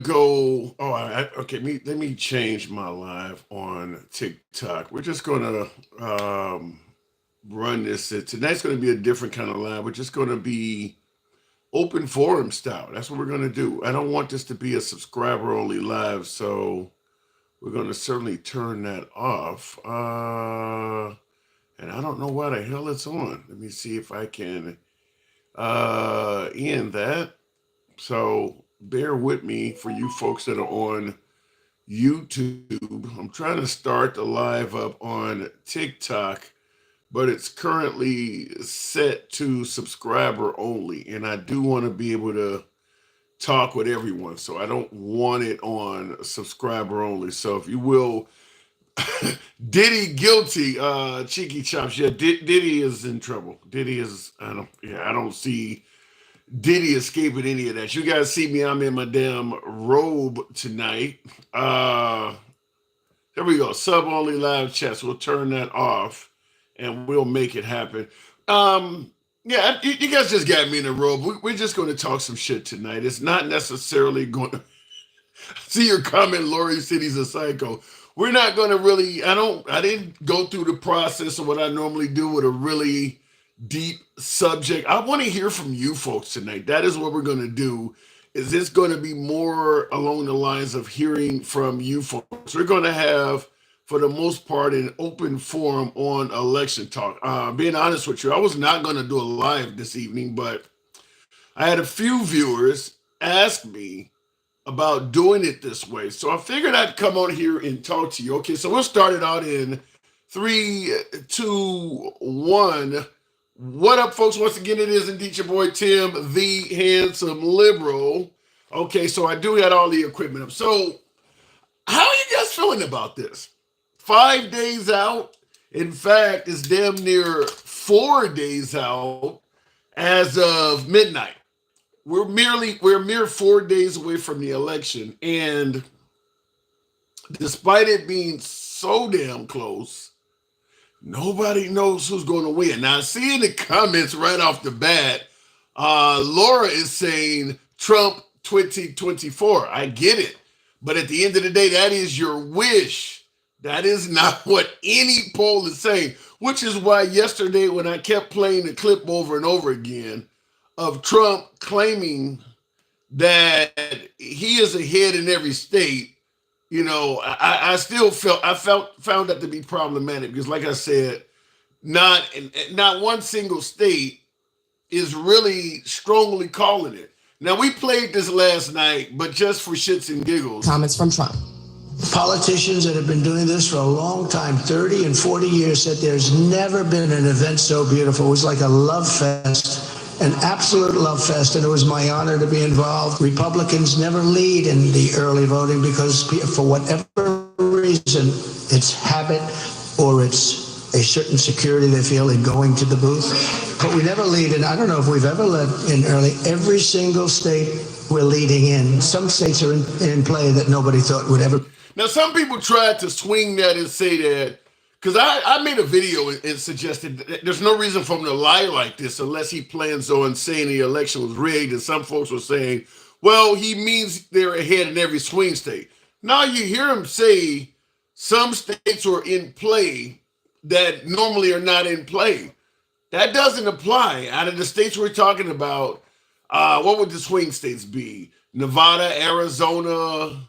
go. Oh, okay. Let me change my live on TikTok. We're just gonna run this. Tonight's gonna be a different kind of live. We're just gonna be open forum style. That's what we're gonna do. I don't want this to be a subscriber only live, so we're gonna certainly turn that off. And I don't know why the hell it's on. Let me see if I can end that. So bear with me for you folks that are on YouTube. I'm trying to start the live up on TikTok, but it's currently set to subscriber only. And I do want to be able to talk with everyone. So I don't want it on subscriber only. So if you will, Diddy guilty, cheeky chops. Yeah, Diddy is in trouble. Diddy is, I don't see Diddy escaping any of that. You guys see me, I'm in my damn robe tonight. There we go. Sub only live chats. We'll turn that off and we'll make it happen. Yeah, you guys just got me in a robe. We're just going to talk some shit tonight. It's not necessarily going to see your comment. Lori said he's a psycho. We're not going to really, I didn't go through the process of what I normally do with a really deep subject. I want to hear from you folks tonight. That is what we're going to do. Is this going to be more along the lines of hearing from you folks? We're going to have, for the most part, an open forum on election talk. Being honest with you, I was not going to do a live this evening, but I had a few viewers ask me about doing it this way. So I figured I'd come on here and talk to you. Okay, so we'll start it out in 3, 2, 1. What up, folks? Once again, it is indeed your boy Tim, the handsome liberal. Okay, so I do got all the equipment up. So how are you guys feeling about this? 5 days out. In fact, it's damn near 4 days out as of midnight. We're mere 4 days away from the election, and despite it being so damn close, nobody knows who's going to win. Now, I see in the comments right off the bat, Laura is saying Trump 2024. I get it. But at the end of the day, that is your wish. That is not what any poll is saying, which is why yesterday when I kept playing the clip over and over again of Trump claiming that he is ahead in every state, I still found that to be problematic because, like I said, not one single state is really strongly calling it. Now, we played this last night, but just for shits and giggles. Comments from Trump. Politicians that have been doing this for a long time, 30 and 40 years, said there's never been an event so beautiful. It was like a love fest, an absolute love fest, and it was my honor to be involved. Republicans never lead in the early voting because for whatever reason, it's habit or it's a certain security they feel in going to the booth. But we never lead, and I don't know if we've ever led in early. Every single state we're leading in. Some states are in play that nobody thought would ever. Now, some people tried to swing that and say that, because I made a video and suggested that there's no reason for him to lie like this unless he plans on saying the election was rigged. And some folks were saying, well, he means they're ahead in every swing state. Now you hear him say some states are in play that normally are not in play. That doesn't apply. Out of the states we're talking about, what would the swing states be? Nevada, Arizona,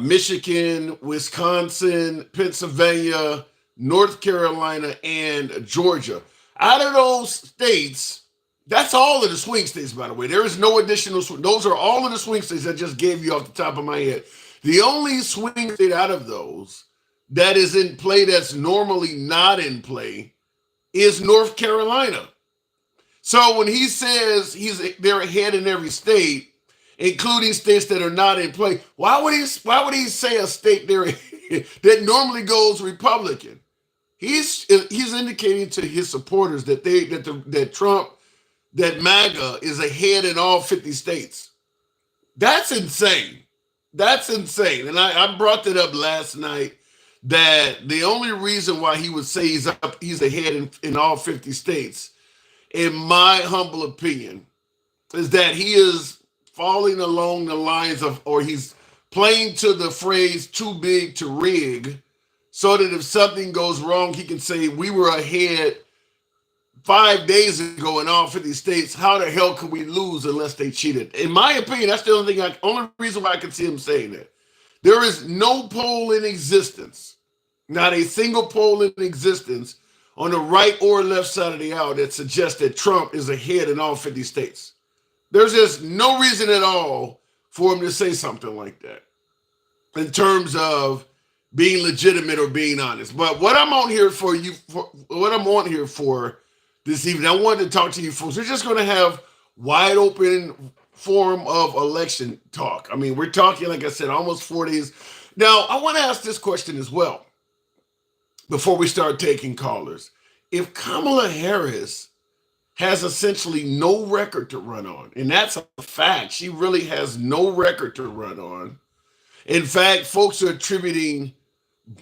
Michigan, Wisconsin, Pennsylvania, North Carolina, and Georgia. Out of those states, that's all of the swing states, by the way. There is no additional. Those are all of the swing states I just gave you off the top of my head. The only swing state out of those that is in play that's normally not in play is North Carolina. So when he says they're ahead in every state, including states that are not in play, why would he say a state there that normally goes Republican? He's indicating to his supporters that MAGA is ahead in all 50 states. That's insane. That's insane. And I brought that up last night, that the only reason why he would say he's ahead in all 50 states, in my humble opinion, is that he is falling along the lines of, or he's playing to the phrase too big to rig, so that if something goes wrong, he can say, we were ahead 5 days ago in all 50 states. How the hell could we lose unless they cheated? In my opinion, that's the only reason why I can see him saying that. There is no poll in existence, not a single poll in existence on the right or left side of the aisle that suggests that Trump is ahead in all 50 states. There's just no reason at all for him to say something like that in terms of being legitimate or being honest. But what I'm on here for this evening, I wanted to talk to you folks. We're just going to have wide open forum of election talk. I mean, we're talking, like I said, almost 4 days. Now, I want to ask this question as well before we start taking callers. If Kamala Harris has essentially no record to run on, and that's a fact, she really has no record to run on. In fact, folks are attributing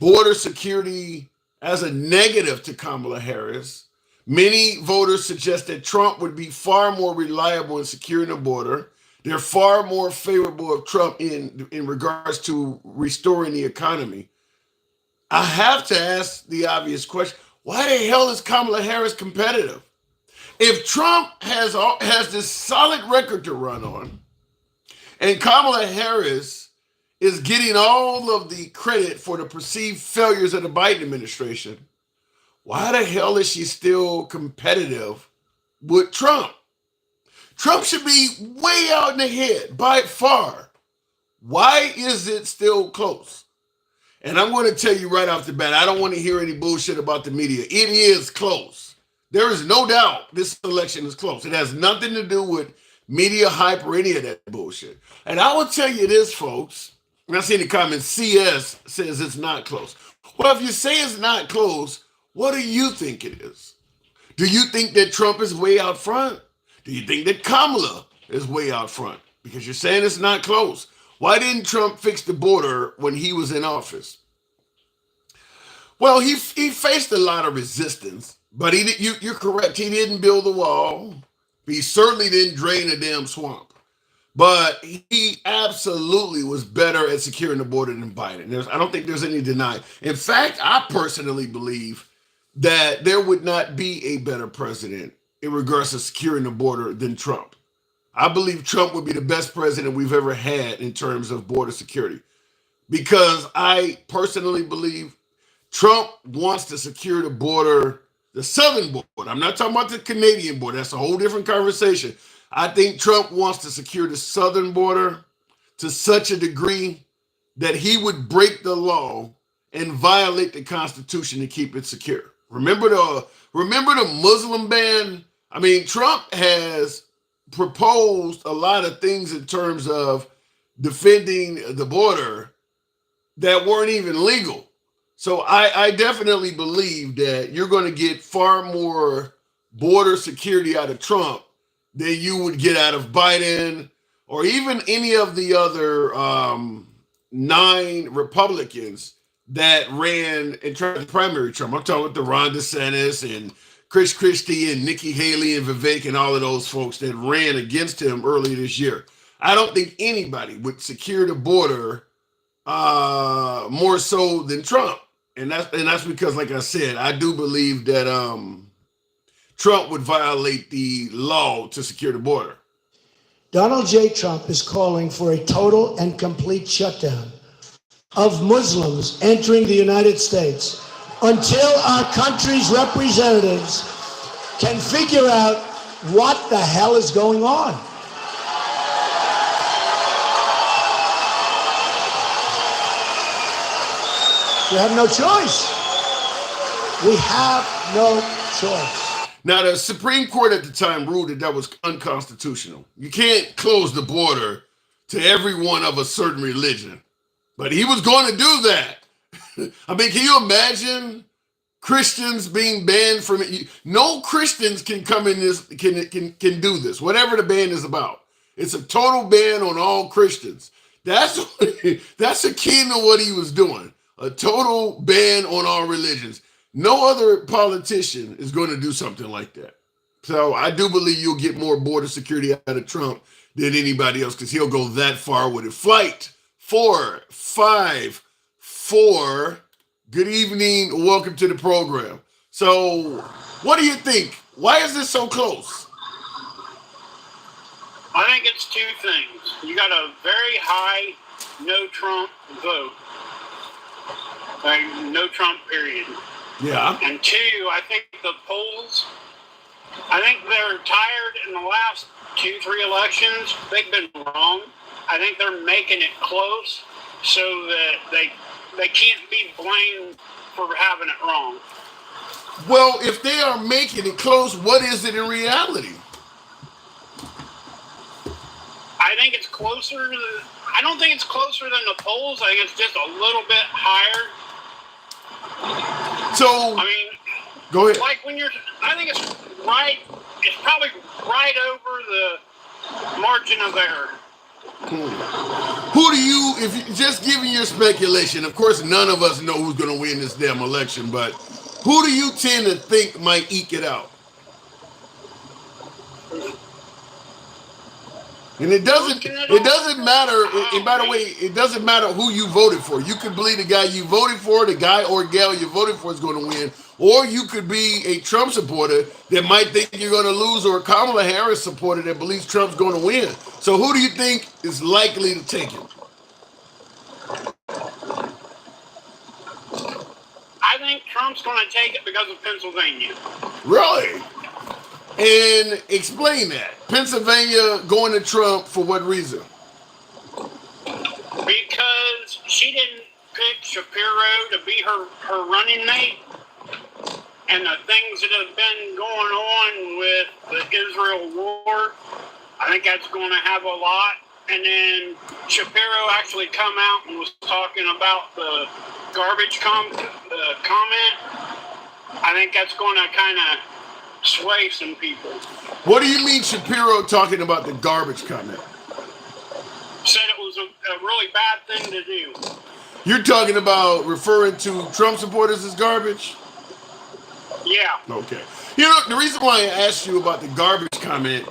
border security as a negative to Kamala Harris. Many voters suggest that Trump would be far more reliable in securing the border. They're far more favorable of Trump in regards to restoring the economy. I have to ask the obvious question: why the hell is Kamala Harris competitive? If Trump has this solid record to run on, and Kamala Harris is getting all of the credit for the perceived failures of the Biden administration, why the hell is she still competitive with Trump? Trump should be way out in the head by far. Why is it still close? And I'm going to tell you right off the bat, I don't want to hear any bullshit about the media. It is close. There is no doubt this election is close. It has nothing to do with media hype or any of that bullshit. And I will tell you this, folks. And I see in the comments, CS says it's not close. Well, if you say it's not close, what do you think it is? Do you think that Trump is way out front? Do you think that Kamala is way out front? Because you're saying it's not close. Why didn't Trump fix the border when he was in office? Well, he faced a lot of resistance, but you're correct. He didn't build the wall. He certainly didn't drain the damn swamp. But he absolutely was better at securing the border than Biden. I don't think there's any deny. In fact, I personally believe that there would not be a better president in regards to securing the border than Trump. I believe Trump would be the best president we've ever had in terms of border security, because I personally believe Trump wants to secure the border, the southern border. I'm not talking about the Canadian border. That's a whole different conversation. I think Trump wants to secure the southern border to such a degree that he would break the law and violate the Constitution to keep it secure. Remember the Muslim ban? I mean, Trump has proposed a lot of things in terms of defending the border that weren't even legal. So I definitely believe that you're going to get far more border security out of Trump than you would get out of Biden or even any of the other 9 Republicans that ran and tried to primary Trump. I'm talking about the Ron DeSantis and Chris Christie and Nikki Haley and Vivek and all of those folks that ran against him earlier this year. I don't think anybody would secure the border more so than Trump. And that's because, like I said, I do believe that Trump would violate the law to secure the border. Donald J. Trump is calling for a total and complete shutdown of Muslims entering the United States until our country's representatives can figure out what the hell is going on. We have no choice. We have no choice. Now, the Supreme Court at the time ruled that was unconstitutional. You can't close the border to everyone of a certain religion. But he was going to do that. I mean, can you imagine Christians being banned from it? No Christians can come in this, can do this, whatever the ban is about. It's a total ban on all Christians. That's akin to what he was doing. A total ban on all religions. No other politician is going to do something like that. So I do believe you'll get more border security out of Trump than anybody else because he'll go that far with it. Flight 454. Good evening. Welcome to the program. So, what do you think? Why is this so close? I think it's two things. You got a very high no Trump vote. Like, no Trump period. Yeah. And two, I think the polls, I think they're tired in the last 2-3 elections. They've been wrong. I think they're making it close so that they can't be blamed for having it wrong. Well, if they are making it close, what is it in reality? I think it's closer to, I don't think it's closer than the polls. I think it's just a little bit higher. So, I mean, go ahead. Like when I think it's probably right over the margin of error. Who do you, if you just giving your speculation, of course none of us know who's going to win this damn election, but who do you tend to think might eke it out? And it doesn't matter, and by the way, it doesn't matter who you voted for. You could believe the guy you voted for, the guy or gal you voted for is going to win, or you could be a Trump supporter that might think you're going to lose, or a Kamala Harris supporter that believes Trump's going to win. So who do you think is likely to take it? I think Trump's going to take it because of Pennsylvania. Really? And explain that. Pennsylvania going to Trump for what reason? Because she didn't pick Shapiro to be her running mate. And the things that have been going on with the Israel war, I think that's going to have a lot. And then Shapiro actually come out and was talking about the garbage comment. I think that's going to kind of sway some people. What do you mean Shapiro talking about the garbage comment? Said it was a really bad thing to do. You're talking about referring to Trump supporters as garbage? Yeah. Okay. You know, the reason why I asked you about the garbage comment,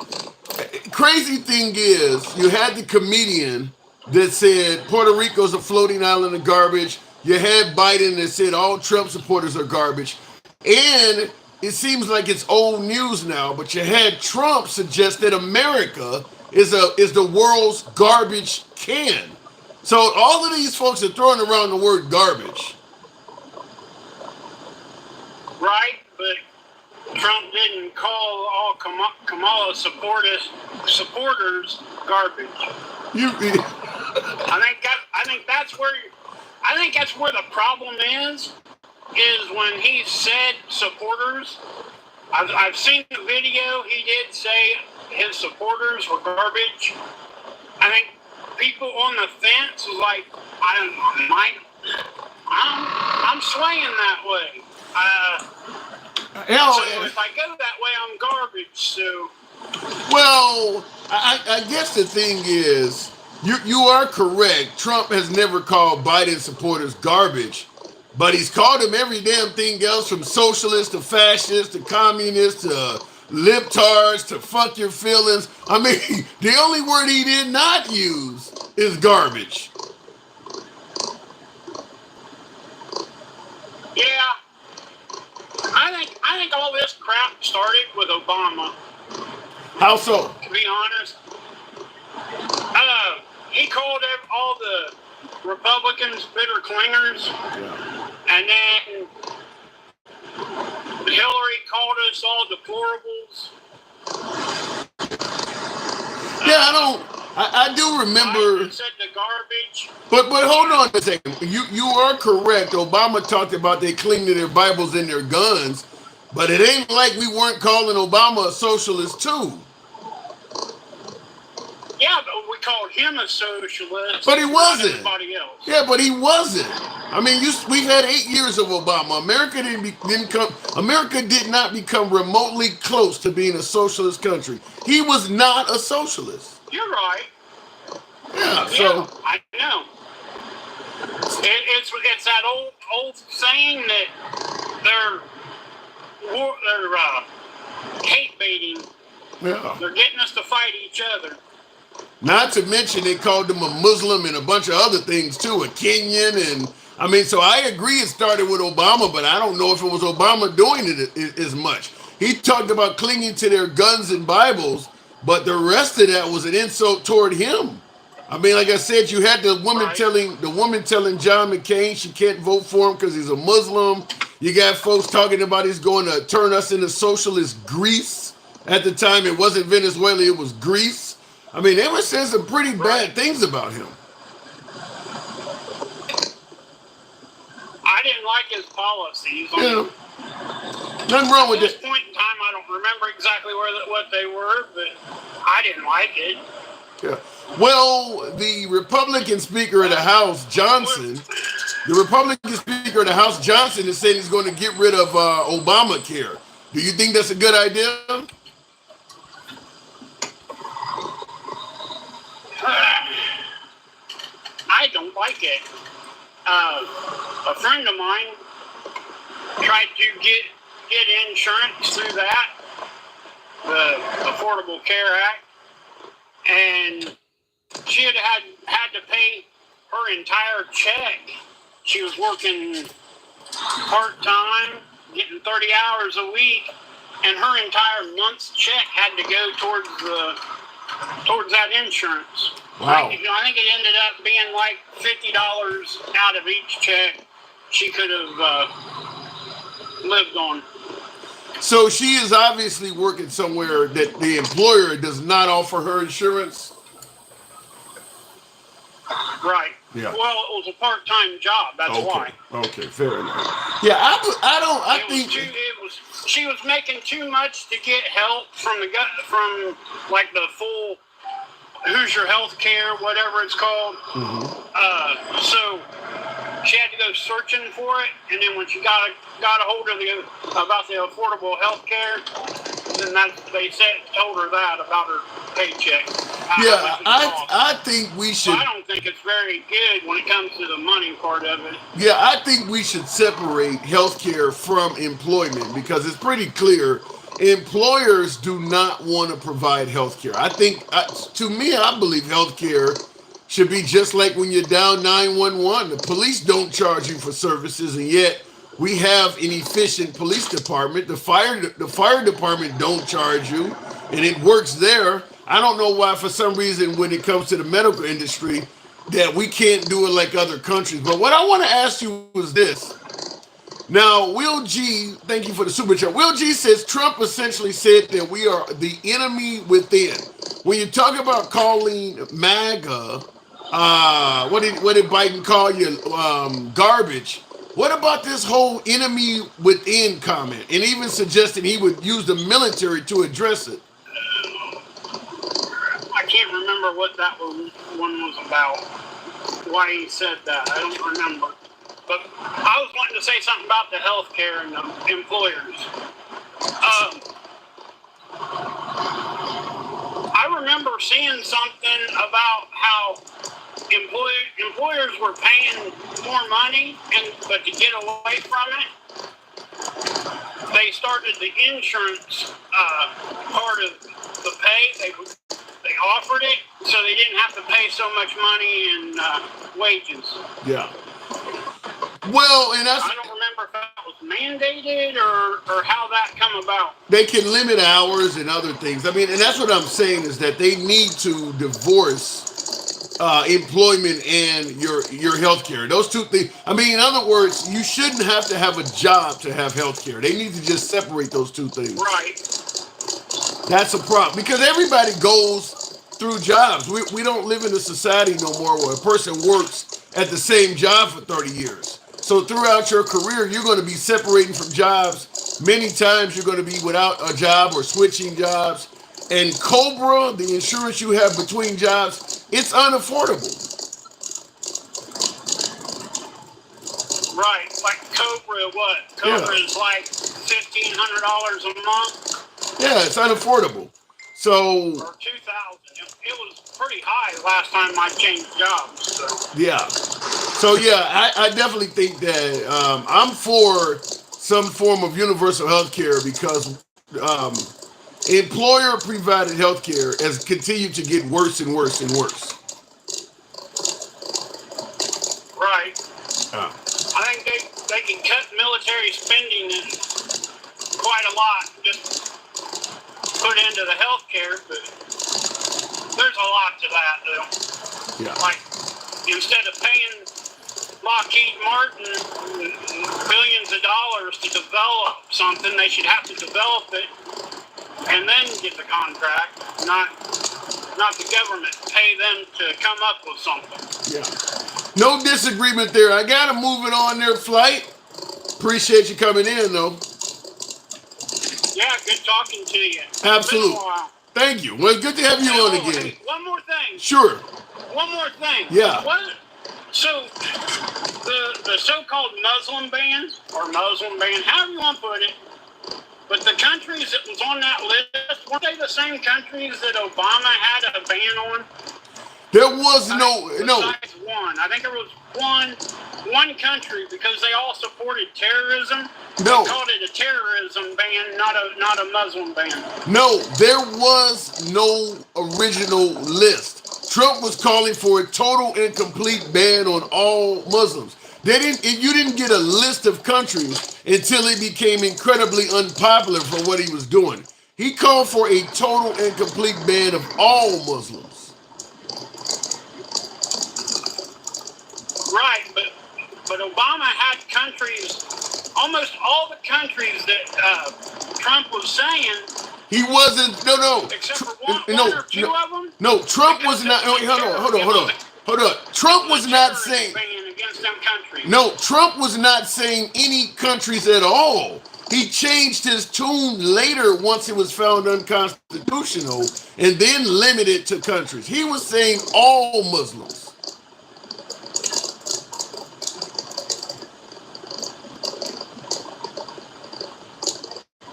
crazy thing is, you had the comedian that said Puerto Rico's a floating island of garbage. You had Biden that said all Trump supporters are garbage. And it seems like it's old news now, but you had Trump suggest that America is the world's garbage can. So all of these folks are throwing around the word garbage. Right, but Trump didn't call all Kamala supporters garbage. I think that's where the problem is when he said supporters. I've seen the video. He did say his supporters were garbage. I think people on the fence was like, I'm swaying that way. So if I go that way, I'm garbage. So. Well, I guess the thing is, you are correct. Trump has never called Biden supporters garbage. But he's called them every damn thing else, from socialist to fascist to communist to libtards to fuck your feelings. I mean, the only word he did not use is garbage. Yeah. I think all this crap started with Obama. How so? To be honest. He called all the Republicans bitter clingers. Yeah. And then Hillary called us all deplorables. Yeah, I do remember. Biden said the garbage. But hold on a second. You are correct. Obama talked about they cling to their Bibles and their guns, but it ain't like we weren't calling Obama a socialist too. Yeah, but we called him a socialist. But he wasn't. Everybody else. Yeah, but he wasn't. I mean, we've had 8 years of Obama. America America did not become remotely close to being a socialist country. He was not a socialist. You're right. Yeah. So I know. It's that old saying that they're hate baiting. yeah. They're getting us to fight each other. Not to mention they called him a Muslim and a bunch of other things too, a Kenyan, and I mean, so I agree it started with Obama, but I don't know if it was Obama doing it as much. He talked about clinging to their guns and Bibles, but the rest of that was an insult toward him. I mean, like I said, you had Right. the woman telling John McCain she can't vote for him because he's a Muslim. You got folks talking about he's going to turn us into socialist Greece. At the time, it wasn't Venezuela; it was Greece. I mean, they were saying some pretty bad things about him. I didn't like his policies. Yeah, nothing wrong At with this that. point in time, I don't remember exactly what they were, but I didn't like it. Yeah. Well, the Republican Speaker of the House, Johnson, is saying he's going to get rid of Obamacare. Do you think that's a good idea? I don't like it. A friend of mine tried to get insurance through that, the Affordable Care Act, and she had to pay her entire check. She was working part-time, getting 30 hours a week, and her entire month's check had to go towards that insurance. Wow. I think it ended up being like $50 out of each check she could have lived on. So she is obviously working somewhere that the employer does not offer her insurance. Right. Yeah. Well, it was a part-time job. That's why. Okay, fair enough. Yeah, She was making too much to get help from like the full Hoosier Health Care, whatever it's called. Mm-hmm. So she had to go searching for it, and then when she got a hold of about the affordable health care, then they told her that about her paycheck. Yeah, I think we should. I don't think it's very good when it comes to the money part of it. Yeah, I think we should separate healthcare from employment because it's pretty clear employers do not want to provide healthcare. I think, to me, I believe healthcare should be just like when you're down 911. The police don't charge you for services, and yet we have an efficient police department. The fire department don't charge you, and it works there. I don't know why, for some reason, when it comes to the medical industry, that we can't do it like other countries. But what I want to ask you is this. Now, Will G, thank you for the super chat. Will G says Trump essentially said that we are the enemy within. When you talk about calling MAGA, what did Biden call you? Garbage. What about this whole enemy within comment? And even suggesting he would use the military to address it. I can't remember what that one was about. Why he said that, I don't remember. But I was wanting to say something about the healthcare and the employers. I remember seeing something about how employers were paying more money, but to get away from it, they started the insurance part of the pay. They offered it, so they didn't have to pay so much money in wages. Yeah. Well, and I don't remember if that was mandated or how that come about. They can limit hours and other things. I mean, and that's what I'm saying is that they need to divorce employment and your health care. Those two things. I mean, in other words, you shouldn't have to have a job to have health care. They need to just separate those two things. Right. That's a problem because everybody goes through jobs. We don't live in a society no more where a person works at the same job for 30 years. So throughout your career, you're going to be separating from jobs. Many times you're going to be without a job or switching jobs. And Cobra, the insurance you have between jobs, it's unaffordable. Right, like Cobra, what? Cobra is like $1,500 a month. Yeah, it's unaffordable. So or $2,000. It was pretty high last time I changed jobs. So. Yeah. So yeah, I definitely think that I'm for some form of universal health care because employer-provided health care has continued to get worse and worse and worse. Right. Uh, I think they can cut military spending in quite a lot, just put into the health care, but there's a lot to that, though. yeah. Like, instead of paying Lockheed Martin billions of dollars to develop something, they should have to develop it and then get the contract, not the government pay them to come up with something. Yeah. No disagreement there. I got to move it on there, Flight. Appreciate you coming in, though. Yeah, good talking to you. Absolutely. It's been a while. Thank you. Well, good to have you on again. Hey, one more thing. Sure. One more thing. Yeah. So, the so-called Muslim ban, or Muslim ban, however you want to put it, but the countries that was on that list, weren't they the same countries that Obama had a ban on? There was no. Besides one. I think there was one country, because they all supported terrorism. No. They called it a terrorism ban, not a Muslim ban. No, there was no original list. Trump was calling for a total and complete ban on all Muslims. You didn't get a list of countries until it became incredibly unpopular for what he was doing. He called for a total and complete ban of all Muslims. Right, but Obama had countries, almost all the countries that Trump was saying. He wasn't. No. Except for one or two of them. No, Trump was not. Hold on. Trump was not saying. Against them countries. No, Trump was not saying any countries at all. He changed his tune later once it was found unconstitutional, and then limited to countries. He was saying all Muslims.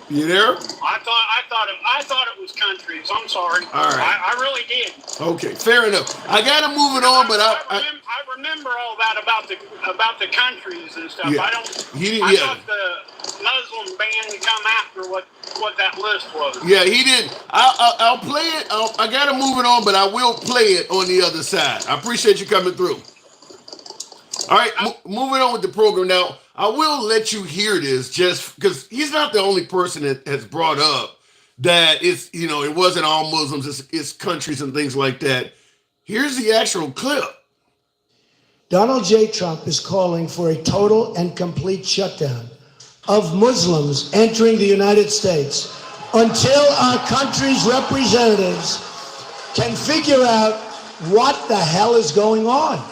You there? I thought it was countries. I'm sorry. All right. I really did. Okay, fair enough. I gotta move it on, but I remember all that about the countries and stuff. Yeah. I thought the Muslim ban come after what that list was. Yeah, he didn't. I'll play it. I gotta move it on, but I will play it on the other side. I appreciate you coming through. All right, moving on with the program now. I will let you hear this just because he's not the only person that has brought up that it wasn't all Muslims, it's countries and things like that. Here's the actual clip. Donald J. Trump is calling for a total and complete shutdown of Muslims entering the United States until our country's representatives can figure out what the hell is going on.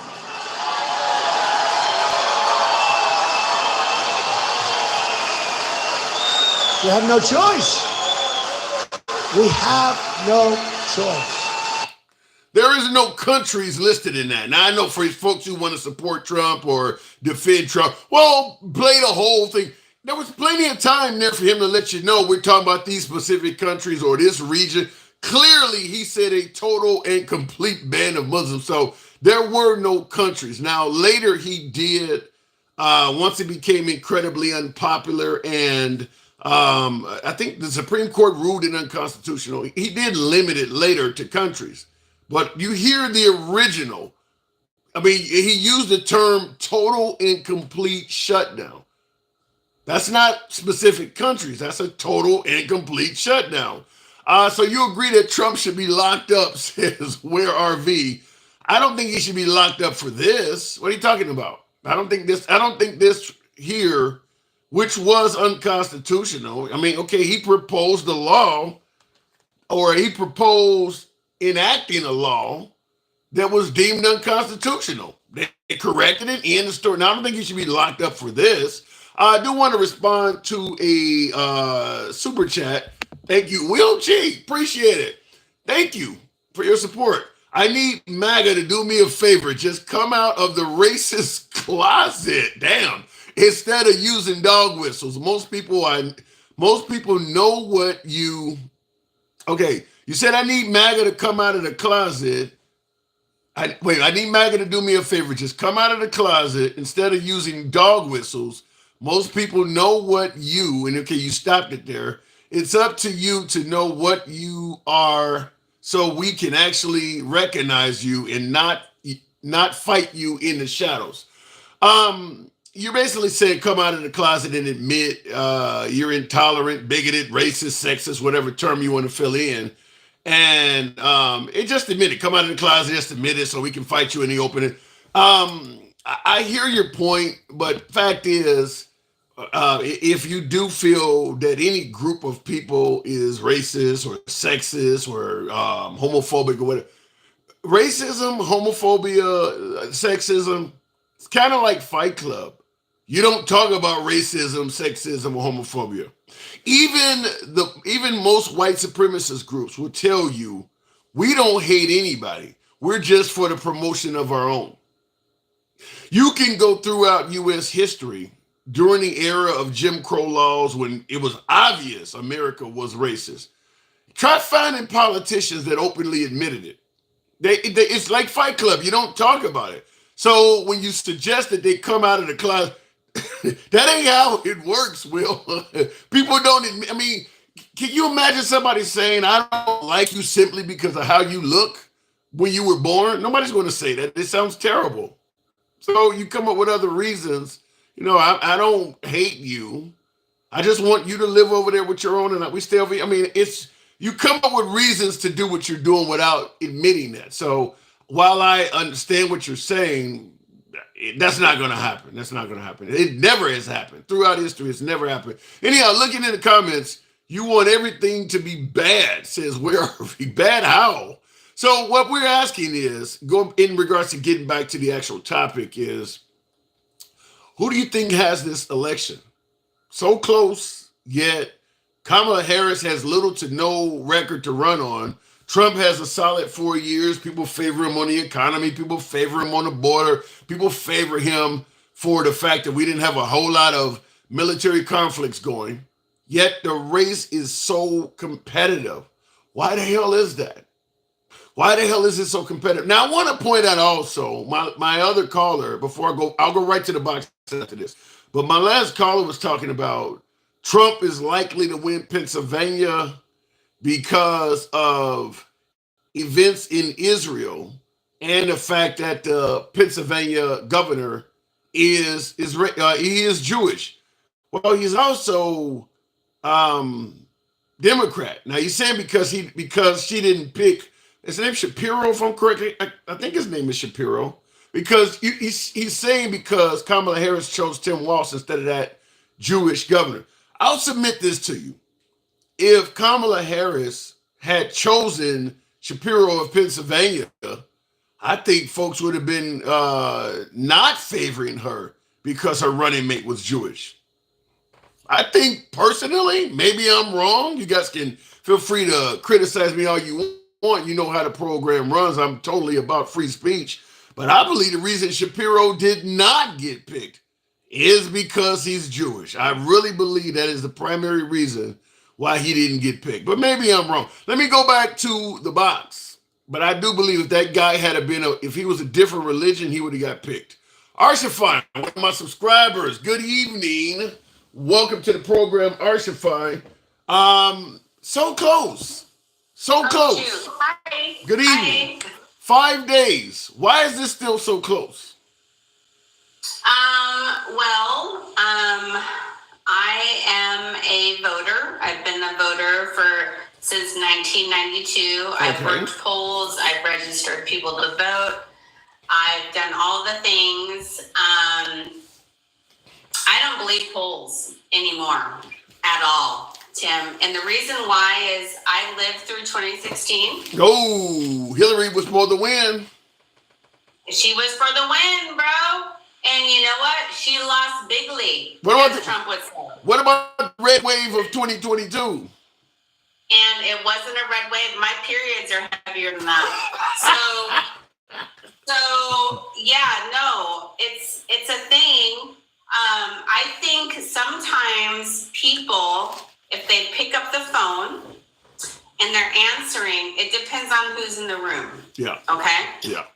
We have no choice. We have no choice. There is no countries listed in that. Now, I know for folks who want to support Trump or defend Trump, well, play the whole thing. There was plenty of time there for him to let you know we're talking about these specific countries or this region. Clearly, he said a total and complete ban of Muslims. So there were no countries. Now, later he did, once it became incredibly unpopular and I think the Supreme Court ruled it unconstitutional. He did limit it later to countries. But you hear the original. I mean, he used the term total and complete shutdown. That's not specific countries. That's a total and complete shutdown. So you agree that Trump should be locked up, says Where RV. I don't think he should be locked up for this. What are you talking about? I don't think this here, which was unconstitutional. I mean, okay, he proposed a law, or he proposed enacting a law that was deemed unconstitutional. They corrected it in the story. Now, I don't think he should be locked up for this. I do want to respond to a super chat. Thank you, Will G. Appreciate it. Thank you for your support. I need MAGA to do me a favor. Just come out of the racist closet. Damn. Instead of using dog whistles. Most people know what you. Okay, you said I need MAGA to come out of the closet. I need MAGA to do me a favor. Just come out of the closet instead of using dog whistles. Most people know what you, and okay, you stopped it there. It's up to you to know what you are so we can actually recognize you and not fight you in the shadows. You're basically saying come out of the closet and admit you're intolerant, bigoted, racist, sexist, whatever term you want to fill in. And it just admit it. Come out of the closet, just admit it so we can fight you in the open. I hear your point, but fact is, if you do feel that any group of people is racist or sexist or homophobic or whatever, racism, homophobia, sexism, it's kind of like Fight Club. You don't talk about racism, sexism, or homophobia. Even most white supremacist groups will tell you we don't hate anybody. We're just for the promotion of our own. You can go throughout U.S. history during the era of Jim Crow laws when it was obvious America was racist. Try finding politicians that openly admitted it. It's like Fight Club. You don't talk about it. So when you suggest that they come out of the closet, that ain't how it works, Will. People don't admit. I mean, can you imagine somebody saying, I don't like you simply because of how you look when you were born? Nobody's going to say that. It sounds terrible. So you come up with other reasons. I don't hate you. I just want you to live over there with your own, and we stay over here. I mean, you come up with reasons to do what you're doing without admitting that. So while I understand what you're saying, that's not going to happen. That's not going to happen. It never has happened. Throughout history, it's never happened. Anyhow, looking in the comments, you want everything to be bad, says where are we? Bad how? So what we're asking is, in regards to getting back to the actual topic is, who do you think has this election? So close, yet Kamala Harris has little to no record to run on. Trump has a solid 4 years. People favor him on the economy. People favor him on the border. People favor him for the fact that we didn't have a whole lot of military conflicts going. Yet the race is so competitive. Why the hell is that? Why the hell is it so competitive? Now, I want to point out also, my other caller, before I'll go right to the box after this. But my last caller was talking about Trump is likely to win Pennsylvania because of events in Israel and the fact that the Pennsylvania governor is Jewish. Well, he's also Democrat. Now he's saying because she didn't pick his name Shapiro, if I'm correct. I think his name is Shapiro. Because he's saying because Kamala Harris chose Tim Walz instead of that Jewish governor. I'll submit this to you. If Kamala Harris had chosen Shapiro of Pennsylvania, I think folks would have been not favoring her because her running mate was Jewish. I think personally, maybe I'm wrong. You guys can feel free to criticize me all you want. You know how the program runs. I'm totally about free speech. But I believe the reason Shapiro did not get picked is because he's Jewish. I really believe that is the primary reason why he didn't get picked. But maybe I'm wrong. Let me go back to the box. But I do believe if that guy if he was a different religion, he would have got picked. Arshify, one of my subscribers, good evening. Welcome to the program, Arshify. So close. So close. Hi. Good evening. Hi. 5 days. Why is this still so close? I am a voter. I've been a voter since 1992. Okay. I've worked polls. I've registered people to vote. I've done all the things. I don't believe polls anymore at all, Tim. And the reason why is I lived through 2016. Oh, Hillary was for the win. She was for the win, bro. And you know what? She lost bigly. Trump would say. What about the red wave of 2022? And it wasn't a red wave. My periods are heavier than that. So yeah, no, it's a thing. I think sometimes people, if they pick up the phone and they're answering, it depends on who's in the room. Yeah. Okay? Yeah.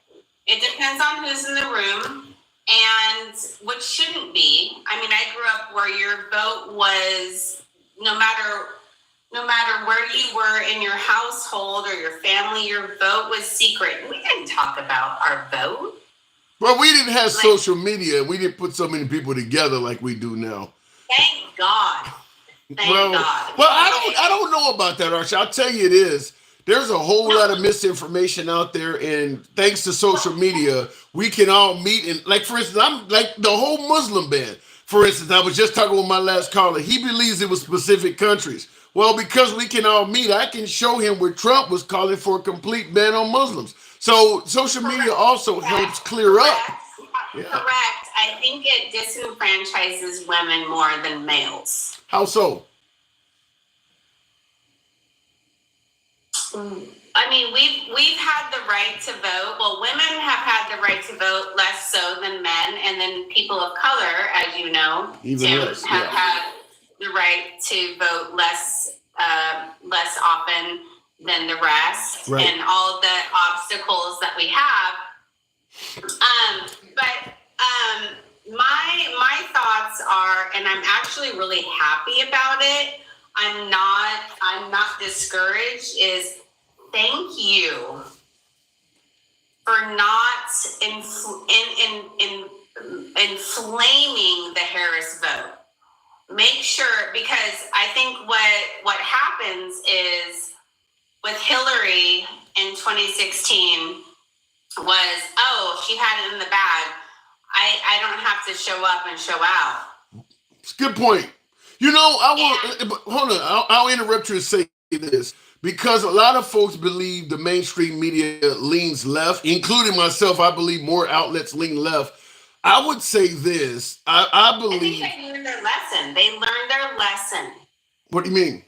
It depends on who's in the room. And what shouldn't be, I mean, I grew up where your vote was, no matter no matter where you were in your household or your family, your vote was secret. We didn't talk about our vote. Well, we didn't have social media. We didn't put so many people together like we do now. Thank God. Thank God. Well, I don't know about that, Archie. I'll tell you it is. There's a whole lot of misinformation out there, and thanks to social media, we can all meet. And like, for instance, I'm like the whole Muslim ban. For instance, I was just talking with my last caller. He believes it was specific countries. Well, because we can all meet, I can show him where Trump was calling for a complete ban on Muslims. So social media also helps clear up. Yeah. Correct. I think it disenfranchises women more than males. How so? I mean, we've had the right to vote. Well, women have had the right to vote less so than men, and then people of color, as you know, have had the right to vote less often than the rest, right. And all the obstacles that we have. My thoughts are, and I'm actually really happy about it. I'm not discouraged. Is thank you for not inflaming the Harris vote. Make sure, because I think what happens is with Hillary in 2016 was, oh, she had it in the bag. I don't have to show up and show out. It's a good point. You know, hold on. I'll interrupt you to say this. Because a lot of folks believe the mainstream media leans left, including myself. I believe more outlets lean left. I would say this. I believe. I think they learned their lesson. They learned their lesson. What do you mean?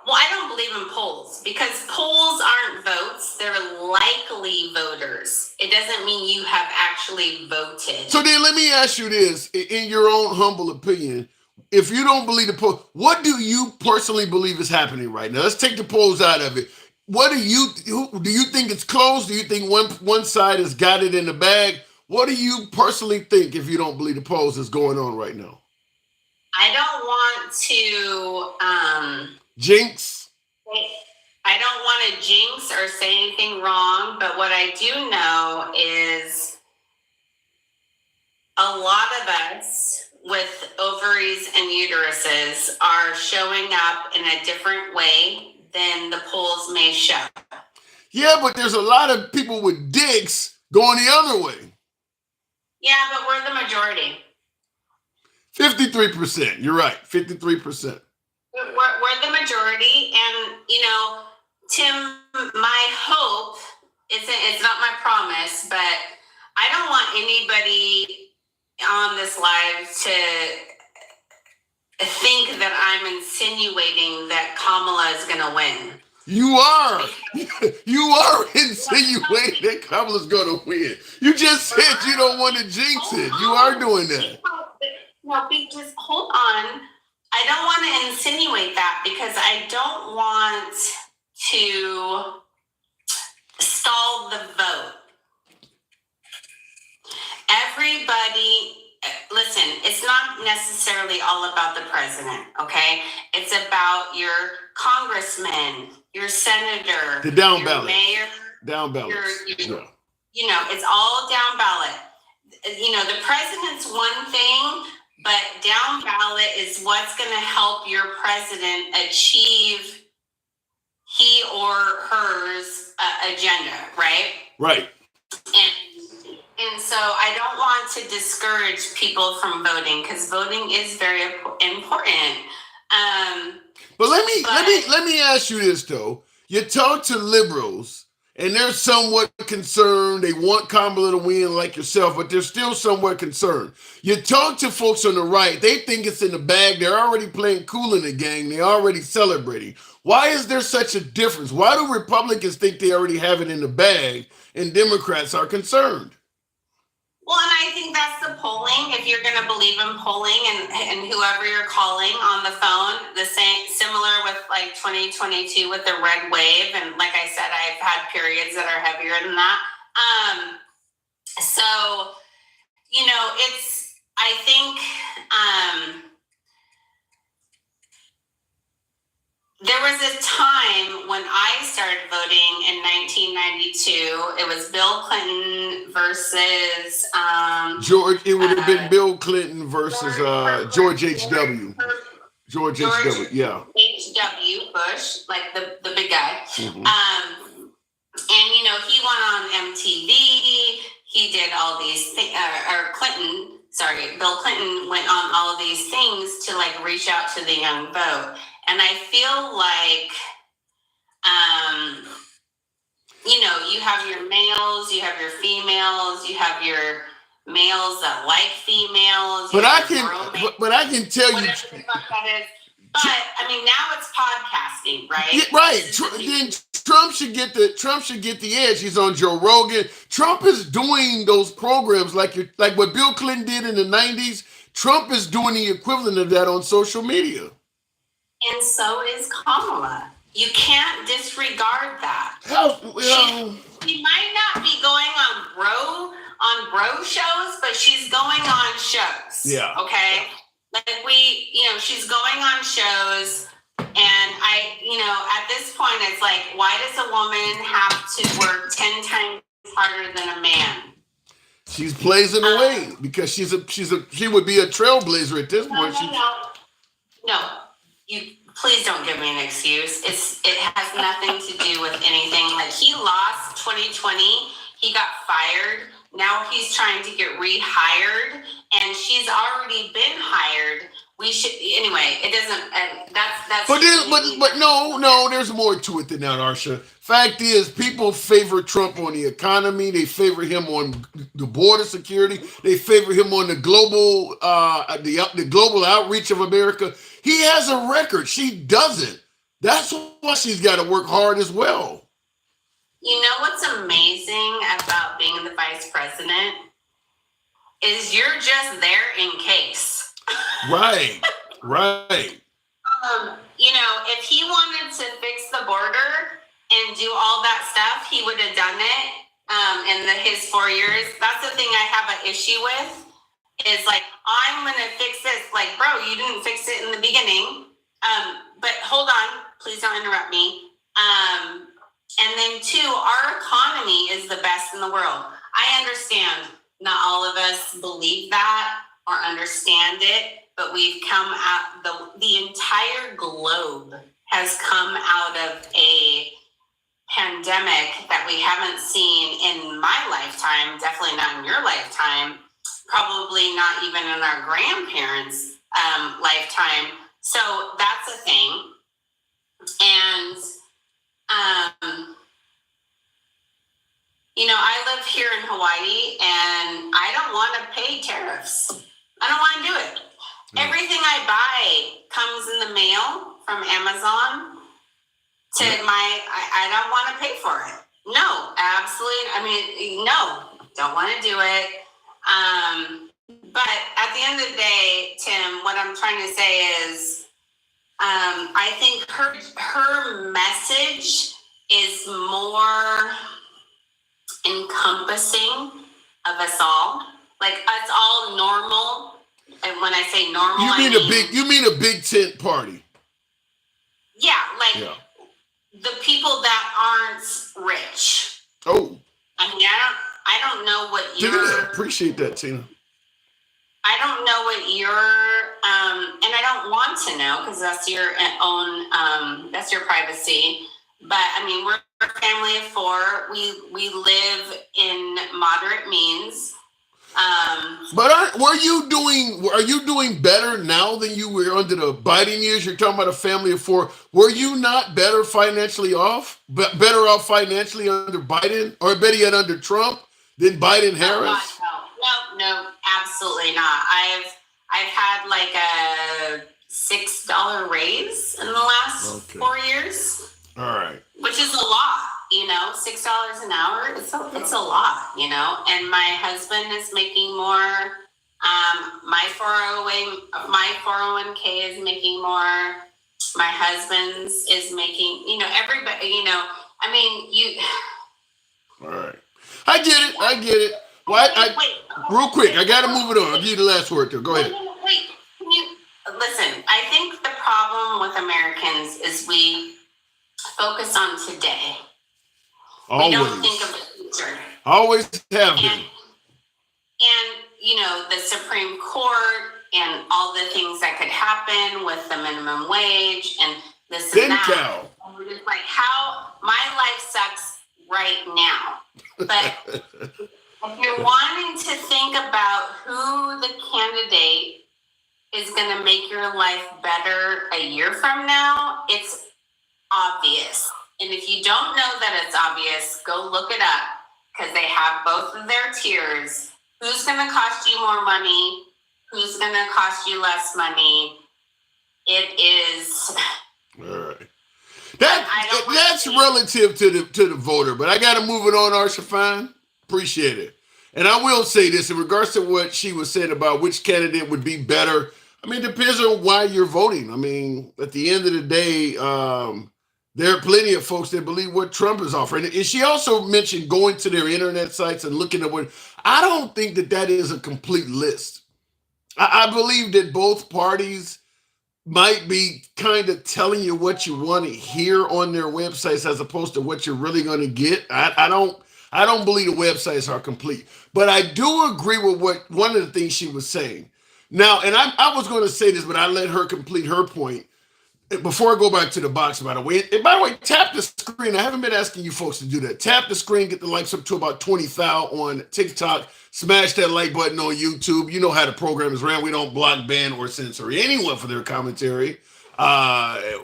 Well, I don't believe in polls because polls aren't votes. They're likely voters. It doesn't mean you have actually voted. So then let me ask you this, in your own humble opinion. If you don't believe the poll, what do you personally believe is happening right now? Let's take the polls out of it. Do you think it's close? Do you think one side has got it in the bag? What do you personally think if you don't believe the polls is going on right now? I don't want to jinx. I don't want to jinx or say anything wrong, but what I do know is a lot of us with ovaries and uteruses are showing up in a different way than the polls may show. Yeah, but there's a lot of people with dicks going the other way. Yeah, but we're the majority. 53%. You're right. 53%. We're the majority, and you know, Tim, my hope it's not my promise, but I don't want anybody on this live to think that I'm insinuating that Kamala is going to win. You are. You are insinuating that Kamala's going to win. You just said you don't want to jinx it. You are doing that. No, just hold on. I don't want to insinuate that because I don't want to stall the vote. Everybody, listen, it's not necessarily all about the president, okay? It's about your congressman, your senator, the down your ballot. Mayor. Down ballot. You know, it's all down ballot. You know, the president's one thing, but down ballot is what's going to help your president achieve he or hers agenda, right? Right. And so I don't want to discourage people from voting because voting is very important. But let me ask you this though. You talk to liberals and they're somewhat concerned. They want Kamala to win like yourself, but they're still somewhat concerned. You talk to folks on the right, they think it's in the bag. They're already playing cool in the game. They're already celebrating. Why is there such a difference? Why do Republicans think they already have it in the bag and Democrats are concerned? Well, and I think that's the polling. If you're going to believe in polling and whoever you're calling on the phone, the same, similar with like 2022 with the red wave. And like I said, I've had periods that are heavier than that. So, you know, I think two. It was Bill Clinton versus George. It would have been Bill Clinton versus George H.W. George H.W. Yeah. H.W. Bush, like the big guy. Mm-hmm. And you know, he went on MTV. He did all these things. Bill Clinton went on all of these things to like reach out to the young vote. And I feel like, you know, you have your males, you have your females, you have your males that like females. But I can tell you. But I mean, now it's podcasting, right? Yeah, right. Then Trump should get the edge. He's on Joe Rogan. Trump is doing those programs like what Bill Clinton did in the 90s. Trump is doing the equivalent of that on social media. And so is Kamala. You can't disregard that. She might not be going on bro shows, but she's going on shows. Yeah. Okay. Like she's going on shows, and at this point, it's like, why does a woman have to work 10 times harder than a man? She's blazing away because she would be a trailblazer at this point. No. You please don't give me an excuse. It has nothing to do with anything. Like, he lost 2020. He got fired. Now he's trying to get rehired, and she's already been hired. We should anyway. It doesn't. That's. But no. There's more to it than that, Arsha. Fact is, people favor Trump on the economy. They favor him on the border security. They favor him on the global, the global outreach of America. He has a record. She doesn't. That's why she's got to work hard as well. You know what's amazing about being the vice president is you're just there in case. Right. If he wanted to fix the border and do all that stuff, he would have done it in his 4 years. That's the thing I have an issue with. Is like, I'm going to fix this. Like, bro, you didn't fix it in the beginning. But hold on. Please don't interrupt me. And then two, our economy is the best in the world. I understand not all of us believe that or understand it, but we've come out, the entire globe has come out of a pandemic that we haven't seen in my lifetime, definitely not in your lifetime, probably not even in our grandparents' lifetime. So that's a thing. And I live here in Hawaii, and I don't want to pay tariffs. I don't want to do it. Everything I buy comes in the mail from Amazon to I don't want to pay for it. No, absolutely. I mean, no, don't want to do it. But at the end of the day, Tim, what I'm trying to say is, I think her message is more encompassing of us all. Like, it's all normal. And when I say normal, you mean a big tent party? Yeah, the people that aren't rich. Oh. I mean, I don't know what I appreciate that, Tina. I don't know what and I don't want to know, because that's your own, that's your privacy. But I mean, we're a family of four. We live in moderate means. But are you doing better now than you were under the Biden years? You're talking about a family of four. Were you not better financially off? Better off financially under Biden, or better yet under Trump than Biden Harris? No, absolutely not. I've had like a $6 raise in the last 4 years. All right. Which is a lot, $6 an hour. It's a lot, and my husband is making more. My 401k is making more. My husband's is making, everybody, I mean, you. All right. I get it. Well, real quick, I got to move it on. I'll give you the last word there. Go ahead. Wait, listen, I think the problem with Americans is we focus on today. We don't think of the future. Always have been. And, you know, the Supreme Court and all the things that could happen with the minimum wage and this and that. And we're just like, how my life sucks right now. But if you're wanting to think about who the candidate is going to make your life better a year from now, it's obvious. And if you don't know that it's obvious, go look it up because they have both of their tiers. Who's going to cost you more money? Who's going to cost you less money? It is. All right. That's relative to the voter, but I got to move it on, Arshafine. Appreciate it. And I will say this in regards to what she was saying about which candidate would be better. I mean, it depends on why you're voting. I mean, at the end of the day, there are plenty of folks that believe what Trump is offering. And she also mentioned going to their internet sites and looking at what. I don't think that is a complete list. I believe that both parties might be kind of telling you what you want to hear on their websites as opposed to what you're really going to get. I don't believe the websites are complete, but I do agree with what one of the things she was saying. Now, and I was going to say this, but I let her complete her point. Before I go back to the box, by the way, and by the way, tap the screen. I haven't been asking you folks to do that. Tap the screen, get the likes up to about 20,000 on TikTok. Smash that like button on YouTube. You know how the program is ran. We don't block, ban, or censor anyone for their commentary.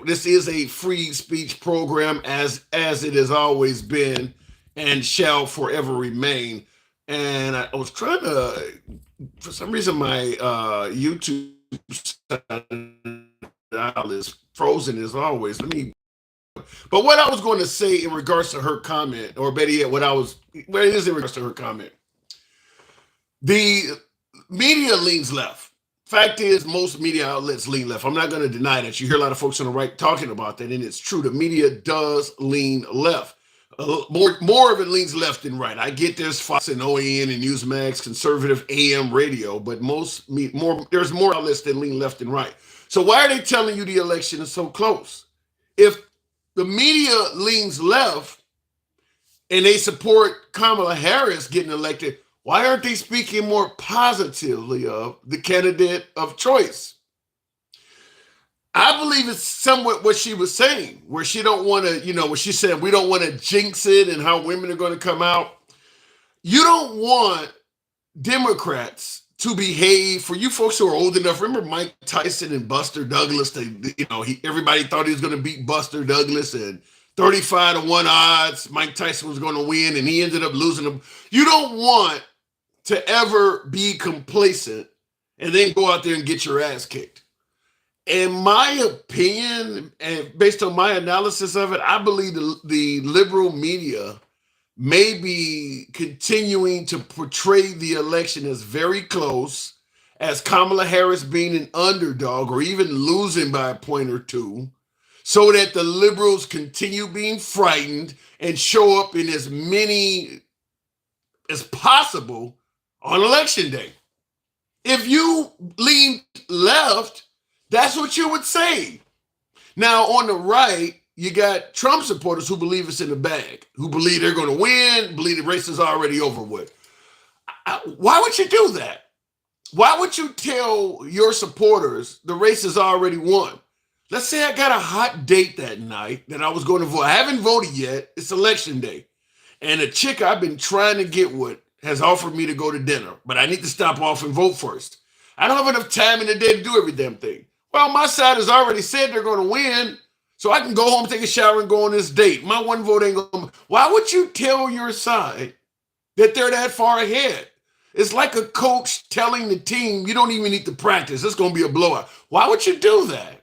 This is a free speech program, as it has always been and shall forever remain. And I was trying to, for some reason, my YouTube dial is frozen as always. But what I was going to say in regards to her comment, or better yet, it is in regards to her comment. The media leans left. Fact is, most media outlets lean left. I'm not going to deny that. You hear a lot of folks on the right talking about that, and it's true. The media does lean left. More of it leans left than right. I get there's Fox and OAN and Newsmax, conservative AM radio, but there's more outlets that lean left than right. So why are they telling you the election is so close? If the media leans left and they support Kamala Harris getting elected, why aren't they speaking more positively of the candidate of choice? I believe it's somewhat what she was saying, where she don't want to, what she said, we don't want to jinx it and how women are going to come out. You don't want Democrats to behave. For you folks who are old enough, remember Mike Tyson and Buster Douglas? Everybody thought he was going to beat Buster Douglas, and 35-1 odds, Mike Tyson was going to win, and he ended up losing them. You don't want to ever be complacent and then go out there and get your ass kicked. In my opinion, and based on my analysis of it, I believe the liberal media may be continuing to portray the election as very close, as Kamala Harris being an underdog or even losing by a point or two, so that the liberals continue being frightened and show up in as many as possible on election day. If you lean left, that's what you would say. Now, on the right, you got Trump supporters who believe it's in the bag, who believe they're going to win, believe the race is already over with. Why would you do that? Why would you tell your supporters the race is already won? Let's say I got a hot date that night that I was going to vote. I haven't voted yet. It's election day. And a chick I've been trying to get with has offered me to go to dinner, but I need to stop off and vote first. I don't have enough time in the day to do every damn thing. Well, my side has already said they're going to win, so I can go home, take a shower, and go on this date. My one vote ain't going to. Why would you tell your side that they're that far ahead? It's like a coach telling the team, you don't even need to practice. It's going to be a blowout. Why would you do that?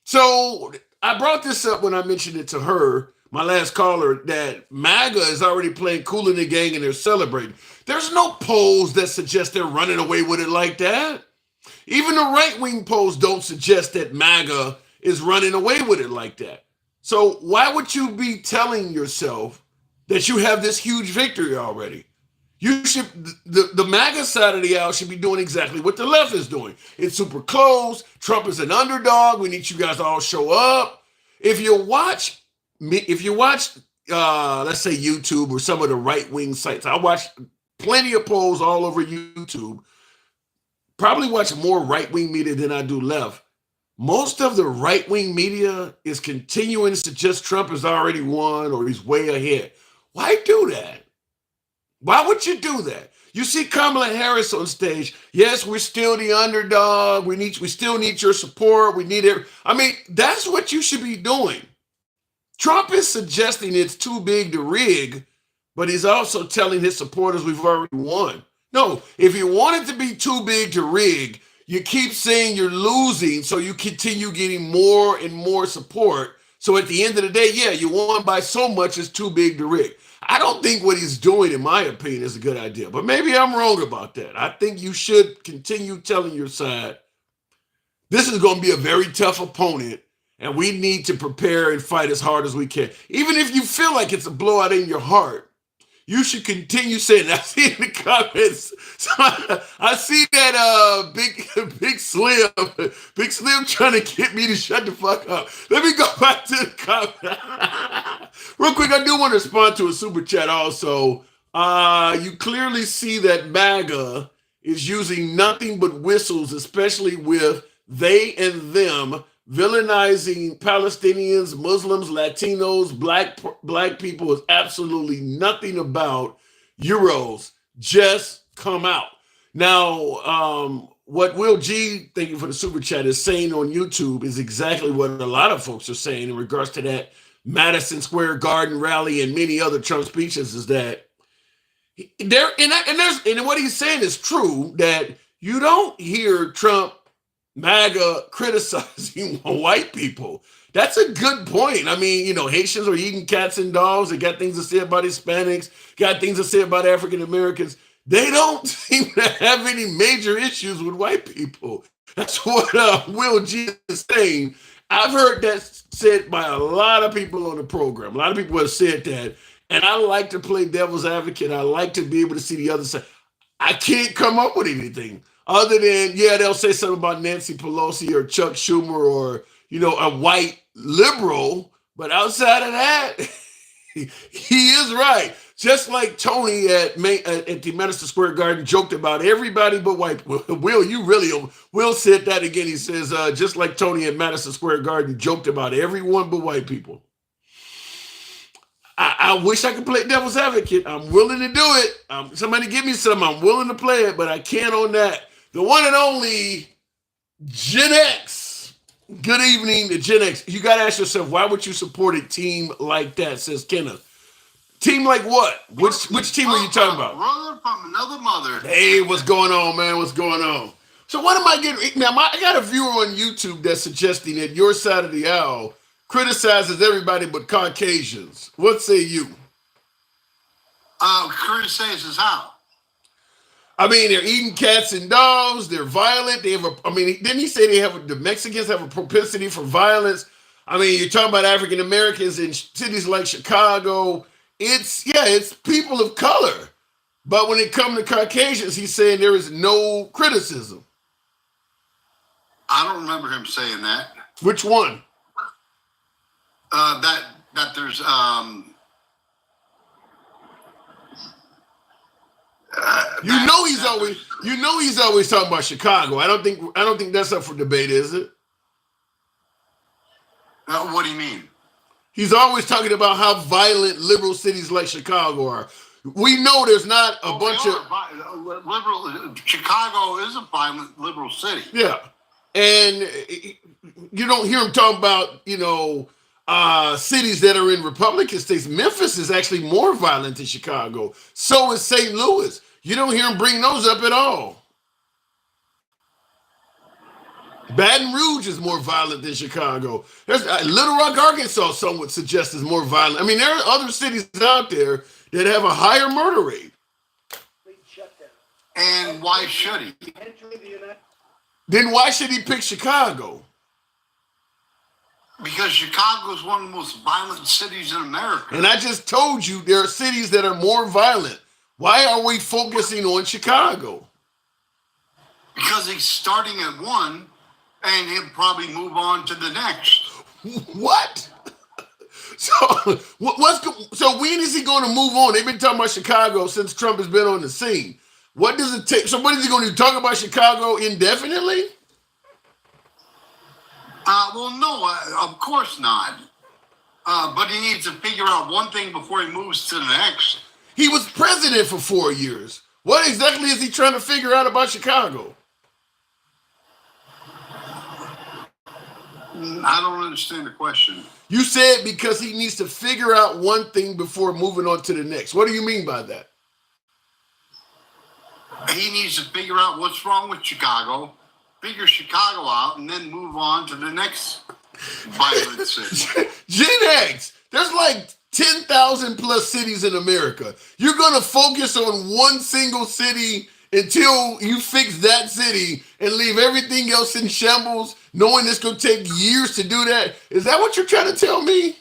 So I brought this up when I mentioned it to her, my last caller, that MAGA is already playing Kool in the Gang and they're celebrating. There's no polls that suggest they're running away with it like that. Even the right-wing polls don't suggest that MAGA is running away with it like that. So why would you be telling yourself that you have this huge victory already? You should, the MAGA side of the aisle should be doing exactly what the left is doing. It's super close. Trump is an underdog. We need you guys to all show up. If you watch let's say YouTube or some of the right-wing sites. I watch plenty of polls all over YouTube. Probably watch more right-wing media than I do left. Most of the right-wing media is continuing to suggest Trump has already won or he's way ahead. Why do that? Why would you do that? You see Kamala Harris on stage. Yes, we're still the underdog. We still need your support. We need it. I mean, that's what you should be doing. Trump is suggesting it's too big to rig, but he's also telling his supporters we've already won. No, if you want it to be too big to rig, you keep saying you're losing, so you continue getting more and more support. So at the end of the day, yeah, you won by so much, it's too big to rig. I don't think what he's doing, in my opinion, is a good idea. But maybe I'm wrong about that. I think you should continue telling your side, this is going to be a very tough opponent, and we need to prepare and fight as hard as we can. Even if you feel like it's a blowout in your heart, you should continue saying that. I see in the comments. So I see that big Slim trying to get me to shut the fuck up. Let me go back to the comment. Real quick, I do want to respond to a super chat also. You clearly see that MAGA is using nothing but whistles, especially with they and them, villainizing Palestinians, Muslims, Latinos, black people is absolutely nothing about Euros. Just come out. Now, what Will G, thank you for the super chat, is saying on YouTube is exactly what a lot of folks are saying in regards to that Madison Square Garden rally and many other Trump speeches, is that and what he's saying is true, that you don't hear Trump MAGA criticizing white people. That's a good point. I mean, Haitians are eating cats and dogs. They got things to say about Hispanics, got things to say about African Americans. They don't seem to have any major issues with white people. That's what Will G is saying. I've heard that said by a lot of people on the program. A lot of people have said that. And I like to play devil's advocate. I like to be able to see the other side. I can't come up with anything other than, yeah, they'll say something about Nancy Pelosi or Chuck Schumer or, a white liberal. But outside of that, he is right. Just like Tony at the Madison Square Garden joked about everybody but white people. Will said that again. He says, just like Tony at Madison Square Garden joked about everyone but white people. I wish I could play devil's advocate. I'm willing to do it. Somebody give me some. I'm willing to play it, but I can't on that. The one and only Gen X. Good evening to Gen X. You got to ask yourself, why would you support a team like that, says Kenneth. Team like what? Which team are you talking about? Brother from another mother. Hey, what's going on, man? What's going on? So what am I getting? Now, I got a viewer on YouTube that's suggesting that your side of the aisle criticizes everybody but Caucasians. What say you? Criticizes how? I mean, they're eating cats and dogs. They're violent. Didn't he say the Mexicans have a propensity for violence? I mean, you're talking about African Americans in cities like Chicago. It's people of color. But when it comes to Caucasians, he's saying there is no criticism. I don't remember him saying that. Which one? That there's he's always talking about Chicago. I don't think that's up for debate, is it? What do you mean? He's always talking about how violent liberal cities like Chicago are. We know there's not a bunch of liberal. Chicago is a violent liberal city. Yeah, and you don't hear him talk about cities that are in Republican states. Memphis is actually more violent than Chicago. So is St. Louis. You don't hear him bring those up at all. Baton Rouge is more violent than Chicago. There's Little Rock, Arkansas, some would suggest is more violent. I mean, there are other cities out there that have a higher murder rate. And why should he? Then why should he pick Chicago? Because Chicago is one of the most violent cities in America. And I just told you there are cities that are more violent. Why are we focusing on Chicago? Because he's starting at one, and he'll probably move on to the next. What? So so when is he going to move on? They've been talking about Chicago since Trump has been on the scene. What does it take? So what is he going to do? Talk about Chicago indefinitely? Well, no, of course not. But he needs to figure out one thing before he moves to the next. He was president for 4 years. What exactly is he trying to figure out about Chicago? I don't understand the question. You said because he needs to figure out one thing before moving on to the next. What do you mean by that? He needs to figure out what's wrong with Chicago, figure Chicago out, and then move on to the next violent city. Gen X, there's like 10,000 plus cities in America. You're going to focus on one single city until you fix that city and leave everything else in shambles, knowing it's going to take years to do that? Is that what you're trying to tell me?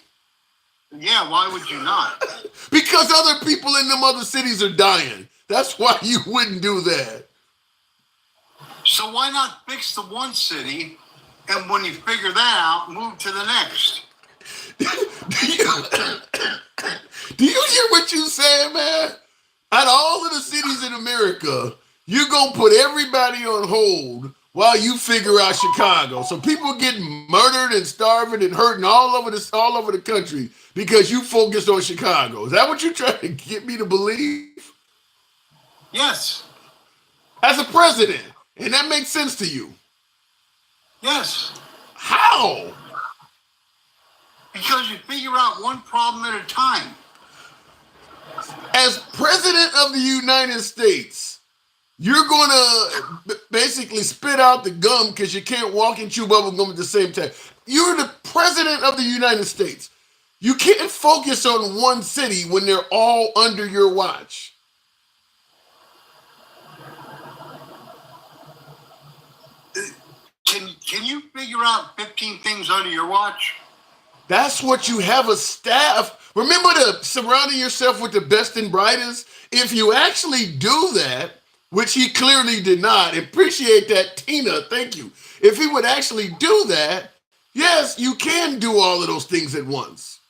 Yeah, why would you not? Because other people in them other cities are dying. That's why you wouldn't do that. So why not fix the one city, and when you figure that out, move to the next? Do you hear what you saying, man? Out of all of the cities in America, you're going to put everybody on hold while you figure out Chicago. So people getting murdered and starving and hurting all over the country because you focused on Chicago. Is that what you're trying to get me to believe? Yes. As a president. And that makes sense to you? Yes. How? Because you figure out one problem at a time. As president of the United States, you're going to basically spit out the gum because you can't walk and chew bubble gum at the same time. You're the president of the United States. You can't focus on one city when they're all under your watch. Can you figure out 15 things under your watch? That's what you have a staff. Remember to surrounding yourself with the best and brightest. If you actually do that, which he clearly did not, appreciate that, Tina, thank you. If he would actually do that, yes, you can do all of those things at once.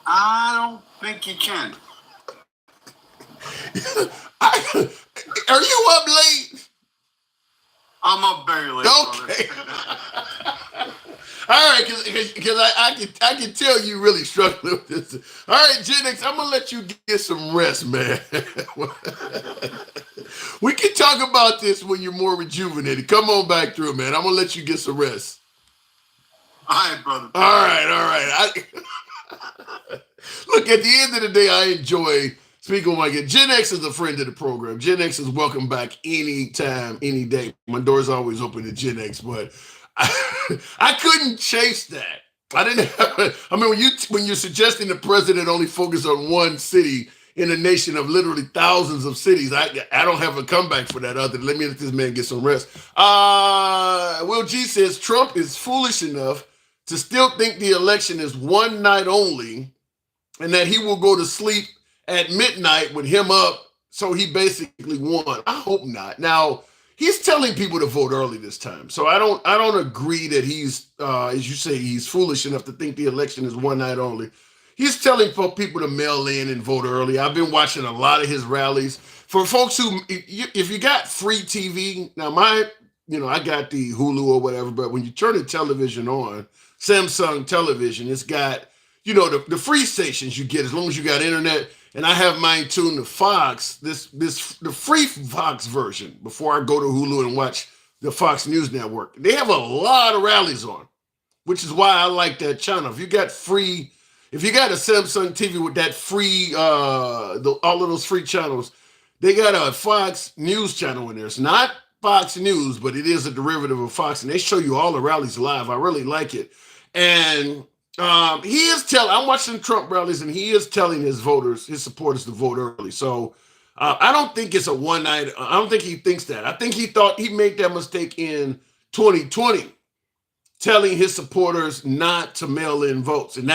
I don't think you can. Are you up late? I'm up very late. Okay. All right, because I can tell you really struggling with this. All right, Gen X, I'm gonna let you get some rest, man. We can talk about this when you're more rejuvenated. Come on back through, man. I'm gonna let you get some rest. All right, brother. All right. Look, at the end of the day, I enjoy speaking with my guest. Gen X is a friend of the program. Gen X is welcome back anytime, any day. My door's always open to Gen X, but I couldn't chase that. I didn't have, I mean, when you're suggesting the president only focus on one city in a nation of literally thousands of cities, I don't have a comeback for that other than let this man get some rest. Will G says Trump is foolish enough to still think the election is one night only and that he will go to sleep at midnight with him up, so he basically won. I hope not. Now, he's telling people to vote early this time. So I don't agree that he's, as you say, he's foolish enough to think the election is one night only. He's telling people to mail in and vote early. I've been watching a lot of his rallies. For folks who, if you got free TV, now I got the Hulu or whatever, but when you turn the television on, Samsung television, it's got, the free stations you get as long as you got internet. And I have mine tuned to Fox, the free Fox version before I go to Hulu and watch the Fox News Network. They have a lot of rallies on, which is why I like that channel. If you got a Samsung TV with that free, all of those free channels, they got a Fox News channel in there. It's not Fox News, but it is a derivative of Fox, and they show you all the rallies live. I really like it. And I'm watching Trump rallies, and he is telling his supporters to vote early. So I don't think it's a one night. I don't think he thinks that. I think he thought he made that mistake in 2020, telling his supporters not to mail in votes. And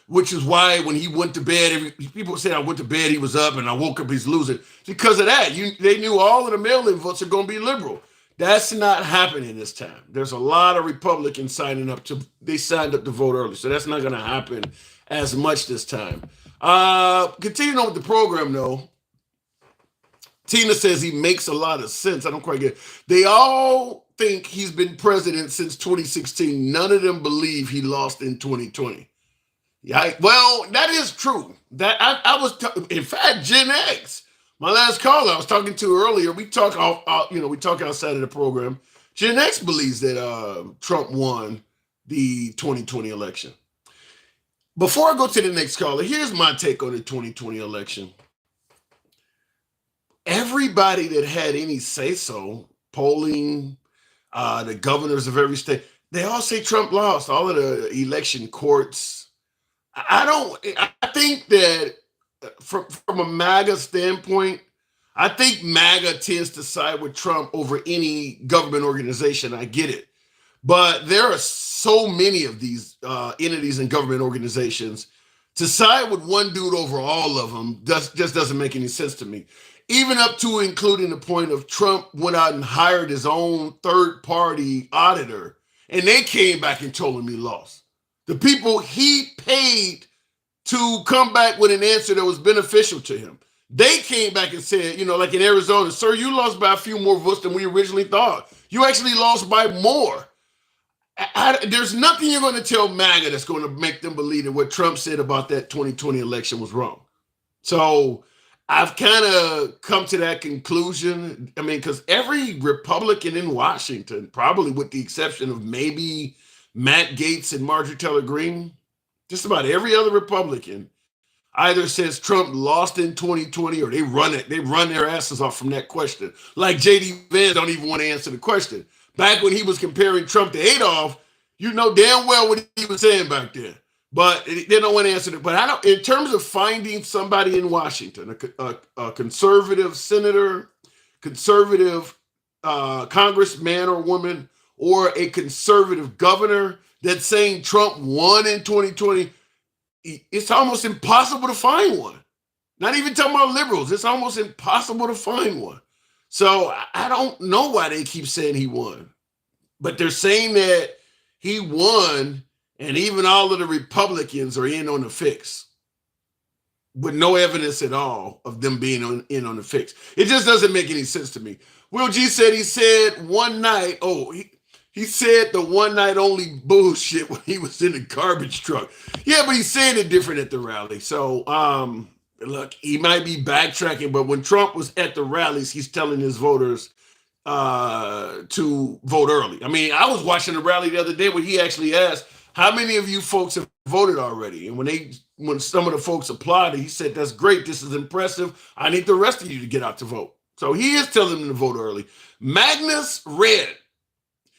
which is why when he went to bed, people say I went to bed, he was up, and I woke up, he's losing. Because of that, they knew all of the mail in votes are going to be liberal. That's not happening this time. There's a lot of Republicans signing up they signed up to vote early. So that's not going to happen as much this time. Continuing on with the program, though, Tina says he makes a lot of sense. I don't quite get it. They all think he's been president since 2016. None of them believe he lost in 2020. Yeah, well, that is true. That I was, in fact, Gen X, my last caller I was talking to earlier. We talk we talk outside of the program. Gen X believes that Trump won the 2020 election. Before I go to the next caller, here's my take on the 2020 election. Everybody that had any say-so, polling, the governors of every state, they all say Trump lost. All of the election courts. I think that from a MAGA standpoint, I think MAGA tends to side with Trump over any government organization. I get it. But there are so many of these entities and government organizations. To side with one dude over all of them just doesn't make any sense to me. Even up to including the point of Trump went out and hired his own third-party auditor, and they came back and told him he lost. The people he paid to come back with an answer that was beneficial to him. They came back and said, like in Arizona, sir, you lost by a few more votes than we originally thought. You actually lost by more. There's nothing you're going to tell MAGA that's going to make them believe that what Trump said about that 2020 election was wrong. So I've kind of come to that conclusion. I mean, because every Republican in Washington, probably with the exception of maybe Matt Gaetz and Marjorie Taylor Greene, just about every other Republican either says Trump lost in 2020 or they run their asses off from that question. Like J.D. Vance don't even want to answer the question. Back when he was comparing Trump to Adolf, you know damn well what he was saying back then. But they don't want to answer it. But in terms of finding somebody in Washington, a conservative senator, conservative congressman or woman, or a conservative governor that's saying Trump won in 2020, it's almost impossible to find one. Not even talking about liberals. It's almost impossible to find one. So I don't know why they keep saying he won. But they're saying that he won, and even all of the Republicans are in on the fix, with no evidence at all of them being in on the fix. It just doesn't make any sense to me. Will G said he said one night, he said the one night only bullshit when he was in the garbage truck. Yeah, but he's saying it different at the rally. So, look, he might be backtracking, but when Trump was at the rallies, he's telling his voters to vote early. I mean, I was watching the rally the other day where he actually asked, how many of you folks have voted already? And when some of the folks applauded, he said, that's great. This is impressive. I need the rest of you to get out to vote. So he is telling them to vote early. Magnus Red.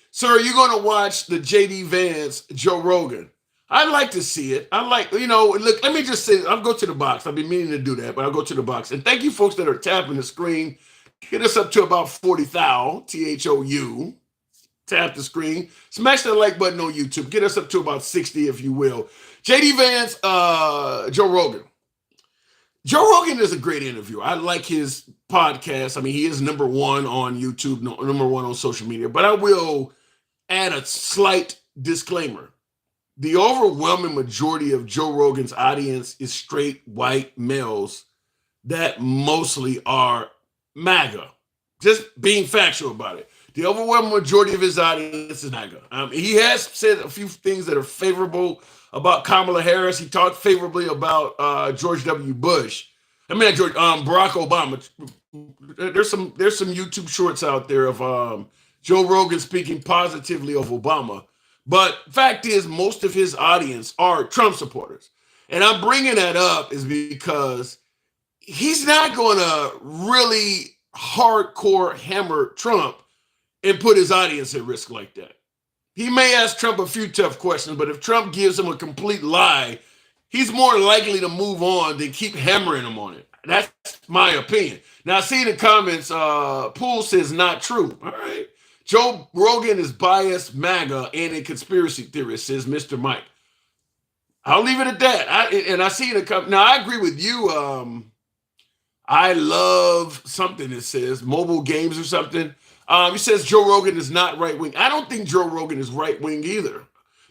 Sir, you're going to watch the J.D. Vance, Joe Rogan. I'd like to see it. Look, let me just say, I'll go to the box. I've been meaning to do that, but I'll go to the box. And thank you folks that are tapping the screen. Get us up to about 40,000, Thou. Tap the screen. Smash that like button on YouTube. Get us up to about 60, if you will. J.D. Vance, Joe Rogan. Joe Rogan is a great interviewer. I like his podcast. I mean, he is number one on YouTube, number one on social media. But I will add a slight disclaimer. The overwhelming majority of Joe Rogan's audience is straight white males that mostly are MAGA. Just being factual about it. The overwhelming majority of his audience is MAGA. He has said a few things that are favorable about Kamala Harris. He talked favorably about George W. Bush. Barack Obama. There's some YouTube shorts out there of Joe Rogan speaking positively of Obama. But fact is, most of his audience are Trump supporters. And I'm bringing that up is because he's not going to really hardcore hammer Trump and put his audience at risk like that. He may ask Trump a few tough questions, but if Trump gives him a complete lie, he's more likely to move on than keep hammering him on it. That's my opinion. Now, I see in the comments, Poole says not true. All right. Joe Rogan is biased, MAGA, and a conspiracy theorist, says Mr. Mike. I'll leave it at that. I see in the comments. Now, I agree with you. I love something that says mobile games or something. He says Joe Rogan is not right wing. I don't think Joe Rogan is right wing either,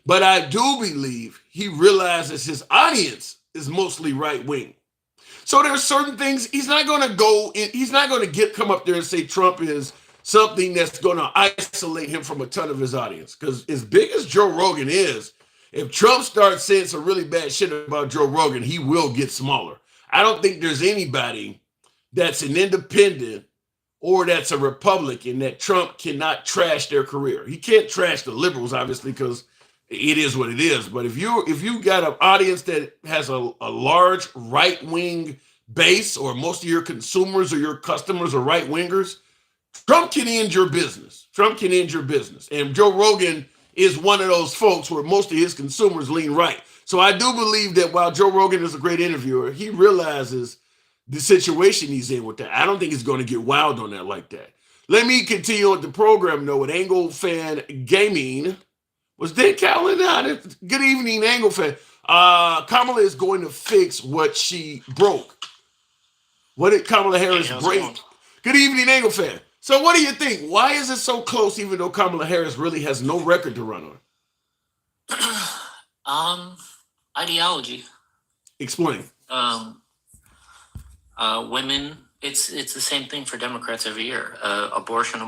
but I do believe he realizes his audience is mostly right wing. So there are certain things he's not going to go in. He's not going to come up there and say Trump is something that's going to isolate him from a ton of his audience. Because as big as Joe Rogan is, if Trump starts saying some really bad shit about Joe Rogan, he will get smaller. I don't think there's anybody that's an independent or that's a Republican that Trump cannot trash their career. He can't trash the liberals, obviously, because it is what it is. But if you got an audience that has a large right-wing base, or most of your consumers or your customers are right-wingers, Trump can end your business. Trump can end your business. And Joe Rogan is one of those folks where most of his consumers lean right. So I do believe that while Joe Rogan is a great interviewer, he realizes the situation he's in with that. I don't think he's going to get wild on that like that. Let me continue with the program, though, with Angle Fan Gaming. Was Dan Callan on it? Good evening, Angle Fan. Kamala is going to fix what she broke. What did Kamala Harris break? Good evening, Angle Fan. So what do you think? Why is it so close, even though Kamala Harris really has no record to run on? Ideology. Explain. Women, it's the same thing for Democrats every year. Abortion,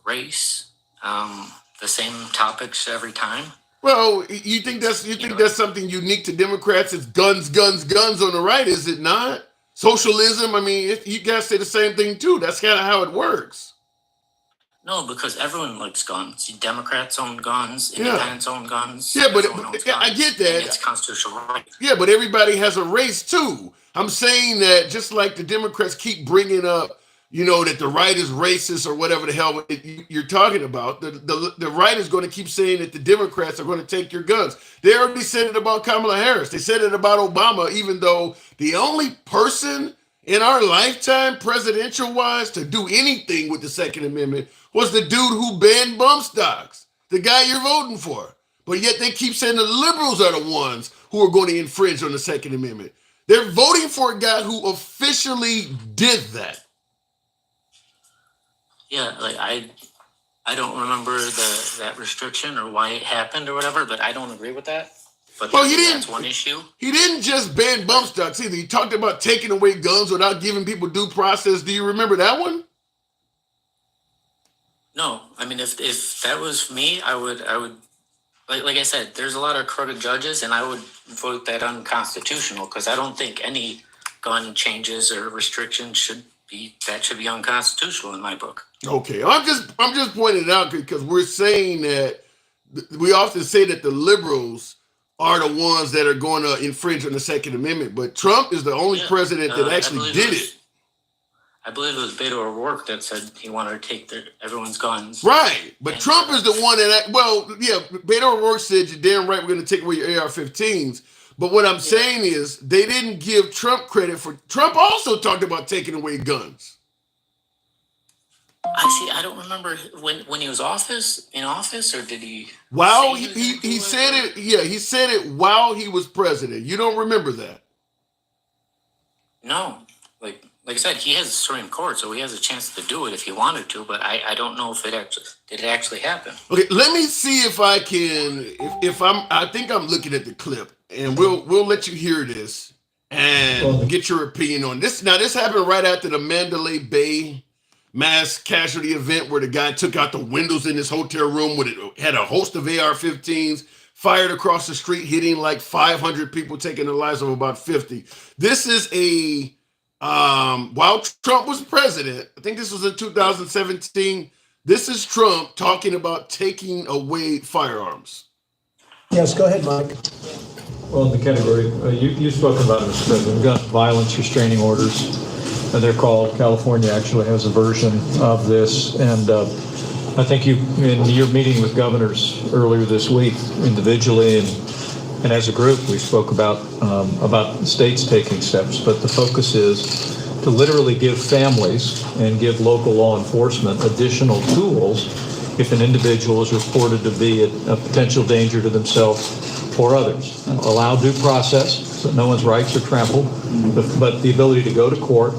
race, the same topics every time. Well, you think that's something unique to Democrats? It's guns on the right, is it not? Socialism, I mean, you guys say the same thing too. That's kind of how it works. No, because everyone likes guns. Democrats own guns, independents own guns. Yeah, but I get that. And it's constitutional right. Yeah, but everybody has a race too. I'm saying that just like the Democrats keep bringing up, that the right is racist or whatever the hell you're talking about, the right is going to keep saying that the Democrats are going to take your guns. They already said it about Kamala Harris. They said it about Obama, even though the only person in our lifetime, presidential-wise, to do anything with the Second Amendment was the dude who banned bump stocks, the guy you're voting for. But yet they keep saying the liberals are the ones who are going to infringe on the Second Amendment. They're voting for a guy who officially did that. Yeah, like I don't remember that restriction or why it happened or whatever, but I don't agree with that. But that's one issue. He didn't just ban bump stocks either. He talked about taking away guns without giving people due process. Do you remember that one? No, I mean if that was me, I would like I said, there's a lot of crooked judges, and I would vote that unconstitutional because I don't think any gun changes or restrictions should be unconstitutional in my book. Okay, I'm just pointing it out because we're saying that we often say that the liberals are the ones that are going to infringe on the Second Amendment, but Trump is the only president that actually did it. I believe it was Beto O'Rourke that said he wanted to take everyone's guns. Right, but Trump is the one that, Beto O'Rourke said, you're damn right, we're going to take away your AR-15s. But what I'm saying is they didn't give Trump credit for, Trump also talked about taking away guns. I don't remember when he was in office, or did he? Well, he said it. Yeah, he said it while he was president. You don't remember that? No, like I said, he has the Supreme Court, so he has a chance to do it if he wanted to. But I don't know if did it actually happen. Okay, let me see if I can. I think I'm looking at the clip, and we'll let you hear this and get your opinion on this. Now, this happened right after the Mandalay Bay mass casualty event where the guy took out the windows in his hotel room with it, had a host of AR-15s, fired across the street, hitting like 500 people, taking the lives of about 50. This is while Trump was president, I think this was in 2017, this is Trump talking about taking away firearms. Yes, go ahead, Mike. Well, in the category, you've spoken about it, Mr. President. We've got violence restraining orders. They're called. California actually has a version of this, and I think in your meeting with governors earlier this week, individually and as a group, we spoke about states taking steps. But the focus is to literally give families and give local law enforcement additional tools if an individual is reported to be a potential danger to themselves or others. Allow due process so no one's rights are trampled, but the ability to go to court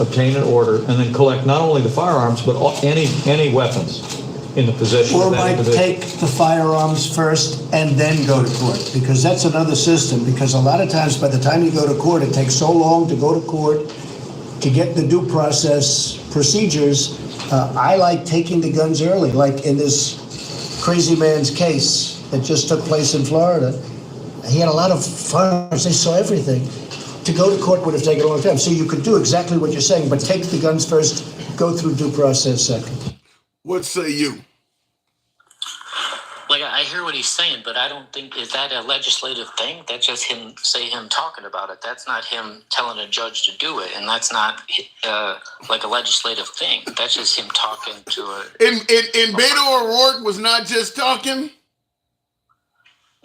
obtain an order, and then collect not only the firearms, but any weapons in the possession Or of that might individual. take the firearms first and then go to court, because that's another system, because a lot of times by the time you go to court, it takes so long to go to court to get the due process procedures. I like taking the guns early, like in this crazy man's case that just took place in Florida. He had a lot of firearms, they saw everything. To go to court would have taken a long time. So you could do exactly what you're saying, but take the guns first, go through due process second. What say you? Like, I hear what he's saying, but I don't think, is that a legislative thing? That's just him talking about it. That's not him telling a judge to do it, and that's not like a legislative thing. That's just him talking to a... And Beto O'Rourke was not just talking?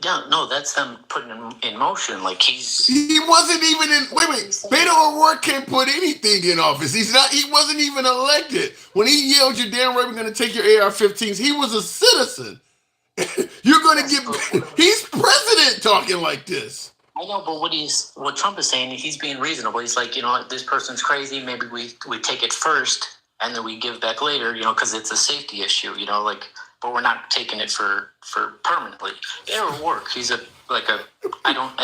Yeah, no, that's them putting him in motion. Like, He wasn't even in... Wait. Beto O'Rourke can't put anything in office. He wasn't even elected. When he yelled, "You're damn right we're going to take your AR-15s," he was a citizen. You're going to get... He's president talking like this. I know, but what Trump is saying, he's being reasonable. He's like, this person's crazy. Maybe we take it first and then we give back later, because it's a safety issue, but we're not taking it for permanently. It'll work. He's I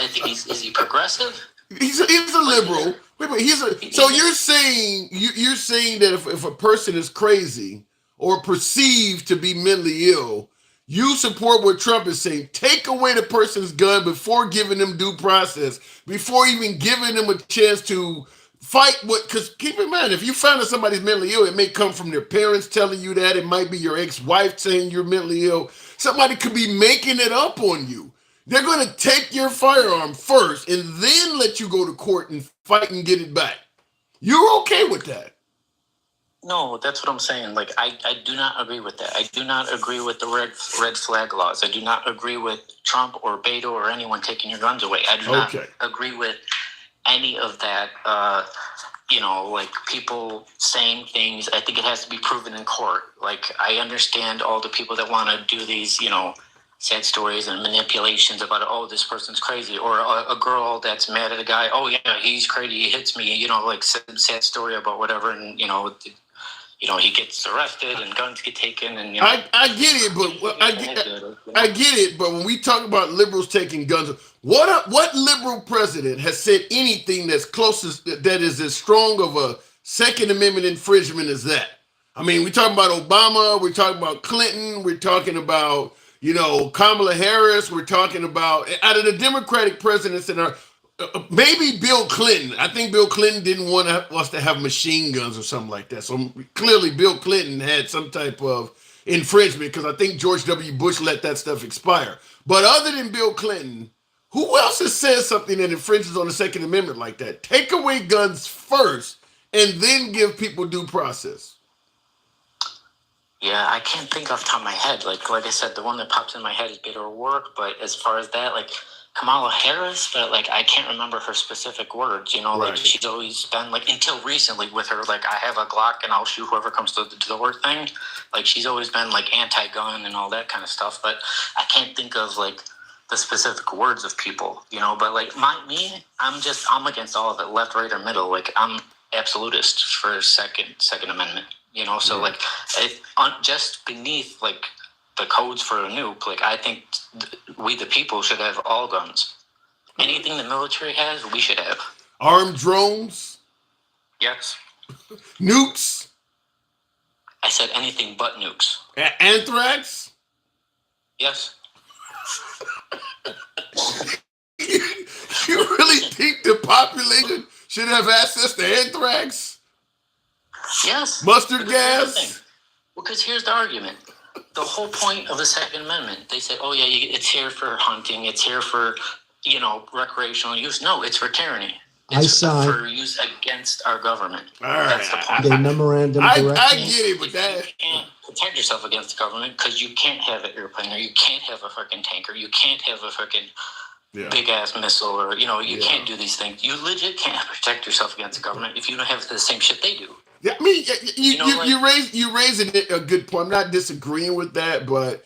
think is he progressive? He's a liberal. Wait, so you're saying that if a person is crazy or perceived to be mentally ill, you support what Trump is saying. Take away the person's gun before giving them due process, before even giving them a chance to fight because keep in mind, if you find out somebody's mentally ill, it may come from their parents telling you that. It might be your ex-wife saying you're mentally ill. Somebody could be making it up on you. They're going to take your firearm first and then let you go to court and fight and get it back. You're okay with that? No, that's what I'm saying. Like, I do not agree with that. I do not agree with the red flag laws. I do not agree with Trump or Beto or anyone taking your guns away. I do not agree with any of that, like people saying things. I think it has to be proven in court. Like, I understand all the people that want to do these, sad stories and manipulations about, this person's crazy, or a girl that's mad at a guy. Oh yeah, he's crazy. He hits me. Like some sad story about whatever, and he gets arrested and guns get taken. And I get it, but I get it. But when we talk about liberals taking guns, what liberal president has said anything that's that is as strong of a Second Amendment infringement as that? I mean, we're talking about Obama, we're talking about Clinton, we're talking about Kamala Harris, we're talking about out of the Democratic presidents that are maybe Bill Clinton. I think Bill Clinton didn't want us to have machine guns or something like that. So clearly Bill Clinton had some type of infringement because I think George W. Bush let that stuff expire. But other than Bill Clinton, who else has said something that infringes on the Second Amendment like that? Take away guns first and then give people due process. Yeah, I can't think off the top of my head. Like I said, the one that pops in my head is Beto O'Rourke. But as far as that, Kamala Harris, but I can't remember her specific words. Right. She's always been until recently with her I have a Glock and I'll shoot whoever comes to the door thing. She's always been anti-gun and all that kind of stuff. But I can't think of the specific words of people. But I'm against all of it, left, right, or middle. I'm absolutist for Second Amendment. So just beneath the codes for a nuke, I think we the people should have all guns. Anything the military has, we should have. Armed drones? Yes. Nukes? I said anything but nukes. Anthrax? Yes. You really think the population should have access to anthrax? Yes. Mustard gas? Because here's the argument. The whole point of the Second Amendment, they say, oh yeah, it's here for hunting, it's here for, recreational use. No, it's for tyranny. It's for use against our government. All right. That's the point. The memorandum I direction. get it, but that... You can't protect yourself against the government because you can't have an airplane, or you can't have a fucking tank, or you can't have a fucking big-ass missile, or, you can't do these things. You legit can't protect yourself against the government if you don't have the same shit they do. Yeah, I mean, you raising a good point. I'm not disagreeing with that, but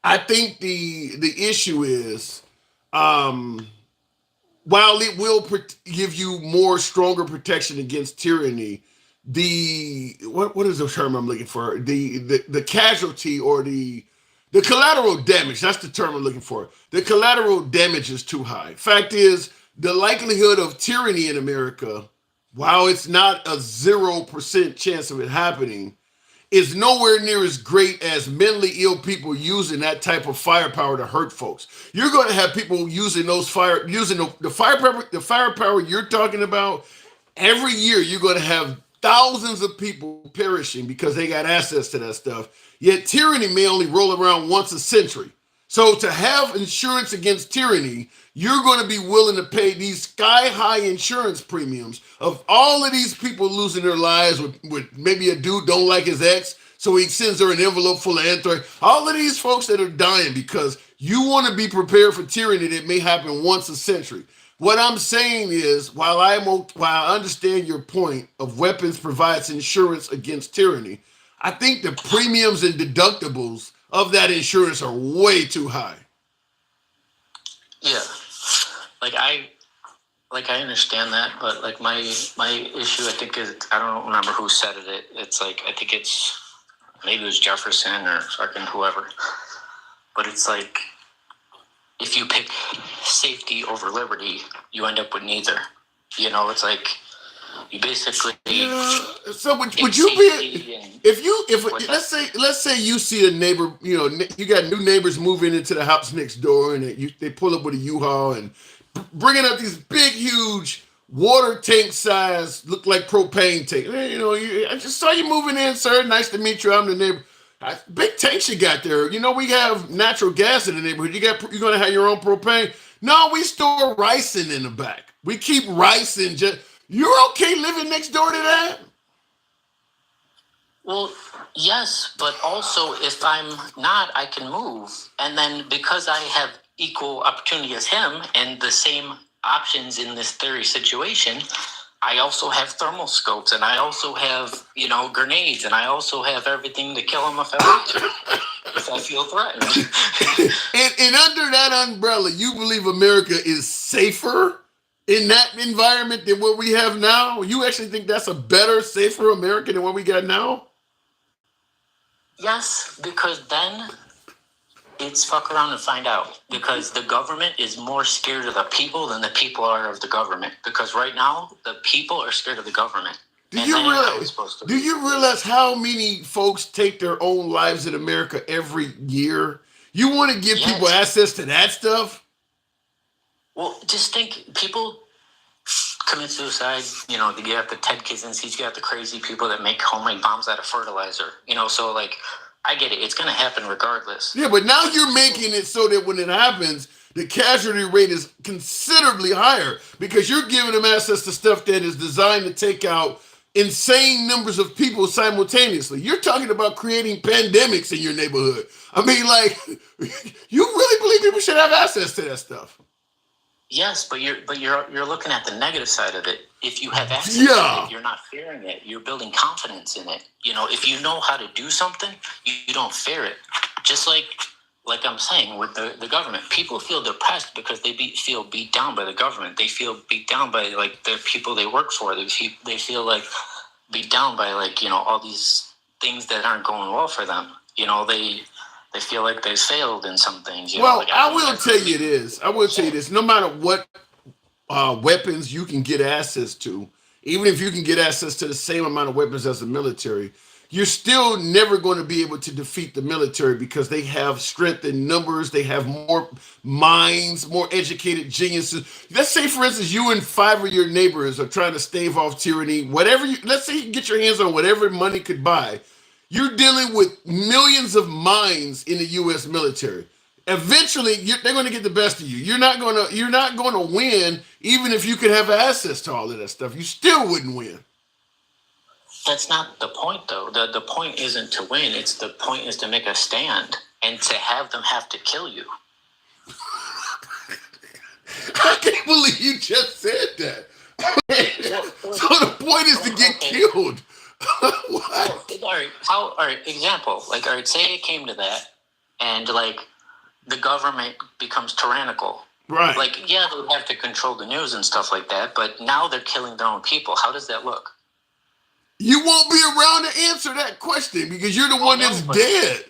I think the issue is, while it will give you stronger protection against tyranny, what is the term I'm looking for? The casualty or the collateral damage. That's the term I'm looking for. The collateral damage is too high. Fact is, the likelihood of tyranny in America, while it's not a 0% chance of it happening, is nowhere near as great as mentally ill people using that type of firepower to hurt folks. You're going to have people using the firepower you're talking about. Every year, you're going to have thousands of people perishing because they got access to that stuff. Yet tyranny may only roll around once a century. So to have insurance against tyranny, you're going to be willing to pay these sky-high insurance premiums of all of these people losing their lives with maybe a dude don't like his ex, so he sends her an envelope full of anthrax. All of these folks that are dying because you want to be prepared for tyranny that may happen once a century. What I'm saying is, while I understand your point of weapons provides insurance against tyranny, I think the premiums and deductibles of that insurance are way too high. Yeah, like I understand that, but like my issue, I think is, I don't remember who said it. It's like, I think maybe it was Jefferson or fucking whoever, but it's like, if you pick safety over liberty, you end up with neither. You know, it's like you basically. Yeah. So would you be let's say you see a neighbor, you got new neighbors moving into the house next door, and they pull up with a U-Haul and bringing up these big, huge water tank size, look like propane tank. Hey, I just saw you moving in, sir. Nice to meet you. I'm the neighbor. Big tanks you got there. We have natural gas in the neighborhood. You're gonna have your own propane. No, we store rice in the back. We keep rice in. You're okay living next door to that? Well, yes, but also if I'm not, I can move, and then because I have equal opportunity as him and the same options in this theory situation, I also have thermal scopes, and I also have, grenades, and I also have everything to kill him if I want to, if I feel threatened. and under that umbrella, you believe America is safer in that environment than what we have now? You actually think that's a better, safer America than what we got now? Yes, because then it's fuck around and find out, because the government is more scared of the people than the people are of the government, because right now the people are scared of the government. Do you realize how many folks take their own lives in America every year? You want to give people access to that stuff? Well, just think, people commit suicide. You have the Ted Kaczynski's, you got the crazy people that make homemade bombs out of fertilizer. So like, I get it. It's going to happen regardless. Yeah, but now you're making it so that when it happens, the casualty rate is considerably higher because you're giving them access to stuff that is designed to take out insane numbers of people simultaneously. You're talking about creating pandemics in your neighborhood. I mean, like, you really believe people should have access to that stuff? Yes, but you're looking at the negative side of it. If you have access to it, you're not fearing it. You're building confidence in it. If you know how to do something, you don't fear it. Just like I'm saying with the government, people feel depressed because they feel beat down by the government. They feel beat down by like the people they work for. They feel like beat down by all these things that aren't going well for them. They feel like they failed in some things. I will tell you this. No matter what weapons you can get access to, even if you can get access to the same amount of weapons as the military, you're still never going to be able to defeat the military because they have strength in numbers. They have more minds, more educated geniuses. Let's say, for instance, you and 5 of your neighbors are trying to stave off tyranny. Let's say you can get your hands on whatever money could buy. You're dealing with millions of minds in the U.S. military. Eventually, they're going to get the best of you. You're not going to win, even if you could have access to all of that stuff. You still wouldn't win. That's not the point, though. The point isn't to win. The point is to make a stand and to have them have to kill you. I can't believe you just said that. So the point is to get killed. What? All right, example. Say it came to that, and the government becomes tyrannical. Right. They would have to control the news and stuff like that, but now they're killing their own people. How does that look? You won't be around to answer that question because you're the one that's dead.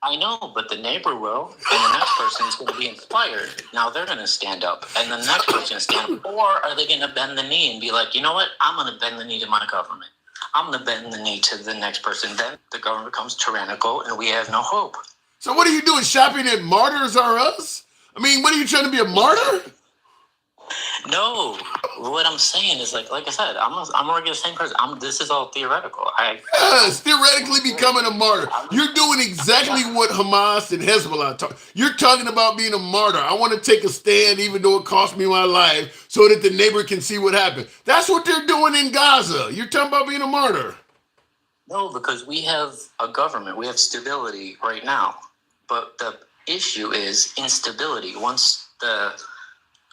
I know, but the neighbor will, and the next person is going to be inspired. Now they're going to stand up, and the next person is stand up. Or are they going to bend the knee and be like, you know what? I'm going to bend the knee to my government. I'm going to bend the knee to the next person. Then the government becomes tyrannical, and we have no hope. So what are you doing? Shopping at Martyrs R Us? I mean, what are you trying to be, a martyr? No, what I'm saying is like I said, I'm already the same person. This is all theoretical. Yes, theoretically becoming a martyr. You're doing exactly what Hamas and Hezbollah talk. You're talking about being a martyr. I want to take a stand even though it cost me my life so that the neighbor can see what happened. That's what they're doing in Gaza. You're talking about being a martyr. No, because we have a government. We have stability right now. But the issue is instability. Once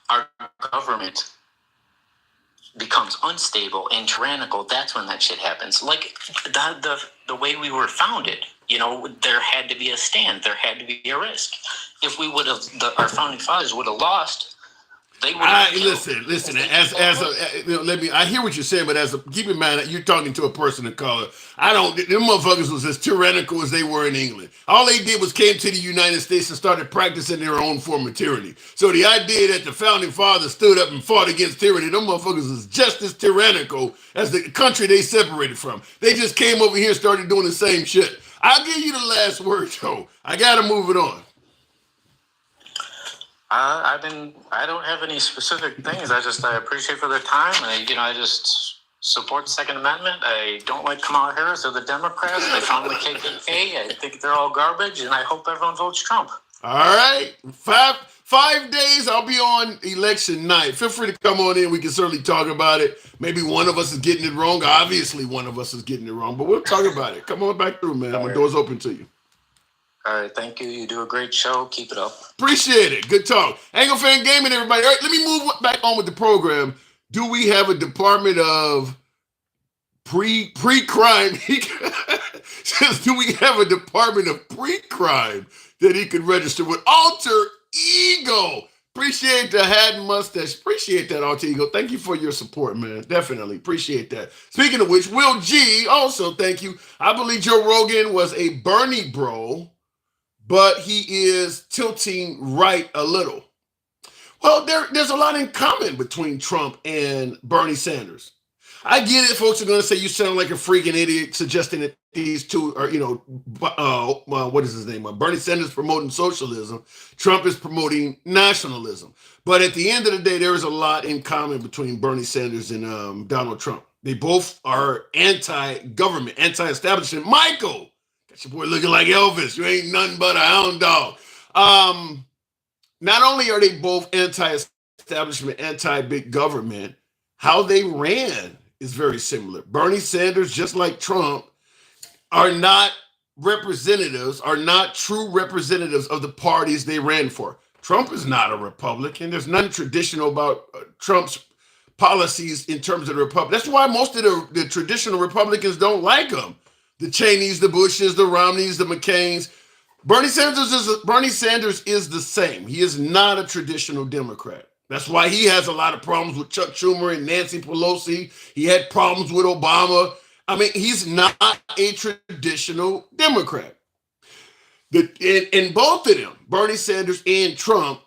our government becomes unstable and tyrannical, that's when that shit happens. Like the way we were founded, there had to be a stand, there had to be a risk. If we would have, our founding fathers would have lost, they would have. Listen. I hear what you're saying, but keep in mind that you're talking to a person of color. Them motherfuckers was as tyrannical as they were in England. All they did was came to the United States and started practicing their own form of tyranny. So the idea that the founding fathers stood up and fought against tyranny, them motherfuckers was just as tyrannical as the country they separated from. They just came over here and started doing the same shit. I'll give you the last word, Joe. I gotta move it on. I don't have any specific things. I appreciate for their time, and I just support the Second Amendment. I don't like Kamala Harris or the Democrats. They found the KKK. I think they're all garbage, and I hope everyone votes Trump. All right, 5 days. I'll be on election night. Feel free to come on in. We can certainly talk about it. Maybe one of us is getting it wrong. Obviously, one of us is getting it wrong, but we'll talk about it. Come on back through, man. My door's open to you. All right, thank you. You do a great show. Keep it up. Appreciate it. Good talk. Angle Fan Gaming, everybody. All right, let me move back on with the program. Do we have a department of pre-crime? Says, do we have a department of pre-crime that he could register with? Alter Ego. Appreciate the hat and mustache. Appreciate that, Alter Ego. Thank you for your support, man. Definitely appreciate that. Speaking of which, Will G, also thank you. I believe Joe Rogan was a Bernie bro, but he is tilting right a little. Well, there's a lot in common between Trump and Bernie Sanders. I get it. Folks are going to say you sound like a freaking idiot suggesting that these two are, what is his name? Bernie Sanders promoting socialism. Trump is promoting nationalism. But at the end of the day, there is a lot in common between Bernie Sanders and Donald Trump. They both are anti-government, anti-establishment. Michael, got your boy looking like Elvis. You ain't nothing but a hound dog. Not only are they both anti-establishment, anti-big government, how they ran is very similar. Bernie Sanders, just like Trump, are not true representatives of the parties they ran for. Trump is not a Republican. There's nothing traditional about Trump's policies in terms of the Republic. That's why most of the traditional Republicans don't like him. The Cheneys, the Bushes, the Romneys, the McCains. Bernie Sanders is the same. He is not a traditional Democrat. That's why he has a lot of problems with Chuck Schumer and Nancy Pelosi. He had problems with Obama. I mean, he's not a traditional Democrat. In both of them, Bernie Sanders and Trump,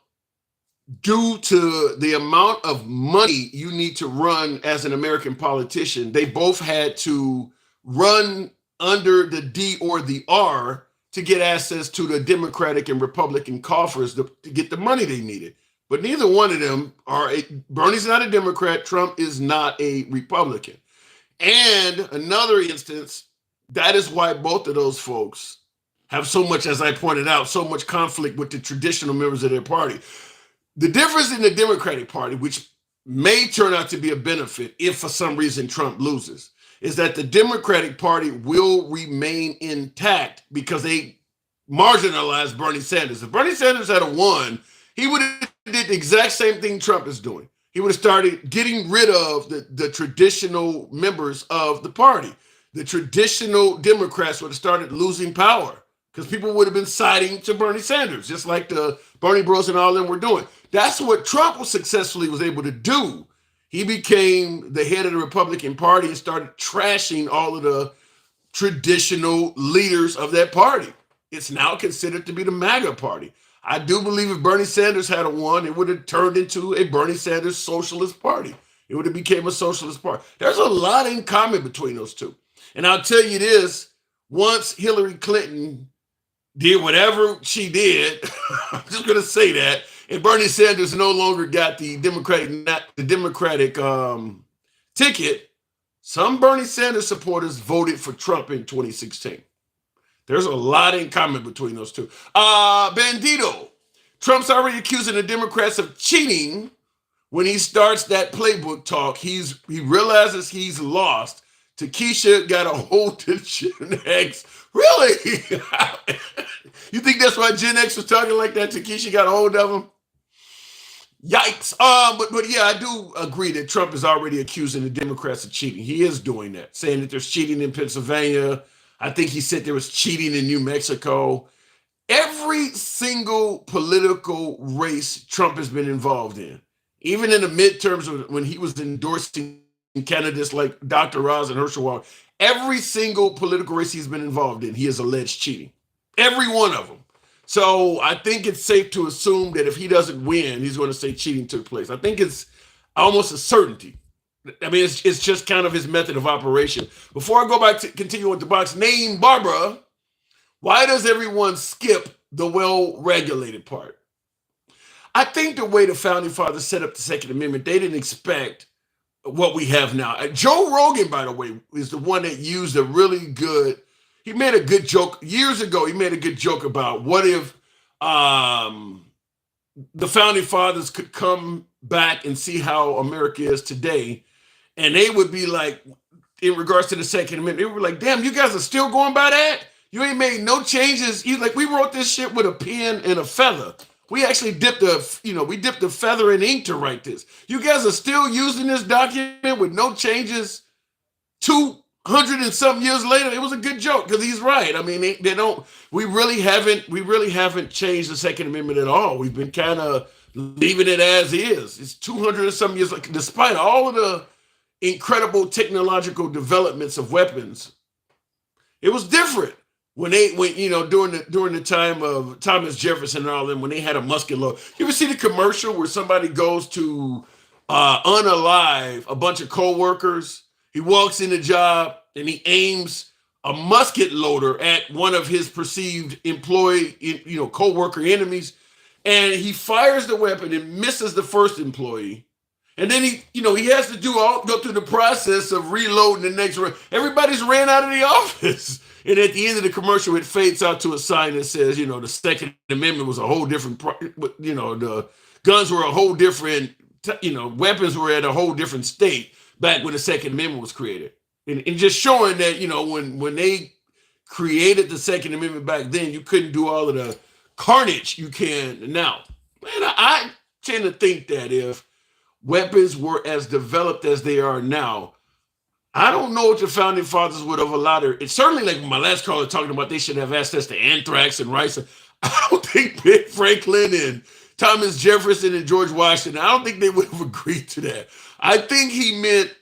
due to the amount of money you need to run as an American politician, they both had to run under the D or the R to get access to the Democratic and Republican coffers to get the money they needed. But neither one of them Bernie's not a Democrat, Trump is not a Republican. And another instance, that is why both of those folks have so much, as I pointed out, so much conflict with the traditional members of their party. The difference in the Democratic Party, which may turn out to be a benefit if for some reason Trump loses, is that the Democratic Party will remain intact because they marginalized Bernie Sanders. If Bernie Sanders had won, he would have did the exact same thing Trump is doing. He would have started getting rid of the traditional members of the party. The traditional Democrats would have started losing power because people would have been siding to Bernie Sanders, just like the Bernie Bros and all of them were doing. That's what Trump was able to do he became the head of the Republican Party and started trashing all of the traditional leaders of that party. It's now considered to be the MAGA party. I do believe if Bernie Sanders had won, it would have turned into a Bernie Sanders socialist party. It would have became a socialist party. There's a lot in common between those two. And I'll tell you this, once Hillary Clinton did whatever she did, I'm just going to say that, and Bernie Sanders no longer got the Democratic ticket, some Bernie Sanders supporters voted for Trump in 2016. There's a lot in common between those two. Bandito, Trump's already accusing the Democrats of cheating. When he starts that playbook talk, he realizes he's lost. Takesha got a hold of Gen X. Really? You think that's why Gen X was talking like that? Takesha got a hold of him? Yikes. But yeah, I do agree that Trump is already accusing the Democrats of cheating. He is doing that, saying that there's cheating in Pennsylvania. I think he said there was cheating in New Mexico. Every single political race Trump has been involved in, even in the midterms when he was endorsing candidates like Dr. Oz and Herschel Walker, every single political race he's been involved in, he has alleged cheating. Every one of them. So I think it's safe to assume that if he doesn't win, he's going to say cheating took place. I think it's almost a certainty. I mean, it's just kind of his method of operation. Before I go back to continue with the box, name Barbara, why does everyone skip the well-regulated part? I think the way the Founding Fathers set up the Second Amendment, they didn't expect what we have now. Joe Rogan, by the way, is the one that used a really good, he made a good joke years ago. He made a good joke about what if the Founding Fathers could come back and see how America is today. And they would be like, in regards to the Second Amendment, they were like, damn, you guys are still going by that? You ain't made no changes. He's like, we wrote this shit with a pen and a feather. We actually dipped the feather in ink to write this. You guys are still using this document with no changes 200 and something years later. It was a good joke because he's right. I mean, we really haven't changed the Second Amendment at all. We've been kind of leaving it as is. It's 200 and some years, like, despite all of the incredible technological developments of weapons, it was different when during the time of Thomas Jefferson and all them, when they had a musket load. You ever see the commercial where somebody goes to unalive a bunch of co-workers? He walks in the job and he aims a musket loader at one of his perceived co-worker enemies, and he fires the weapon and misses the first employee. And then he has to go through the process of reloading the next round. Everybody's ran out of the office. And at the end of the commercial, it fades out to a sign that says, the Second Amendment was a whole different, the guns were a whole different, weapons were at a whole different state back when the Second Amendment was created. And just showing that, when they created the Second Amendment back then, you couldn't do all of the carnage you can now. Man, I tend to think that if weapons were as developed as they are now, I don't know what the Founding Fathers would have allowed her. It's certainly like my last caller talking about they should have access to anthrax and rice. I don't think Ben Franklin and Thomas Jefferson and George Washington, I don't think they would have agreed to that. I think he meant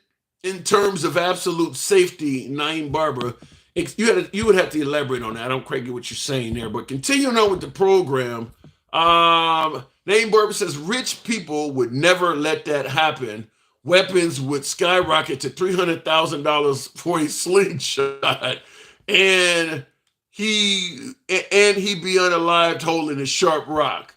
in terms of absolute safety, Naeem Barbara. You would have to elaborate on that. I don't quite get what you're saying there, but continuing on with the program, Naeem Barbara says rich people would never let that happen. Weapons would skyrocket to $300,000 for a slingshot, and he'd be unalived holding a sharp rock.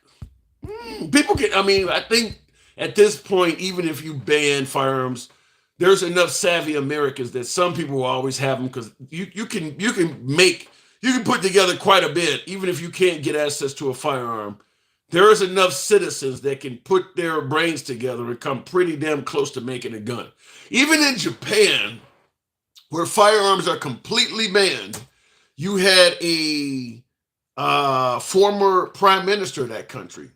People can. I mean, I think at this point, even if you ban firearms, there's enough savvy Americans that some people will always have them because you can put together quite a bit, even if you can't get access to a firearm. There is enough citizens that can put their brains together and come pretty damn close to making a gun. Even in Japan, where firearms are completely banned, you had a former prime minister of that country.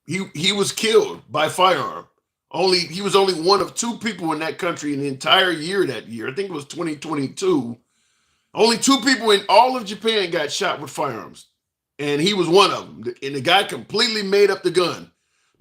He was killed by firearm. He was only one of two people in that country in the entire year that year. I think it was 2022. Only two people in all of Japan got shot with firearms. And he was one of them. And the guy completely made up the gun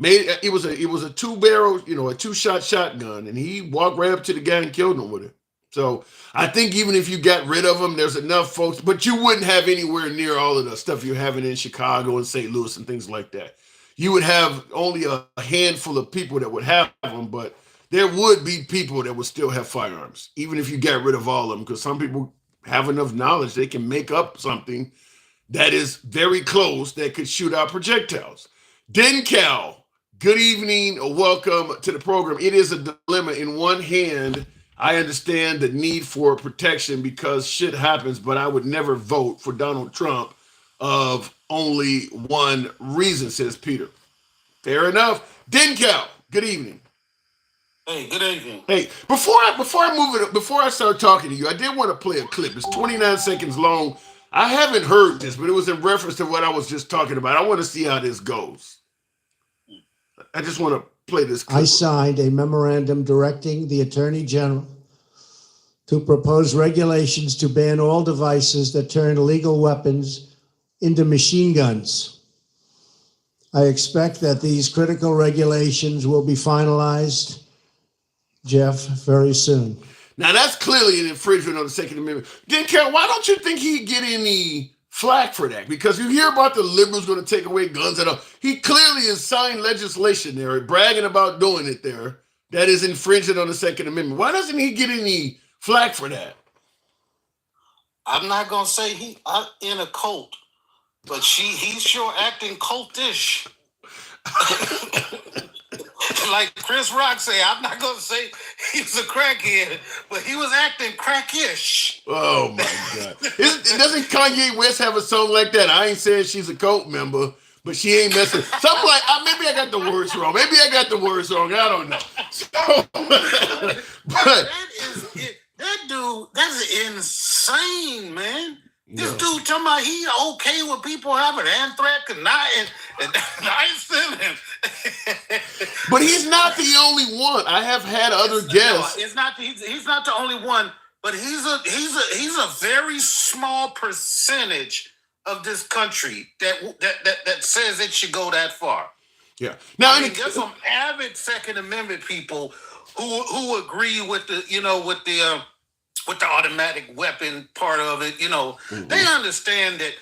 It was a 2-barrel, a 2-shot shotgun, and he walked right up to the guy and killed him with it. So I think even if you got rid of them, there's enough folks, but you wouldn't have anywhere near all of the stuff you're having in Chicago and St. Louis and things like that. You would have only a handful of people that would have them, but there would be people that would still have firearms, even if you got rid of all of them, because some people have enough knowledge they can make up something that is very close that could shoot out projectiles. Dencal, good evening, welcome to the program. It is a dilemma. In one hand, I understand the need for protection because shit happens, but I would never vote for Donald Trump of only one reason, says Peter. Fair enough. Dencal, good evening. Hey, good evening. Hey, before I start talking to you, I did want to play a clip. It's 29 seconds long. I haven't heard this, but it was in reference to what I was just talking about. I want to see how this goes. I just want to play this clip. I signed a memorandum directing the Attorney General to propose regulations to ban all devices that turn legal weapons into machine guns. I expect that these critical regulations will be finalized, Jeff, very soon. Now, that's clearly an infringement on the Second Amendment. Dencal, why don't you think he'd get any flack for that? Because you hear about the liberals going to take away guns and all. He clearly has signed legislation there, bragging about doing it there, that is infringing on the Second Amendment. Why doesn't he get any flack for that? I'm not gonna say he in a cult, but he's sure acting cultish. Like Chris Rock say, I'm not gonna say he's a crackhead, but he was acting crackish. Oh my God! Doesn't Kanye West have a song like that? I ain't saying she's a cult member, but she ain't messing. Something like maybe I got the words wrong. I don't know. So, but that dude, that's insane, man. This dude talking about he okay with people having anthrax and niacin. But he's not the only one. I have had other guests. No, it's not. He's not the only one. But he's a very small percentage of this country that says it should go that far. Yeah. Now there's some avid Second Amendment people who agree with the automatic weapon part of it. They understand that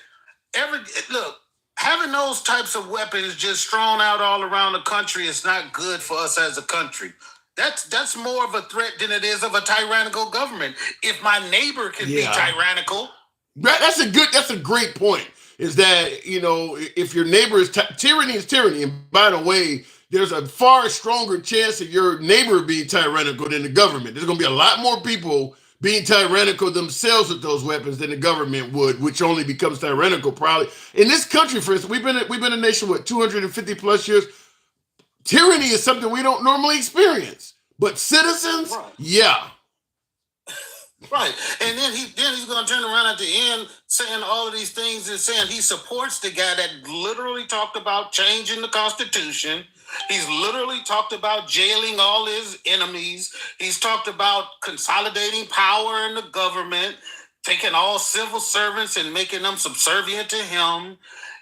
having those types of weapons just thrown out all around the country is not good for us as a country. That's more of a threat than it is of a tyrannical government. If my neighbor can be tyrannical. That's a great point. Is that, if your neighbor is tyranny is tyranny. And by the way, there's a far stronger chance of your neighbor being tyrannical than the government. There's going to be a lot more people being tyrannical themselves with those weapons than the government would, which only becomes tyrannical probably. In this country, for instance, we've been a nation, 250 plus years. Tyranny is something we don't normally experience. But citizens, yeah. Right. And then he's going to turn around at the end saying all of these things and saying he supports the guy that literally talked about changing the Constitution. He's literally talked about jailing all his enemies. He's talked about consolidating power in the government, taking all civil servants and making them subservient to him.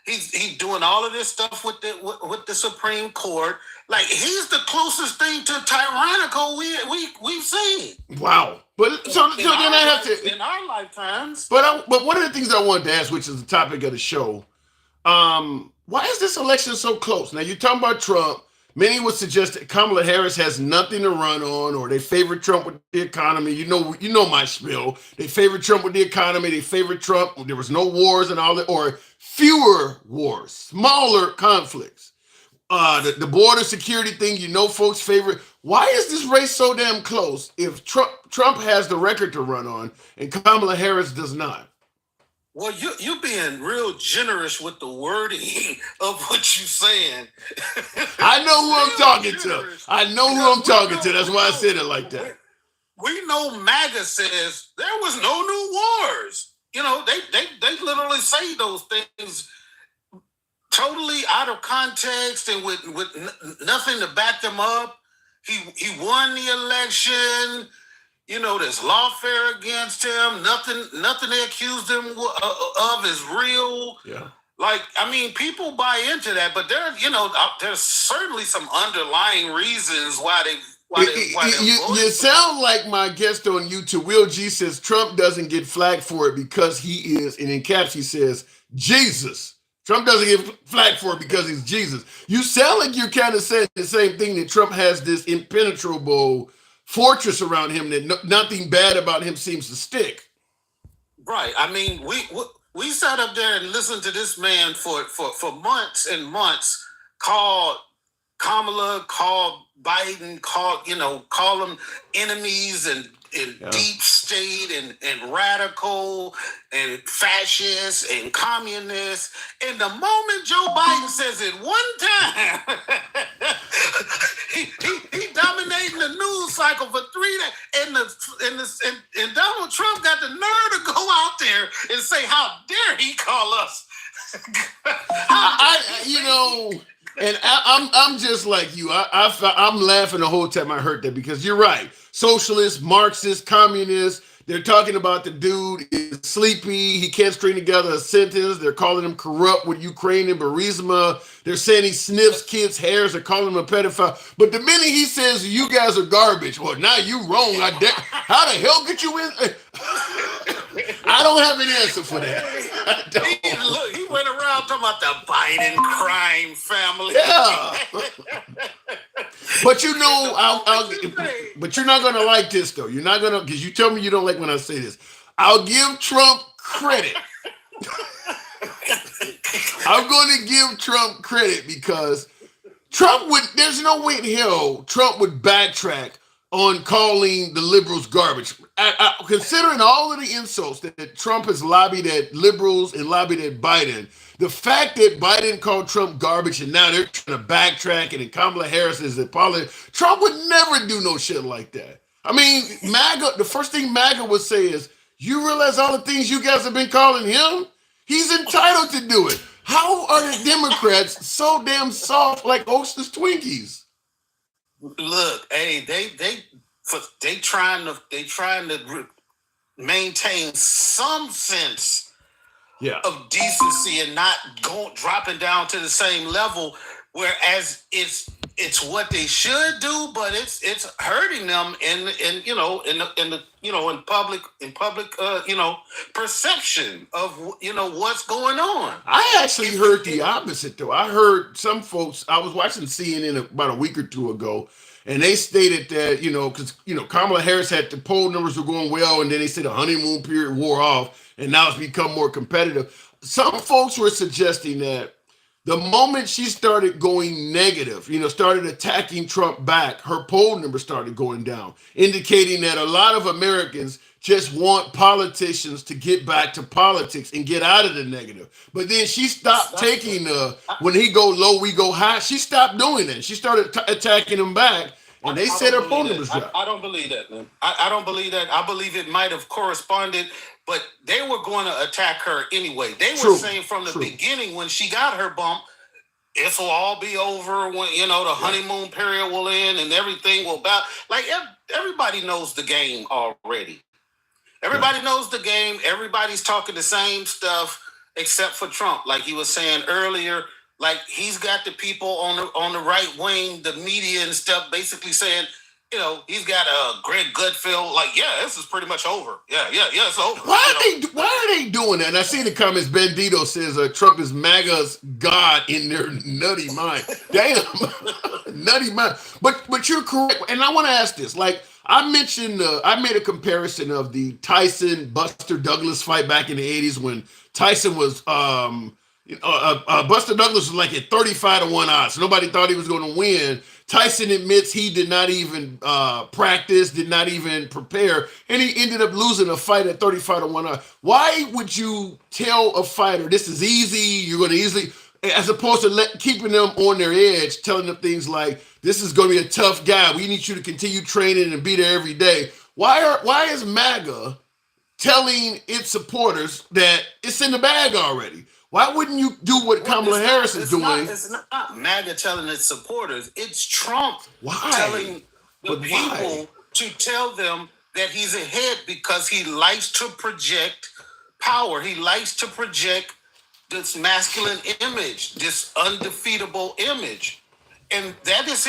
He's doing all of this stuff with the Supreme Court. Like, he's the closest thing to tyrannical we've seen. Wow. But so then I have to in our lifetimes. But one of the things I wanted to ask, which is the topic of the show, why is this election so close? Now you're talking about Trump. Many would suggest that Kamala Harris has nothing to run on, or they favor Trump with the economy. You know my spiel. They favor Trump with the economy. They favor Trump. There was no wars and all that, or fewer wars, smaller conflicts. The border security thing, folks favor. Why is this race so damn close if Trump has the record to run on and Kamala Harris does not? Well, you're being real generous with the wording of what you're saying. I know who I'm talking to. That's why I said it like that. We know MAGA says there was no new wars. They literally say those things totally out of context and with nothing to back them up. He won the election. There's lawfare against him. Nothing they accused him of is real. Yeah. Like, I mean, people buy into that, but there's certainly some underlying reasons why they you sound like my guest on YouTube. Will G says Trump doesn't get flack for it because he is, and in caps he says Jesus. Trump doesn't get flack for it because he's Jesus. You sound like you're kind of saying the same thing, that Trump has this impenetrable fortress around him that nothing bad about him seems to stick. Right. I mean, we sat up there and listened to this man for months and months, called Kamala, called Biden, call them enemies and deep state and radical and fascist and communist. And the moment Joe Biden says it one time, he dominating the news cycle for 3 days. And Donald Trump got the nerve to go out there and say, "How dare he call us?" And I'm just like you. I'm laughing the whole time I heard that, because you're right. Socialists, Marxists, communists, they're talking about the dude is sleepy. He can't string together a sentence. They're calling him corrupt with Ukrainian Burisma. They're saying he sniffs kids' hairs. They're calling him a pedophile. But the minute he says you guys are garbage, well, now you wrong. How the hell get you in? I don't have an answer for that. He went around talking about the Biden crime family. Yeah. But but you're not going to like this, though. You're not going to, because you tell me you don't like when I say this. I'll give Trump credit. I'm going to give Trump credit because there's no way in hell Trump would backtrack on calling the liberals garbage. Considering all of the insults that Trump has lobbied at liberals and lobbied at Biden, the fact that Biden called Trump garbage and now they're trying to backtrack and Kamala Harris is apologizing, Trump would never do no shit like that. I mean, MAGA, the first thing MAGA would say is, you realize all the things you guys have been calling him? He's entitled to do it. How are the Democrats so damn soft like Hostess Twinkies? Look, hey, they trying to maintain some sense of decency and not dropping down to the same level. Whereas it's what they should do, but it's hurting them in public perception of what's going on. I actually heard the opposite though. I heard some folks. I was watching CNN about a week or two ago, and they stated that because Kamala Harris had the poll numbers were going well, and then they said the honeymoon period wore off, and now it's become more competitive. Some folks were suggesting that the moment she started going negative, started attacking Trump back, her poll number started going down, indicating that a lot of Americans just want politicians to get back to politics and get out of the negative. But then she stopped taking when he go low, we go high. She stopped doing that. She started attacking him back, and they said her poll numbers dropped. I don't believe that, man. I don't believe that. I believe it might have corresponded, but they were going to attack her anyway. They were saying from the beginning when she got her bump, this will all be over when the honeymoon period will end and everything will bow. Like everybody knows the game already. Everybody knows the game. Everybody's talking the same stuff except for Trump. Like he was saying earlier, like he's got the people on the right wing, the media and stuff, basically saying, he's got Greg Gutfeld. Like, this is pretty much over. Yeah, it's over. Why are they doing that? And I see the comments. Bandito says Trump is MAGA's God in their nutty mind. Damn, nutty mind. But you're correct. And I want to ask this. Like I mentioned, I made a comparison of the Tyson Buster Douglas fight back in the 80s when Tyson was Buster Douglas was like at 35-1 odds. Nobody thought he was going to win. Tyson admits he did not even practice, did not even prepare, and he ended up losing a fight at 35-1 odds. Why would you tell a fighter this is easy, you're going to easily, as opposed to keeping them on their edge, telling them things like, this is going to be a tough guy, we need you to continue training and be there every day. Why is MAGA telling its supporters that it's in the bag already? Why wouldn't you do what Kamala Harris is doing? It's not MAGA telling its supporters. It's Trump telling the people to tell them that he's ahead because he likes to project power. He likes to project this masculine image, this undefeatable image. And that is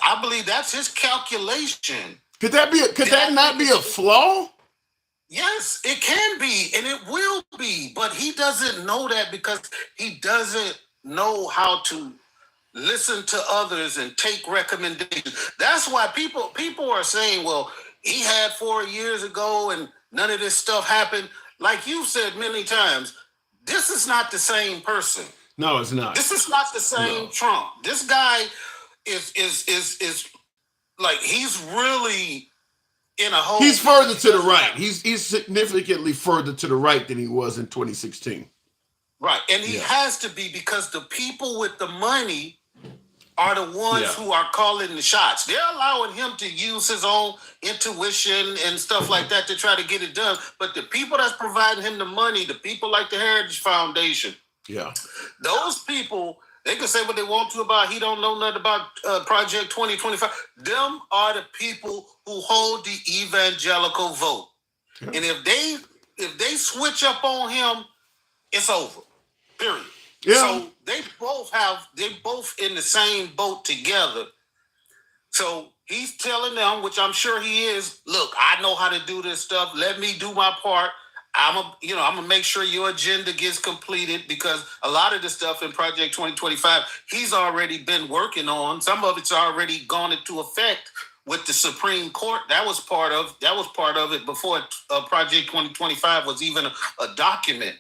I believe that's his calculation. Could that not be a flaw? Yes, it can be, and it will be, but he doesn't know that because he doesn't know how to listen to others and take recommendations. That's why people are saying, well, he had 4 years ago and none of this stuff happened. Like you said many times, this is not the same person. No, it's not. This is not the same Trump. This guy is like, he's really in a whole. He's further to the right. He's significantly further to the right than he was in 2016. Right, and he has to be, because the people with the money are the ones who are calling the shots. They're allowing him to use his own intuition and stuff like that to try to get it done. But the people that's providing him the money, the people like the Heritage Foundation, those people, they can say what they want to about, he don't know nothing about Project 2025. Them are the people who hold the evangelical vote. And if they switch up on him, it's over. Period. Yeah. So they both in the same boat together. So he's telling them, which I'm sure he is, look, I know how to do this stuff. Let me do my part. I'm gonna make sure your agenda gets completed, because a lot of the stuff in Project 2025 he's already been working on. Some of it's already gone into effect with the Supreme Court. That was part of it before Project 2025 was even a document.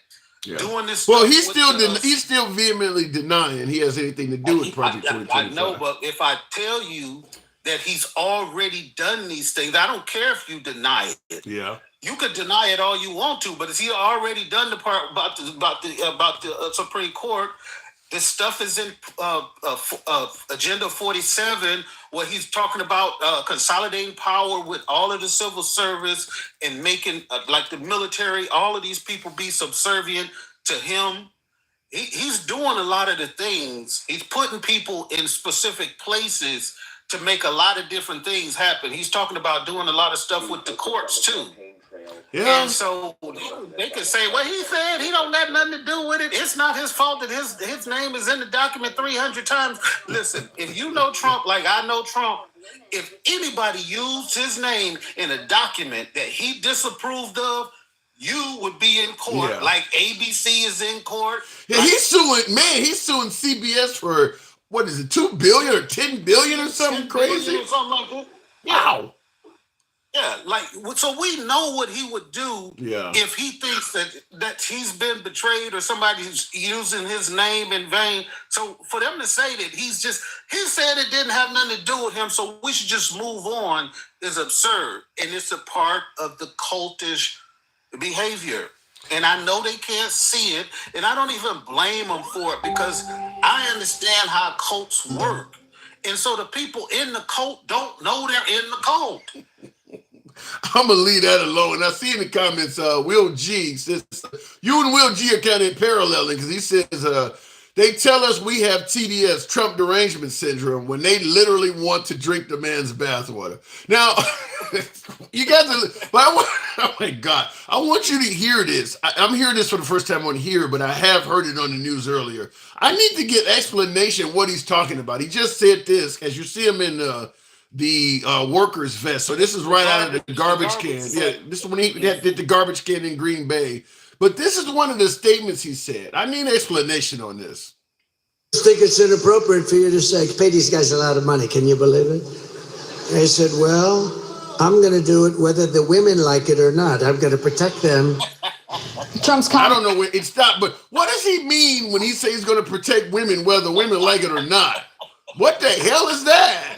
Yeah. Doing this. Well, he's still vehemently denying he has anything to do with Project 2025. I know, but if I tell you that he's already done these things, I don't care if you deny it. Yeah. You could deny it all you want to, but has he already done the part about the Supreme Court? This stuff is in Agenda 47, where he's talking about consolidating power with all of the civil service and making like the military, all of these people be subservient to him. He's doing a lot of the things. He's putting people in specific places to make a lot of different things happen. He's talking about doing a lot of stuff with the courts too. Yeah. And so they can say, well, he said he don't got nothing to do with it. It's not his fault that his name is in the document 300 times. Listen, if you know Trump like I know Trump, if anybody used his name in a document that he disapproved of, you would be in court. Like ABC is in court. Yeah, he's suing CBS for, what is it, $2 billion or $10 billion or something crazy? Or something like that. Wow. Yeah, like, so we know what he would do if he thinks that he's been betrayed or somebody's using his name in vain. So for them to say that he said it didn't have nothing to do with him, so we should just move on, is absurd. And it's a part of the cultish behavior. And I know they can't see it, and I don't even blame them for it, because I understand how cults work. And so the people in the cult don't know they're in the cult. I'm going to leave that alone. I see in the comments, Will G says, you and Will G are kind of paralleling, because he says, they tell us we have TDS, Trump derangement syndrome, when they literally want to drink the man's bathwater. Now, you guys oh my God, I want you to hear this. I'm hearing this for the first time on here, but I have heard it on the news earlier. I need to get explanation what he's talking about. He just said this, as you see him in the workers vest. So this is right out of the garbage can. Yeah, this is when he did the garbage can in Green Bay. But this is one of the statements he said. I need an explanation on this. I think it's inappropriate for you to say, pay these guys a lot of money. Can you believe it? I said, well, I'm going to do it whether the women like it or not. I'm going to protect them. I don't know where it stopped, but what does he mean when he says he's going to protect women whether women like it or not? What the hell is that?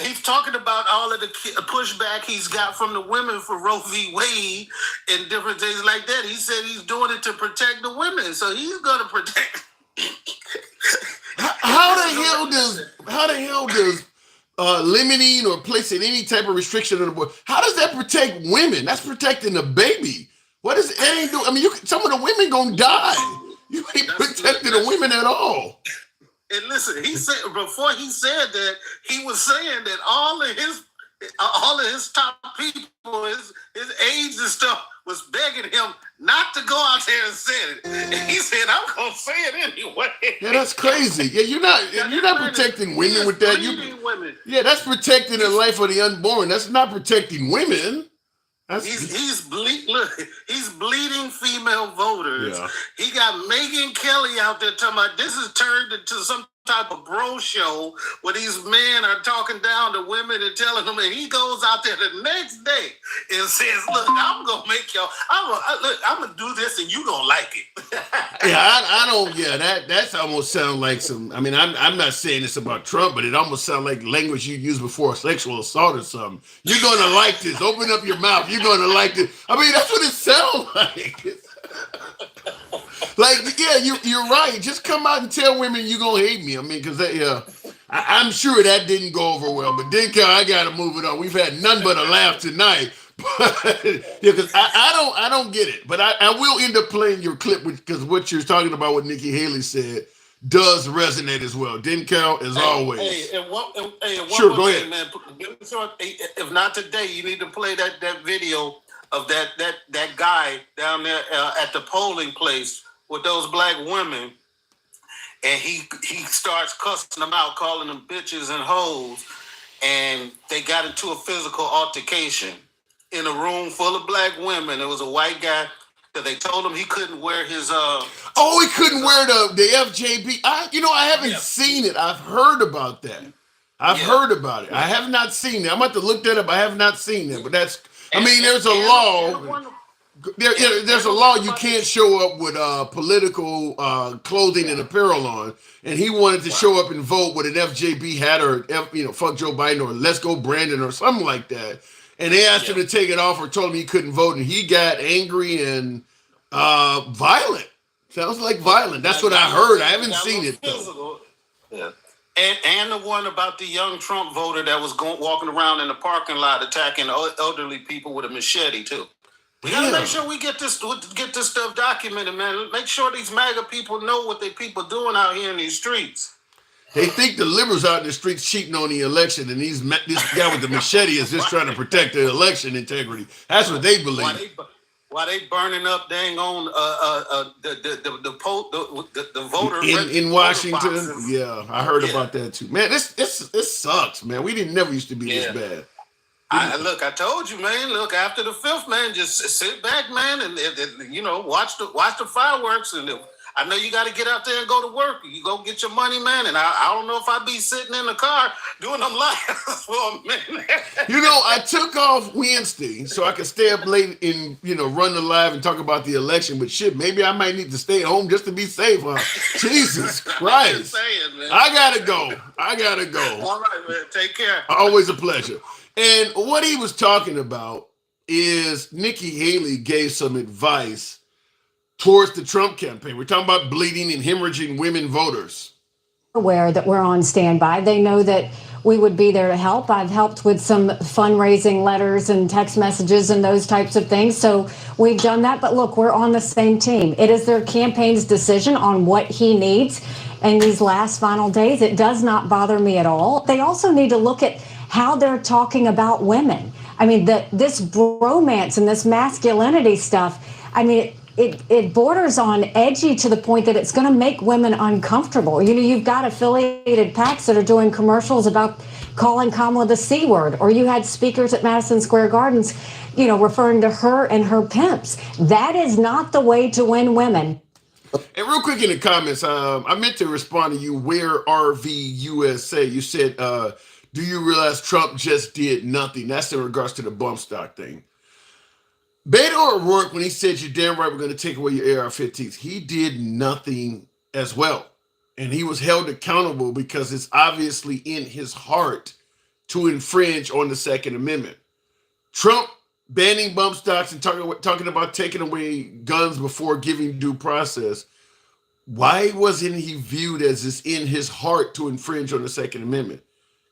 He's talking about all of the pushback he's got from the women for Roe v. Wade and different things like that. He said he's doing it to protect the women, so he's going to protect. How the hell does limiting or placing any type of restriction on the board, how does that protect women? That's protecting the baby. What does it ain't do? I mean, some of the women gonna die. You ain't protecting the women at all. And listen, he said before he said that, he was saying that all of his top people, his aides and stuff, was begging him not to go out there and say it. And he said, "I'm gonna say it anyway." Yeah, that's crazy. Yeah, you're not protecting women with that. Women. Yeah, that's protecting the life of the unborn. That's not protecting women. He's bleeding female voters. Yeah. He got Megyn Kelly out there talking about this is turned into some type of bro show where these men are talking down to women and telling them, and he goes out there the next day and says, "Look, I'm gonna make y'all. I'm gonna do this, and you gonna like it." Yeah, I don't. Yeah, that's almost sound like some. I mean, I'm not saying this about Trump, but it almost sounds like language you use before a sexual assault or something. You're gonna like this. Open up your mouth. You're gonna like this. I mean, that's what it sounds like. Like, yeah, you're right. Just come out and tell women you're gonna hate me. I mean, because I'm sure that didn't go over well. But then, I gotta move it on. We've had none but a laugh tonight. But yeah, because I don't get it. But I will end up playing your clip because what you're talking about, what Nikki Haley said, does resonate as well. Didn't count as always. Sure, go ahead, man. If not today, you need to play that video of that guy down there at the polling place with those black women, and he starts cussing them out, calling them bitches and hoes, and they got into a physical altercation in a room full of black women. There was a white guy that they told him he couldn't wear his he couldn't wear the FJB. I haven't seen it. I've heard about that. I've heard about it. I have not seen it. I'm about to look that up. I have not seen it, but that's. I mean, there's a law. There's a law you can't show up with political clothing and apparel on, and he wanted to show up and vote with an FJB hat or fuck Joe Biden or let's go Brandon or something like that, and they asked him to take it off or told him he couldn't vote, and he got angry and violent. Sounds like violent. That's what I heard. I haven't seen it though. Yeah. And the one about the young Trump voter that was walking around in the parking lot attacking elderly people with a machete too. We gotta make sure we get this stuff documented, man. Make sure these MAGA people know what they people doing out here in these streets. They think the liberals out in the streets cheating on the election, and this guy with the machete is just trying to protect the election integrity. That's what they believe. Why they burning up dang on the voter in Washington? Boxes. Yeah, I heard about that too. Man, this sucks, man. We never used to be this bad. I told you, man. Look, after the 5th, man, just sit back, man, and watch the fireworks. And I know you got to get out there and go to work. You go get your money, man. And I don't know if I'd be sitting in the car doing them lives for a minute. I took off Wednesday so I could stay up late and run the live and talk about the election. But shit, maybe I might need to stay home just to be safe. Huh? Jesus Christ! Man. I gotta go. All right, man. Take care. Always a pleasure. And what he was talking about is Nikki Haley gave some advice towards the Trump campaign. We're talking about bleeding and hemorrhaging women voters. Aware that we're on standby. They know that we would be there to help. I've helped with some fundraising letters and text messages and those types of things. So we've done that. But look, we're on the same team. It is their campaign's decision on what he needs in these last final days. It does not bother me at all. They also need to look at how they're talking about women. I mean, this bromance and this masculinity stuff, I mean, it borders on edgy to the point that it's going to make women uncomfortable. You've got affiliated PACs that are doing commercials about calling Kamala the C word, or you had speakers at Madison Square Gardens, referring to her and her pimps. That is not the way to win women. And real quick in the comments, I meant to respond to you, where RV USA? You said, do you realize Trump just did nothing? That's in regards to the bump stock thing. Beto O'Rourke, when he said, you're damn right, we're going to take away your AR-15s, he did nothing as well. And he was held accountable because it's obviously in his heart to infringe on the Second Amendment. Trump banning bump stocks and talking about taking away guns before giving due process. Why wasn't he viewed as it's in his heart to infringe on the Second Amendment?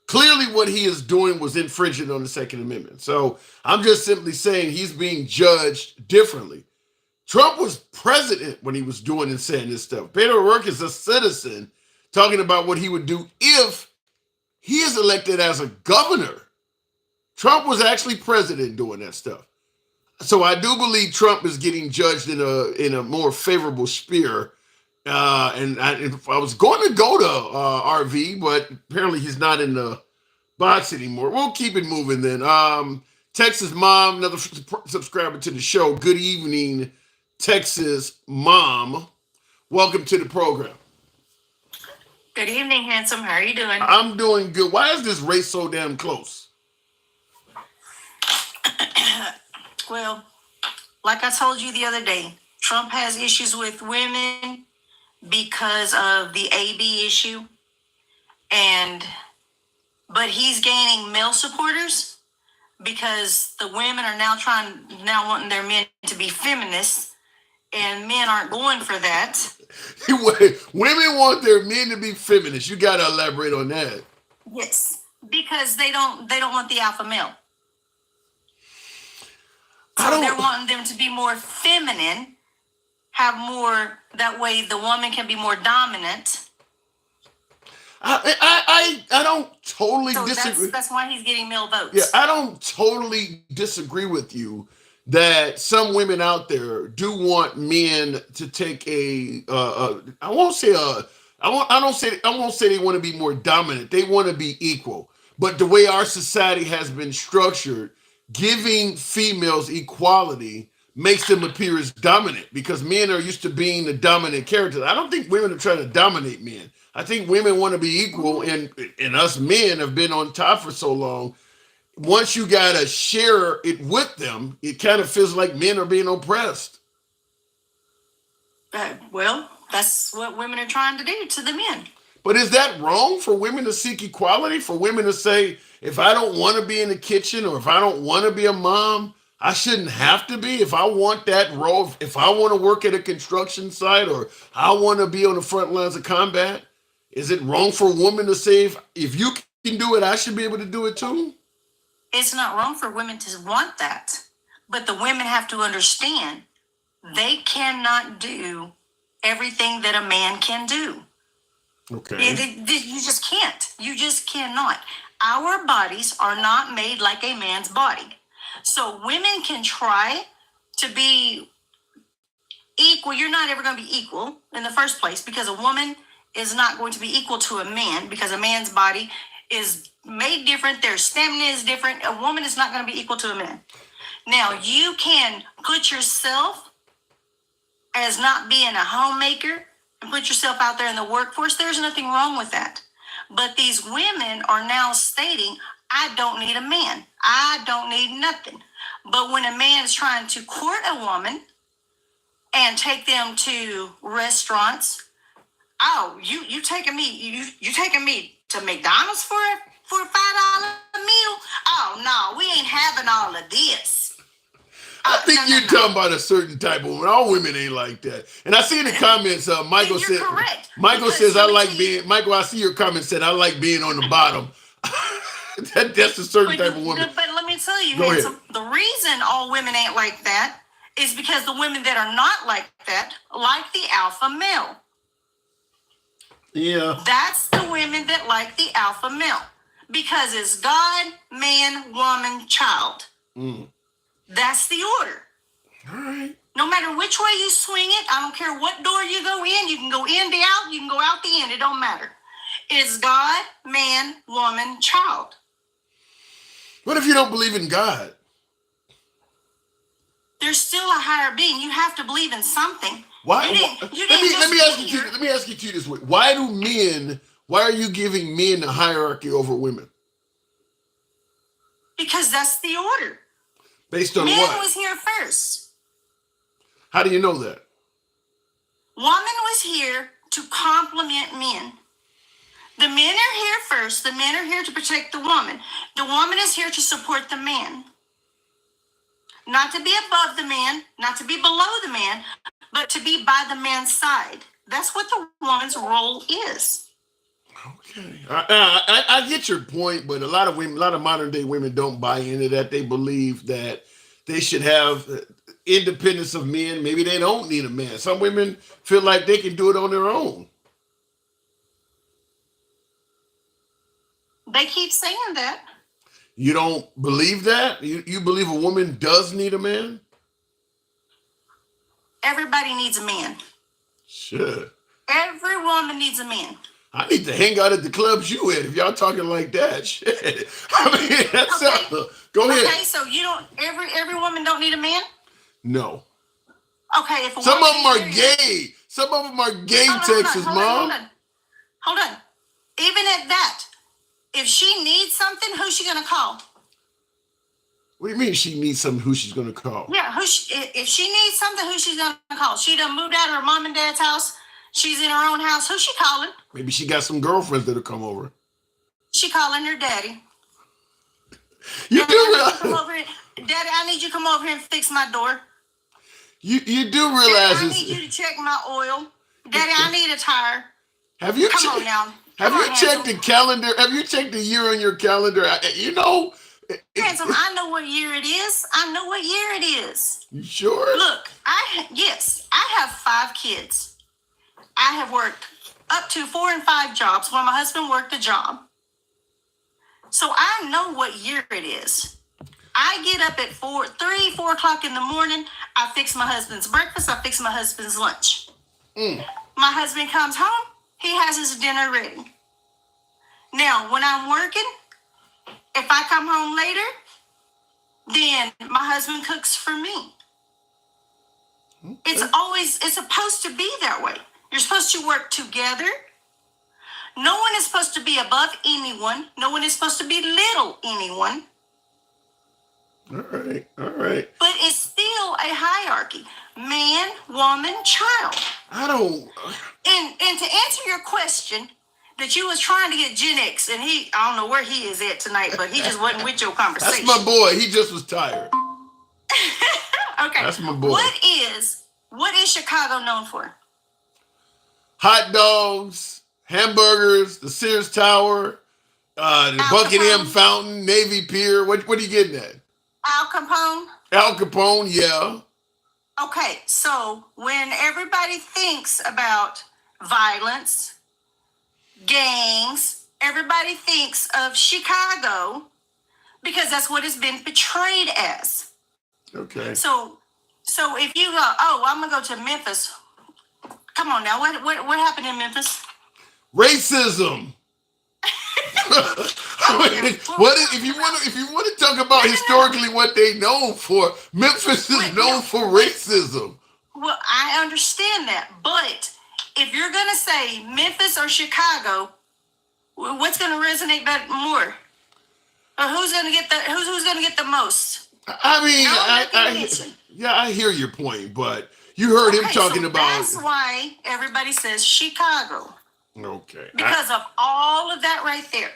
Clearly what he is doing was infringing on the Second Amendment. So I'm just simply saying he's being judged differently. Trump was president when he was doing and saying this stuff. Beto O'Rourke is a citizen talking about what he would do if he is elected as a governor. Trump was actually president doing that stuff. So I do believe Trump is getting judged in a more favorable sphere. And I was going to go to RV, but apparently he's not in the box anymore. We'll keep it moving then. Texas Mom, another subscriber to the show. Good evening, Texas Mom. Welcome to the program. Good evening, handsome. How are you doing? I'm doing good. Why is this race so damn close? Well, like I told you the other day, Trump has issues with women because of the AB issue, but he's gaining male supporters because the women are now wanting their men to be feminists, and men aren't going for that. Women want their men to be feminists. You got to elaborate on that. Yes, because they don't want the alpha male. So they're wanting them to be more feminine, have more, that way the woman can be more dominant. I don't totally disagree. That's why he's getting male votes. Yeah, I don't totally disagrey with you that some women out there do want men to take I won't say they want to be more dominant. They want to be equal. But the way our society has been structured, giving females equality makes them appear as dominant because men are used to being the dominant characters. I don't think women are trying to dominate men. I think women want to be equal, and us men have been on top for so long. Once you gotta share it with them, it kind of feels like men are being oppressed. Well, that's what women are trying to do to the men. But is that wrong for women to seek equality? For women to say, if I don't want to be in the kitchen or if I don't want to be a mom, I shouldn't have to be. If I want that role, if I want to work at a construction site or I want to be on the front lines of combat, is it wrong for a woman to say, if you can do it, I should be able to do it too? It's not wrong for women to want that. But the women have to understand they cannot do everything that a man can do. Okay. You just can't. You just cannot. Our bodies are not made like a man's body. So women can try to be equal. You're not ever going to be equal in the first place because a woman is not going to be equal to a man because a man's body is made different. Their stamina is different. A woman is not going to be equal to a man. Now, you can put yourself as not being a homemaker and put yourself out there in the workforce. There's nothing wrong with that. But these women are now stating, I don't need a man. I don't need nothing. But when a man is trying to court a woman and take them to restaurants, oh, you taking me to McDonald's for a $5 meal? Oh no, we ain't having all of this. I think you're talking about a certain type of woman. All women ain't like that. And I see in the comments, Michael said, correct. Michael says, Michael, I see your comment said, I like being on the bottom. That's a certain type of woman. But let me tell you, handsome, the reason all women ain't like that is because the women that are not like that like the alpha male. Yeah. That's the women that like the alpha male. Because it's God, man, woman, child. Mm. That's the order. All right. No matter which way you swing it, I don't care what door you go in. You can go in the out, you can go out the end. It don't matter. It's God, man, woman, child. What if you don't believe in God? There's still a higher being. You have to believe in something. Why? Let me ask you this way. Why are you giving men the hierarchy over women? Because that's the order. Based on Man what? was here first. How do you know that? Woman was here to complement men. The men are here first. The men are here to protect the woman. The woman is here to support the man. Not to be above the man, not to be below the man, but to be by the man's side. That's what the woman's role is. Okay. I get your point, but a lot of modern day women don't buy into that. They believe that they should have independence of men. Maybe they don't need a man. Some women feel like they can do it on their own. They keep saying that. You don't believe that? You believe a woman does need a man? Everybody needs a man. Shit. Every woman needs a man. I need to hang out at the clubs you at if y'all talking like that. Shit. I mean, that's go ahead. Okay, so you don't every woman don't need a man? No. Okay, if a some of woman them are is married- gay. Some of them are gay, Hold on, Texas, hold on, Mom. Hold on. Even at that, if she needs something, who's she gonna call? What do you mean she needs something? Who she's gonna call? Yeah, if she needs something, who she's gonna call? She done moved out of her mom and dad's house. She's in her own house. Who's she calling? Maybe she got some girlfriends that'll come over. She calling her daddy. You Daddy, do I realize, need you to come over here. Daddy, I need you to come over here and fix my door. you do Daddy, realize I this. need you to check my oil. Daddy, I need a tire. Have you Come on now. Have Come you on, checked the handsome. calendar? Have you checked the year on your calendar? You know, Handsome, I know what year it is. I know what year it is. you sure? Look, yes, I have 5 kids. I have worked up to 4 and 5 jobs while my husband worked a job. So I know what year it is. I get up at 4 o'clock in the morning. I fix my husband's breakfast. I fix my husband's lunch. My husband comes home. He has his dinner ready. Now, when I'm working, if I come home later, then my husband cooks for me. It's supposed to be that way. You're supposed to work together. No one is supposed to be above anyone. No one is supposed to belittle anyone. All right. But it's still a hierarchy. Man, woman, child. I don't. And to answer your question, that you was trying to get Gen X, and I don't know where he is at tonight, but he just wasn't with your conversation. That's my boy. He just was tired. Okay. That's my boy. What is Chicago known for? Hot dogs, hamburgers, the Sears Tower, the Al Buckingham Capone. Fountain, Navy Pier. What are you getting at? Al Capone. Al Capone, yeah. Okay, so when everybody thinks about violence, gangs, everybody thinks of Chicago because that's what it's been portrayed as. Okay. So if you go, I'm gonna go to Memphis. Come on now, what happened in Memphis? Racism. I mean, if you want to talk about historically what they known for, Memphis is known for racism. Well, I understand that, but if you're gonna say Memphis or Chicago, what's gonna resonate more? Or who's gonna get the most? I mean, I hear your point, but you heard him talking about. That's why everybody says Chicago. Okay. Because of all of that right there.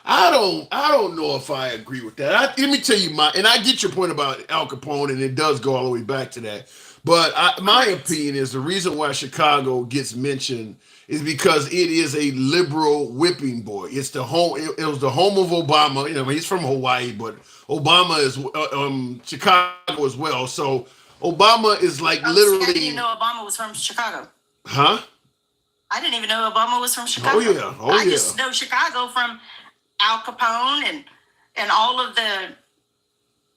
I don't know if I agree with that. Let me tell you and I get your point about Al Capone, and it does go all the way back to that. But my opinion is the reason why Chicago gets mentioned is because it is a liberal whipping boy. It's the home. It was the home of Obama. You know, he's from Hawaii, but Obama is Chicago as well. So Obama is like literally. I didn't even know Obama was from Chicago. Huh? I didn't even know Obama was from Chicago. I just know Chicago from Al Capone and all of the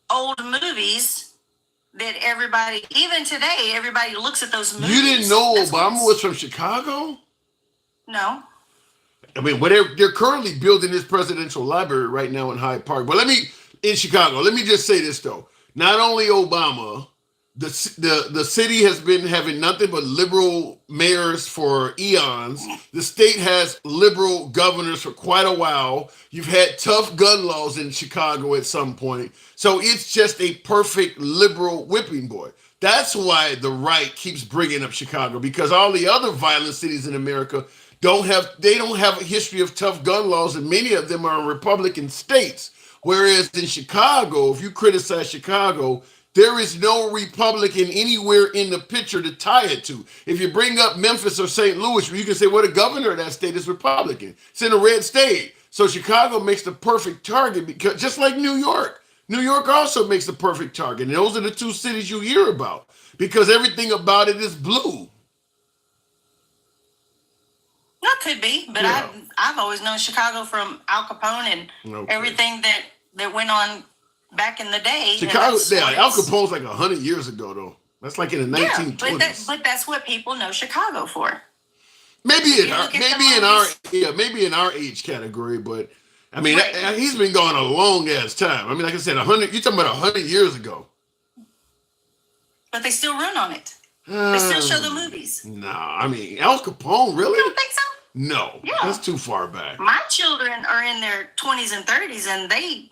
old movies that everybody, even today, everybody looks at those movies. You didn't know Obama was from Chicago? No. I mean, they're currently building this presidential library right now in Hyde Park. But in Chicago, let me just say this though. Not only Obama, the city has been having nothing but liberal mayors for eons. The state has liberal governors for quite a while. You've had tough gun laws in Chicago at some point. So it's just a perfect liberal whipping boy. That's why the right keeps bringing up Chicago, because all the other violent cities in America don't have a history of tough gun laws, and many of them are Republican states. Whereas in Chicago, if you criticize Chicago, there is no Republican anywhere in the picture to tie it to. If you bring up Memphis or St. Louis, you can say, well, the governor of that state is Republican. It's in a red state. So Chicago makes the perfect target, because just like New York also makes the perfect target. And those are the two cities you hear about because everything about it is blue. That could be, but Yeah. I've always known Chicago from Al Capone and everything that that went on back in the day. Chicago, Al Capone's like 100 years ago, though. That's like in the 1920s. But that's what people know Chicago for. Maybe in our age category, but I mean, he's been gone a long ass time. I mean, like I said, 100. You're talking about 100 years ago. But they still run on it. They still show the movies. No, I mean, Al Capone, really? You don't think so? No, that's too far back. My children are in their 20s and 30s, and they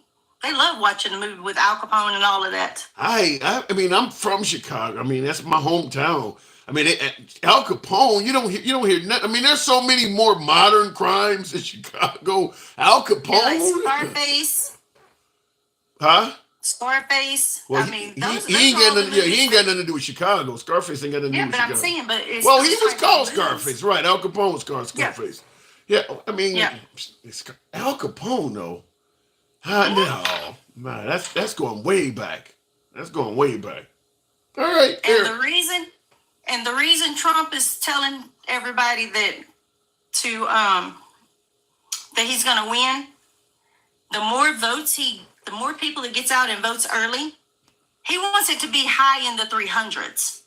love watching the movie with Al Capone and all of that. I mean, I'm from Chicago. I mean, that's my hometown. I mean, Al Capone, you don't hear nothing. I mean, there's so many more modern crimes in Chicago. Al Capone, like Scarface, huh? Scarface. Well, I mean, he ain't got nothing to do with Chicago. Scarface ain't got nothing to do with Chicago. Yeah, but I'm saying, but it's well, he was called Scarface, right? Al Capone was called Scarface. Yeah, I mean, it's Al Capone though. No, man, that's going way back. That's going way back. All right, and the reason Trump is telling everybody that he's going to win, the more people that gets out and votes early, he wants it to be high in the 300s.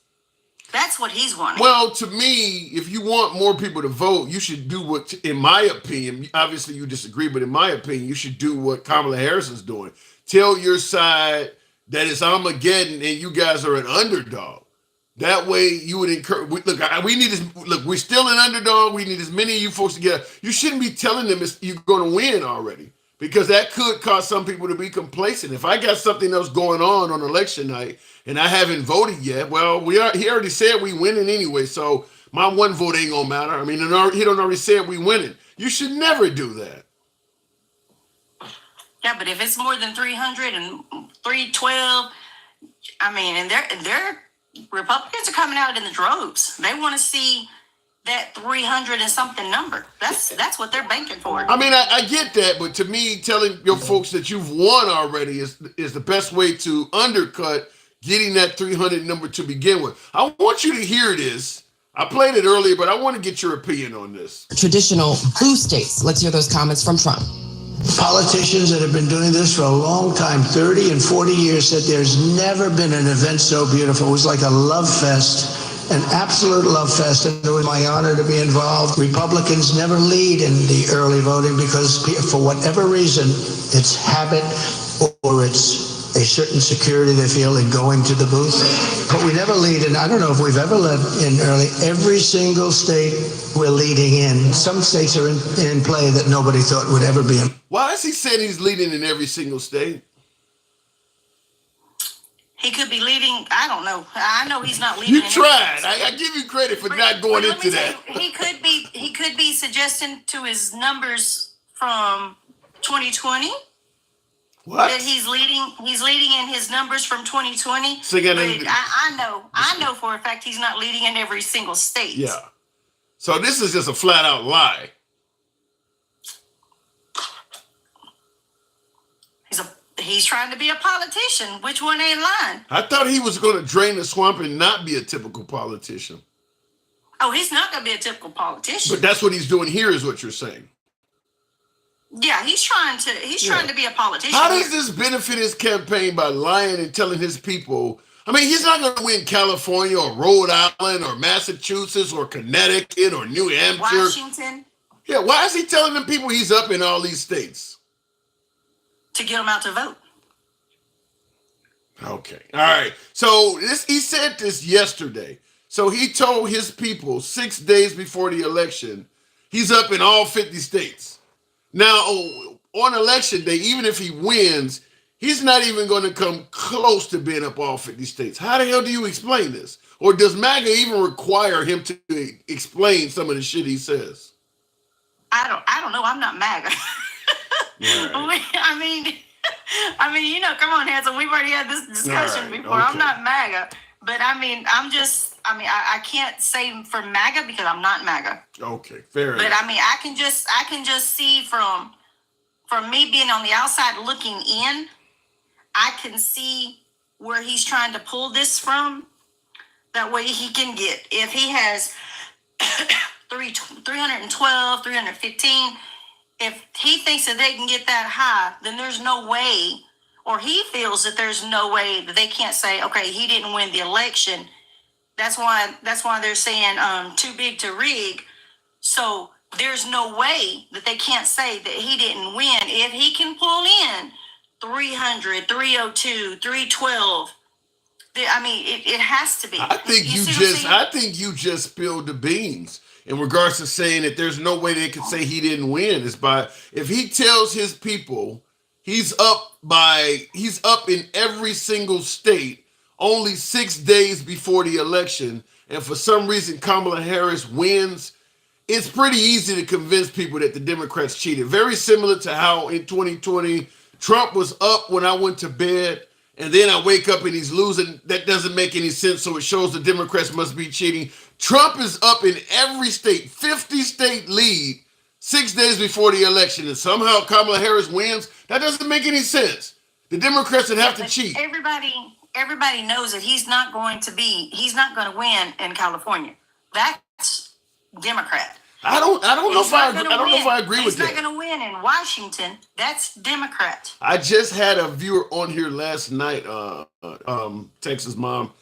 That's what he's wanting. Well, to me, if you want more people to vote, you should do what, in my opinion, obviously you disagree, but in my opinion, you should do what Kamala Harris is doing. Tell your side that it's Armageddon and you guys are an underdog. That way you would encourage, we're still an underdog. We need as many of you folks to get out. You shouldn't be telling them you're going to win already, because that could cause some people to be complacent. If I got something else going on election night and I haven't voted yet, well, he already said we winning anyway, so my one vote ain't gonna matter. I mean, he don't already said we winning. You should never do that. Yeah, but if it's more than 300 and 312, I mean, and they're Republicans are coming out in the droves. They want to see that 300 and something number. That's what they're banking for. I mean, I get that, but to me, telling your folks that you've won already is the best way to undercut getting that 300 number to begin with. I want you to hear this. I played it earlier, but I want to get your opinion on this. Traditional blue states. Let's hear those comments from Trump. Politicians that have been doing this for a long time, 30 and 40 years, said there's never been an event so beautiful. It was like a love fest, an absolute love fest, and it was my honor to be involved. Republicans never lead in the early voting because for whatever reason, it's habit or it's a certain security they feel in going to the booth. But we never lead, and I don't know if we've ever led in early. Every single state we're leading in. Some states are in play that nobody thought would ever be in. Why is he saying he's leading in every single state? He could be leading. I don't know. I know he's not leading. You tried. I give you credit for not going into that. He could be suggesting to his numbers from 2020. What? That he's leading in his numbers from 2020. So I know for a fact he's not leading in every single state. Yeah. So this is just a flat out lie. He's trying to be a politician. Which one ain't lying? I thought he was going to drain the swamp and not be a typical politician. Oh, he's not going to be a typical politician. But that's what he's doing here, is what you're saying. Yeah, he's trying to be a politician. How does this benefit his campaign by lying and telling his people? I mean, he's not going to win California or Rhode Island or Massachusetts or Connecticut or New Hampshire. Washington. Yeah, why is he telling them people he's up in all these states? To get them out to vote. Okay. All right. So he said this yesterday. So he told his people 6 days before the election, he's up in all 50 states. Now, on election day, even if he wins, he's not even going to come close to being up all 50 states. How the hell do you explain this? Or does MAGA even require him to explain some of the shit he says? I don't know. I'm not MAGA. Right. I mean, you know, come on, Hansel. We've already had this discussion before. Okay. I'm not MAGA, but I mean, I can't say for MAGA because I'm not MAGA. Okay, fair enough. But I mean, I can just see from me being on the outside looking in, I can see where he's trying to pull this from. That way he can get, if he has 312, 315, if he thinks that they can get that high, then there's no way, or he feels that there's no way that they can't say, okay, he didn't win the election. That's why they're saying too big to rig. So there's no way that they can't say that he didn't win. If he can pull in 300, 302, 312, I mean, it has to be. I think you just spilled the beans in regards to saying that there's no way they could say he didn't win. It's by, if he tells his people he's up in every single state only 6 days before the election, and for some reason Kamala Harris wins, it's pretty easy to convince people that the Democrats cheated. Very similar to how in 2020, Trump was up when I went to bed, and then I wake up and he's losing. That doesn't make any sense, so it shows the Democrats must be cheating. Trump is up in every state, 50-state lead, 6 days before the election, and somehow Kamala Harris wins. That doesn't make any sense. The Democrats would have to cheat. Everybody knows that he's not going to win in California. That's Democrat. I don't know if I agree with that. He's not going to win in Washington. That's Democrat. I just had a viewer on here last night, Texas mom,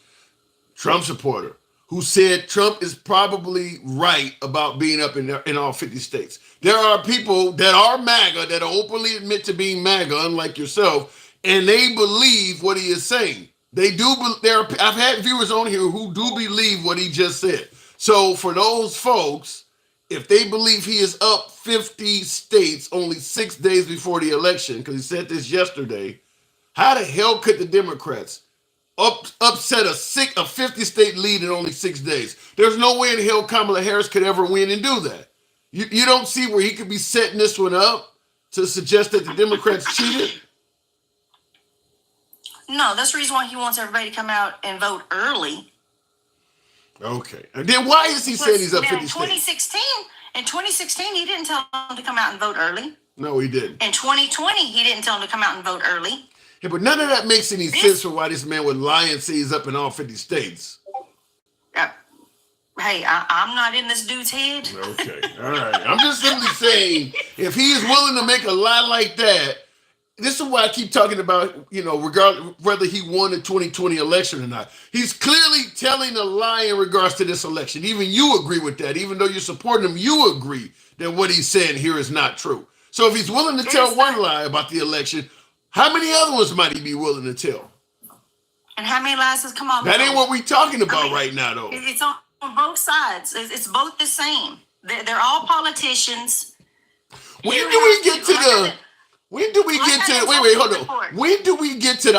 Trump supporter, who said Trump is probably right about being up in all 50 states. There are people that are MAGA that openly admit to being MAGA, unlike yourself, and they believe what he is saying. I've had viewers on here who do believe what he just said. So for those folks, if they believe he is up 50 states only 6 days before the election, because he said this yesterday, how the hell could the Democrats upset a 50-state lead in only 6 days? There's no way in hell Kamala Harris could ever win and do that. You don't see where he could be setting this one up to suggest that the Democrats cheated? No, that's the reason why he wants everybody to come out and vote early. Okay. And then why is he saying he's up 50 states? In 2016, he didn't tell them to come out and vote early. No, he didn't. In 2020, he didn't tell them to come out and vote early. Yeah, but none of that makes any sense for why this man would lie and say he's up in all 50 states. Hey, I'm not in this dude's head. Okay. All right. I'm just simply saying, if he is willing to make a lie like that, this is why I keep talking about, regardless whether he won the 2020 election or not. He's clearly telling a lie in regards to this election. Even you agree with that. Even though you're supporting him, you agree that what he's saying here is not true. So if he's willing to tell one lie about the election, how many other ones might he be willing to tell? And how many lies has Kamala? That ain't what we're talking about right now, though. It's on both sides. It's both the same. They're all politicians. When do we get to the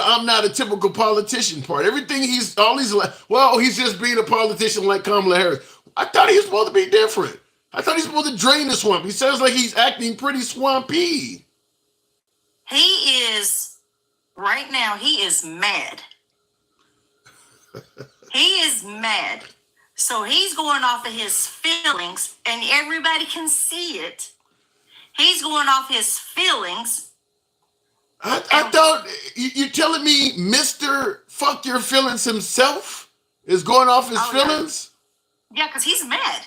I'm not a typical politician part? Everything he's just being a politician like Kamala Harris. I thought he was supposed to be different. I thought he's supposed to drain the swamp. He sounds like he's acting pretty swampy. Right now, he is mad. He is mad. So he's going off of his feelings, and everybody can see it. He's going off his feelings. I thought you're telling me Mr. Fuck Your Feelings himself is going off his feelings? Yeah, because he's mad.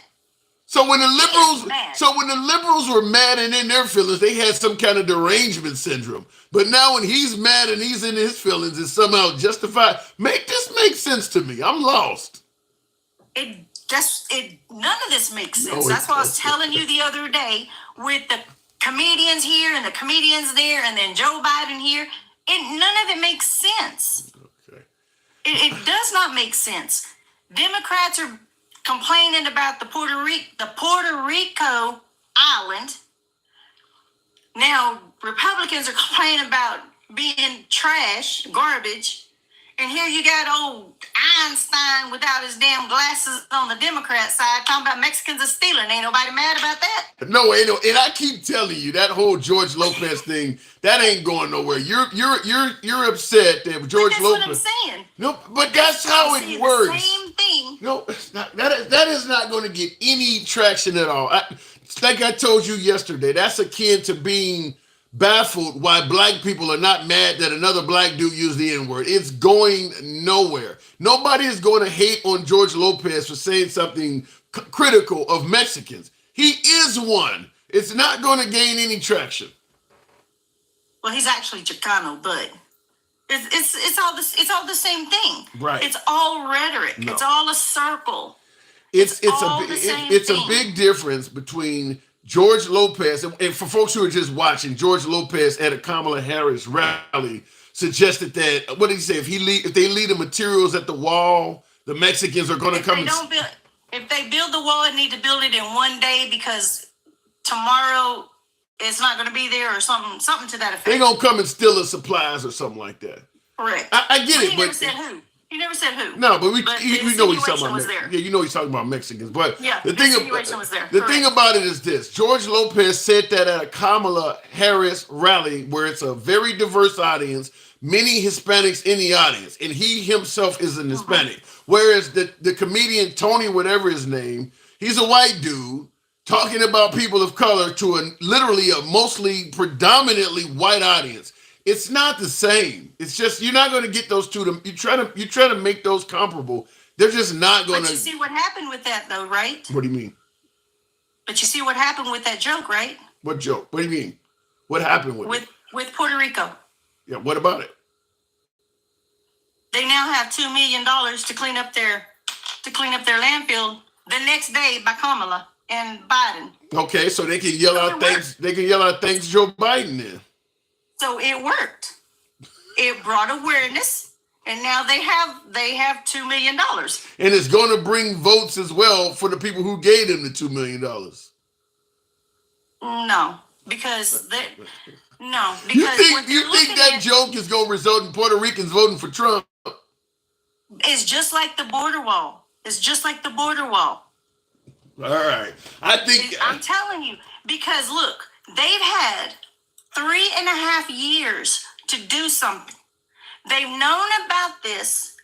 So when the liberals were mad and in their feelings, they had some kind of derangement syndrome. But now when he's mad and he's in his feelings, it's somehow justified. Make this make sense to me. I'm lost. None of this makes sense. That's what I was telling you the other day with the comedians here and the comedians there and then Joe Biden here. None of it makes sense. Okay. It does not make sense. Democrats are complaining about the Puerto Rico island. Now, Republicans are complaining about being trash, garbage. And here you got old Einstein without his damn glasses on the Democrat side talking about Mexicans are stealing. Ain't nobody mad about that? No, ain't no. And I keep telling you that whole George Lopez thing, that ain't going nowhere. You're upset that George that's Lopez. That's what I'm saying. No, but that's how it works. Same thing. No, it's not. That is not going to get any traction at all. Like I told you yesterday, that's akin to being baffled why black people are not mad that another black dude used the N-word. It's going nowhere. Nobody is going to hate on George Lopez for saying something critical of Mexicans. He is one. It's not going to gain any traction. Well, he's actually Chicano, but it's all the same thing. Right. It's all rhetoric. No. It's all a circle. It's thing. a big difference between George Lopez and for folks who are just watching, George Lopez at a Kamala Harris rally suggested that, what did he say? If they leave the materials at the wall, the Mexicans are going to come. If they build the wall, they need to build it in one day because tomorrow it's not going to be there or something to that effect. They're going to come and steal the supplies or something like that. Correct. I get it. He never said who. He never said who. No, but we know he's talking about there. Yeah, you know he's talking about Mexicans. But yeah, the insinuation was there. The thing about it is this. George Lopez said that at a Kamala Harris rally where it's a very diverse audience, many Hispanics in the audience, and he himself is an Hispanic. Whereas the comedian Tony, whatever his name, he's a white dude talking about people of color to literally a mostly predominantly white audience. It's not the same. It's just you're not going to get those two. You try to make those comparable. They're just not going to. But you see what happened with that, though, right? What do you mean? But you see what happened with that joke, right? What joke? What do you mean? What happened with Puerto Rico? Yeah. What about it? They now have $2 million to clean up their landfill the next day by Kamala and Biden. Okay, so they can yell out thanks. They can yell out thanks Joe Biden then. So it worked. It brought awareness, and now they have $2 million. And it's going to bring votes as well for the people who gave them the $2 million. No, because you think that joke is going to result in Puerto Ricans voting for Trump? It's just like the border wall. All right, I'm telling you, because look, they've had 3.5 years to do something. They've known about this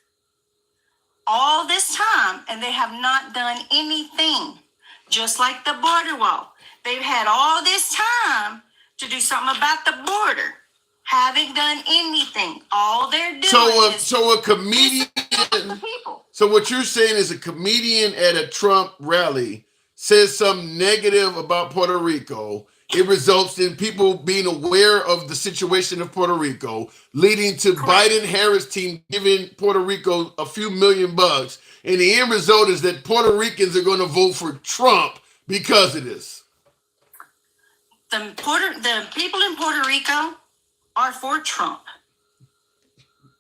all this time, and they have not done anything. Just like the border wall. They've had all this time to do something about the border. Haven't done anything. All they're doing is a comedian. So what you're saying is a comedian at a Trump rally says something negative about Puerto Rico. It results in people being aware of the situation of Puerto Rico, leading to Biden-Harris team giving Puerto Rico a few $1 million. And the end result is that Puerto Ricans are going to vote for Trump because of this. The people in Puerto Rico are for Trump.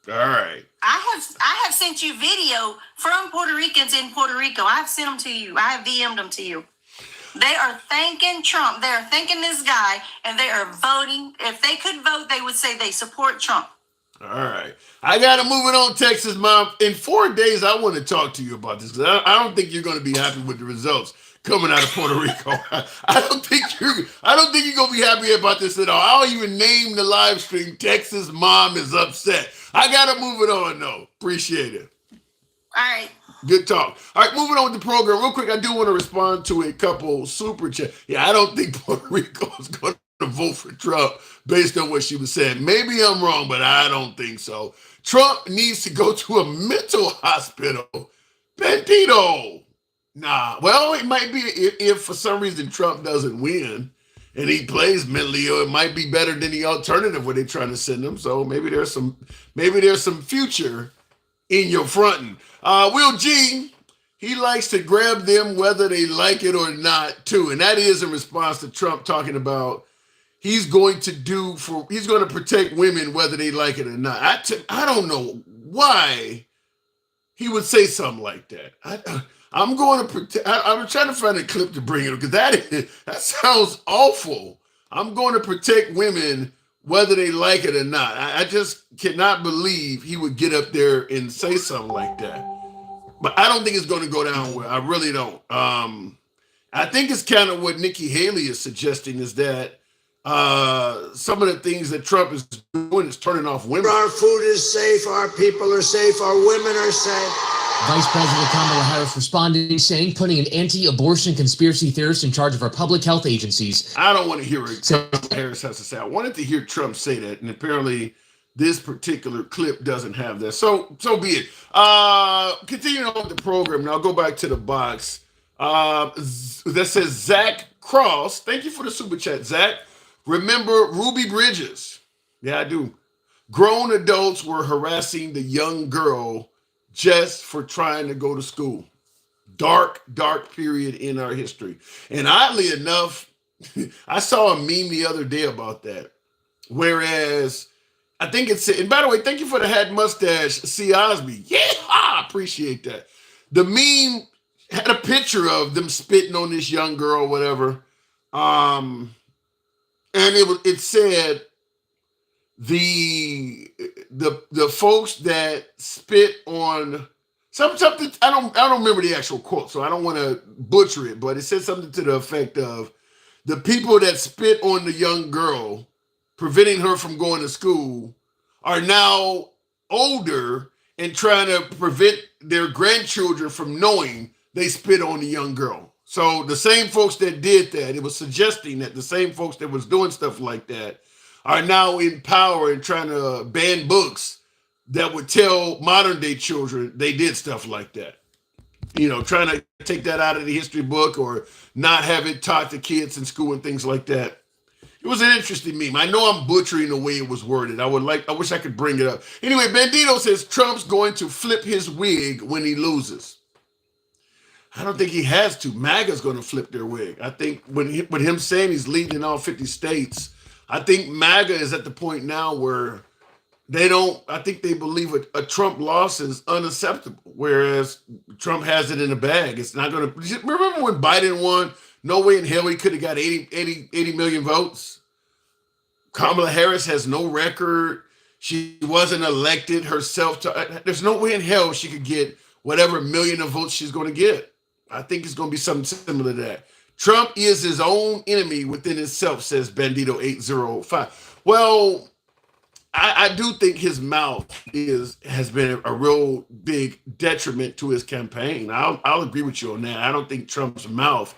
All right. I have sent you video from Puerto Ricans in Puerto Rico. I've sent them to you. I have DM'd them to you. They are thanking Trump. They are thanking this guy, and they are voting. If they could vote, they would say they support Trump. All right. I got to move it on, Texas Mom. In 4 days, I want to talk to you about this because I don't think you're going to be happy with the results coming out of Puerto Rico. I don't think you're going to be happy about this at all. I'll even name the live stream, Texas Mom is upset. I got to move it on, though. Appreciate it. All right. Good talk. All right, moving on with the program. Real quick, I do want to respond to a couple super chats. Yeah, I don't think Puerto Rico is going to vote for Trump based on what she was saying. Maybe I'm wrong, but I don't think so. Trump needs to go to a mental hospital. Bendito. Nah. Well, it might be if for some reason Trump doesn't win and he plays mentally ill, it might be better than the alternative where they're trying to send him. So maybe there's some future in your fronting. Will G, he likes to grab them whether they like it or not, too. And that is in response to Trump talking about he's going to protect women whether they like it or not. I don't know why he would say something like that. I'm going to protect. I'm trying to find a clip to bring it because that sounds awful. I'm going to protect women whether they like it or not. I just cannot believe he would get up there and say something like that. But I don't think it's going to go down well. I really don't. I think it's kind of what Nikki Haley is suggesting is that some of the things that Trump is doing is turning off women. Our food is safe, our people are safe, our women are safe. Vice President Kamala Harris responded saying putting an anti-abortion conspiracy theorist in charge of our public health agencies. I don't want to hear what Kamala Harris has to say. I wanted to hear Trump say that, and apparently this particular clip doesn't have that. So be it. Continuing on with the program, now I'll go back to the box. That says Zach Cross. Thank you for the super chat, Zach. Remember Ruby Bridges? Yeah, I do. Grown adults were harassing the young girl just for trying to go to school. Dark period in our history. And oddly enough, I saw a meme the other day about that. Whereas I think it's, and by the way, thank you for the hat mustache, C. Osby. Yeah, I appreciate that. The meme had a picture of them spitting on this young girl, whatever. And it said the folks that spit on something. I don't remember the actual quote, so I don't want to butcher it, but it said something to the effect of the people that spit on the young girl, preventing her from going to school, are now older and trying to prevent their grandchildren from knowing they spit on the young girl. So the same folks that did that, it was suggesting that the same folks that was doing stuff like that are now in power and trying to ban books that would tell modern day children they did stuff like that. You know, trying to take that out of the history book or not have it taught to kids in school and things like that. It was an interesting meme. I know I'm butchering the way it was worded. I wish I could bring it up. Anyway, Bandito says Trump's going to flip his wig when he loses. I don't think he has to. MAGA's going to flip their wig. I think with him saying he's leading in all 50 states, I think MAGA is at the point now where I think they believe a Trump loss is unacceptable, whereas Trump has it in the bag. It's not going to, remember when Biden won? No way in hell he could have got 80 million votes. Kamala Harris has no record. She wasn't elected herself. There's no way in hell she could get whatever million of votes she's going to get. I think it's going to be something similar to that. Trump is his own enemy within himself, says Bandito 805. Well, I do think his mouth has been a real big detriment to his campaign. I'll agree with you on that. I don't think Trump's mouth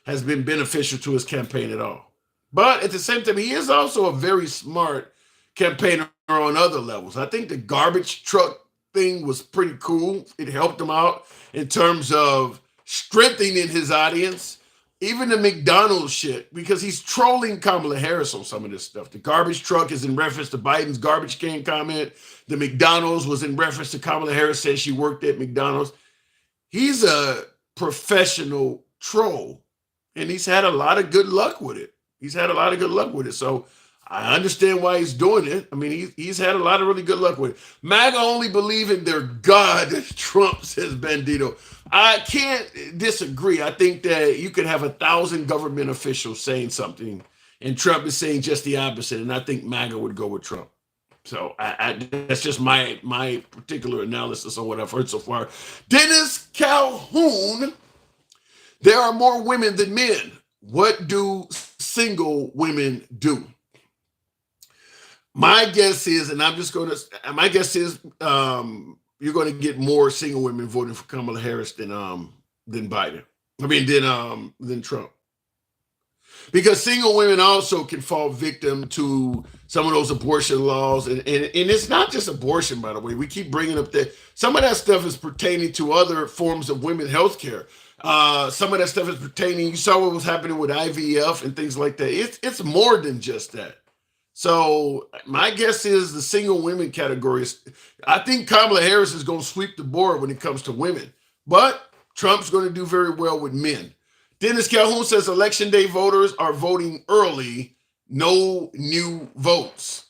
has been beneficial to his campaign at all. But at the same time, he is also a very smart campaigner on other levels. I think the garbage truck thing was pretty cool. It helped him out in terms of strengthening his audience. Even the McDonald's shit, because he's trolling Kamala Harris on some of this stuff. The garbage truck is in reference to Biden's garbage can comment. The McDonald's was in reference to Kamala Harris says she worked at McDonald's. He's a professional troll, and he's had a lot of good luck with it. So I understand why he's doing it. I mean, he's had a lot of really good luck with it. MAGA only believe in their God, Trump, says Bandito. I can't disagree. I think that you could have 1,000 government officials saying something, and Trump is saying just the opposite, and I think MAGA would go with Trump. So that's just my particular analysis on what I've heard so far. Dennis Calhoun, there are more women than men. What do single women do? My guess is, you're going to get more single women voting for Kamala Harris than Biden. Than Trump. Because single women also can fall victim to some of those abortion laws. And it's not just abortion, by the way. We keep bringing up that some of that stuff is pertaining to other forms of women's health care. Some of that stuff is pertaining, you saw what was happening with IVF and things like that. It's more than just that. So my guess is the single women category I think Kamala Harris is going to sweep the board when it comes to women, but Trump's going to do very well with men. Dennis Calhoun says election day voters are voting early, no new votes.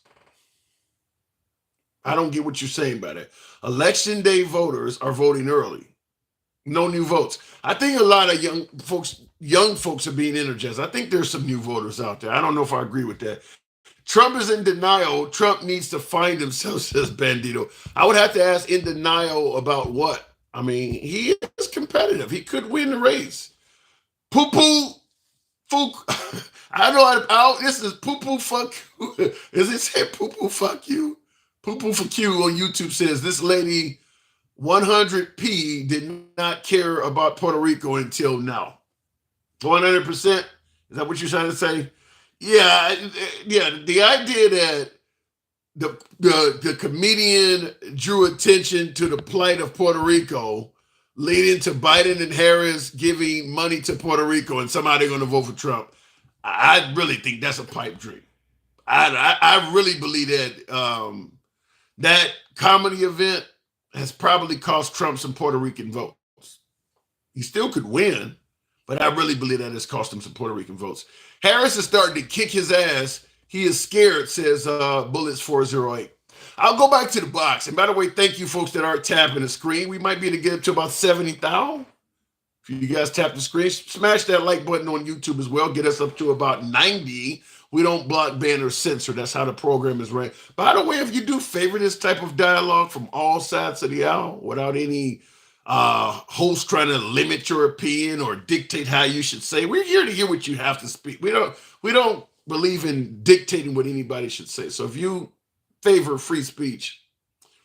I don't get what you're saying by that. Election day voters are voting early, no new votes. I think a lot of young folks are being energized. I think there's some new voters out there. I don't know if I agree with that. Trump is in denial. Trump needs to find himself, says Bandito. I would have to ask, in denial about what? I mean, he is competitive. He could win the race. Poo-poo, I know this is poo-poo fuck you. Is it say poo-poo fuck you? Poo-poo fuck you on YouTube says this lady 100p did not care about Puerto Rico until now. 100%? Is that what you're trying to say? Yeah. The idea that the comedian drew attention to the plight of Puerto Rico leading to Biden and Harris giving money to Puerto Rico and somehow they're going to vote for Trump. I really think that's a pipe dream. I really believe that that comedy event has probably cost Trump some Puerto Rican votes. He still could win, but I really believe that it's cost him some Puerto Rican votes. Harris is starting to kick his ass. He is scared, says Bullets 408. I'll go back to the box. And by the way, thank you folks that aren't tapping the screen. We might be able to get up to about 70,000. If you guys tap the screen, smash that like button on YouTube as well. Get us up to about 90. We don't block, ban, or censor. That's how the program is ran. By the way, if you do favor this type of dialogue from all sides of the aisle without any host trying to limit your opinion or dictate how you should say, we're here to hear what you have to speak. We don't believe in dictating what anybody should say. So if you favor free speech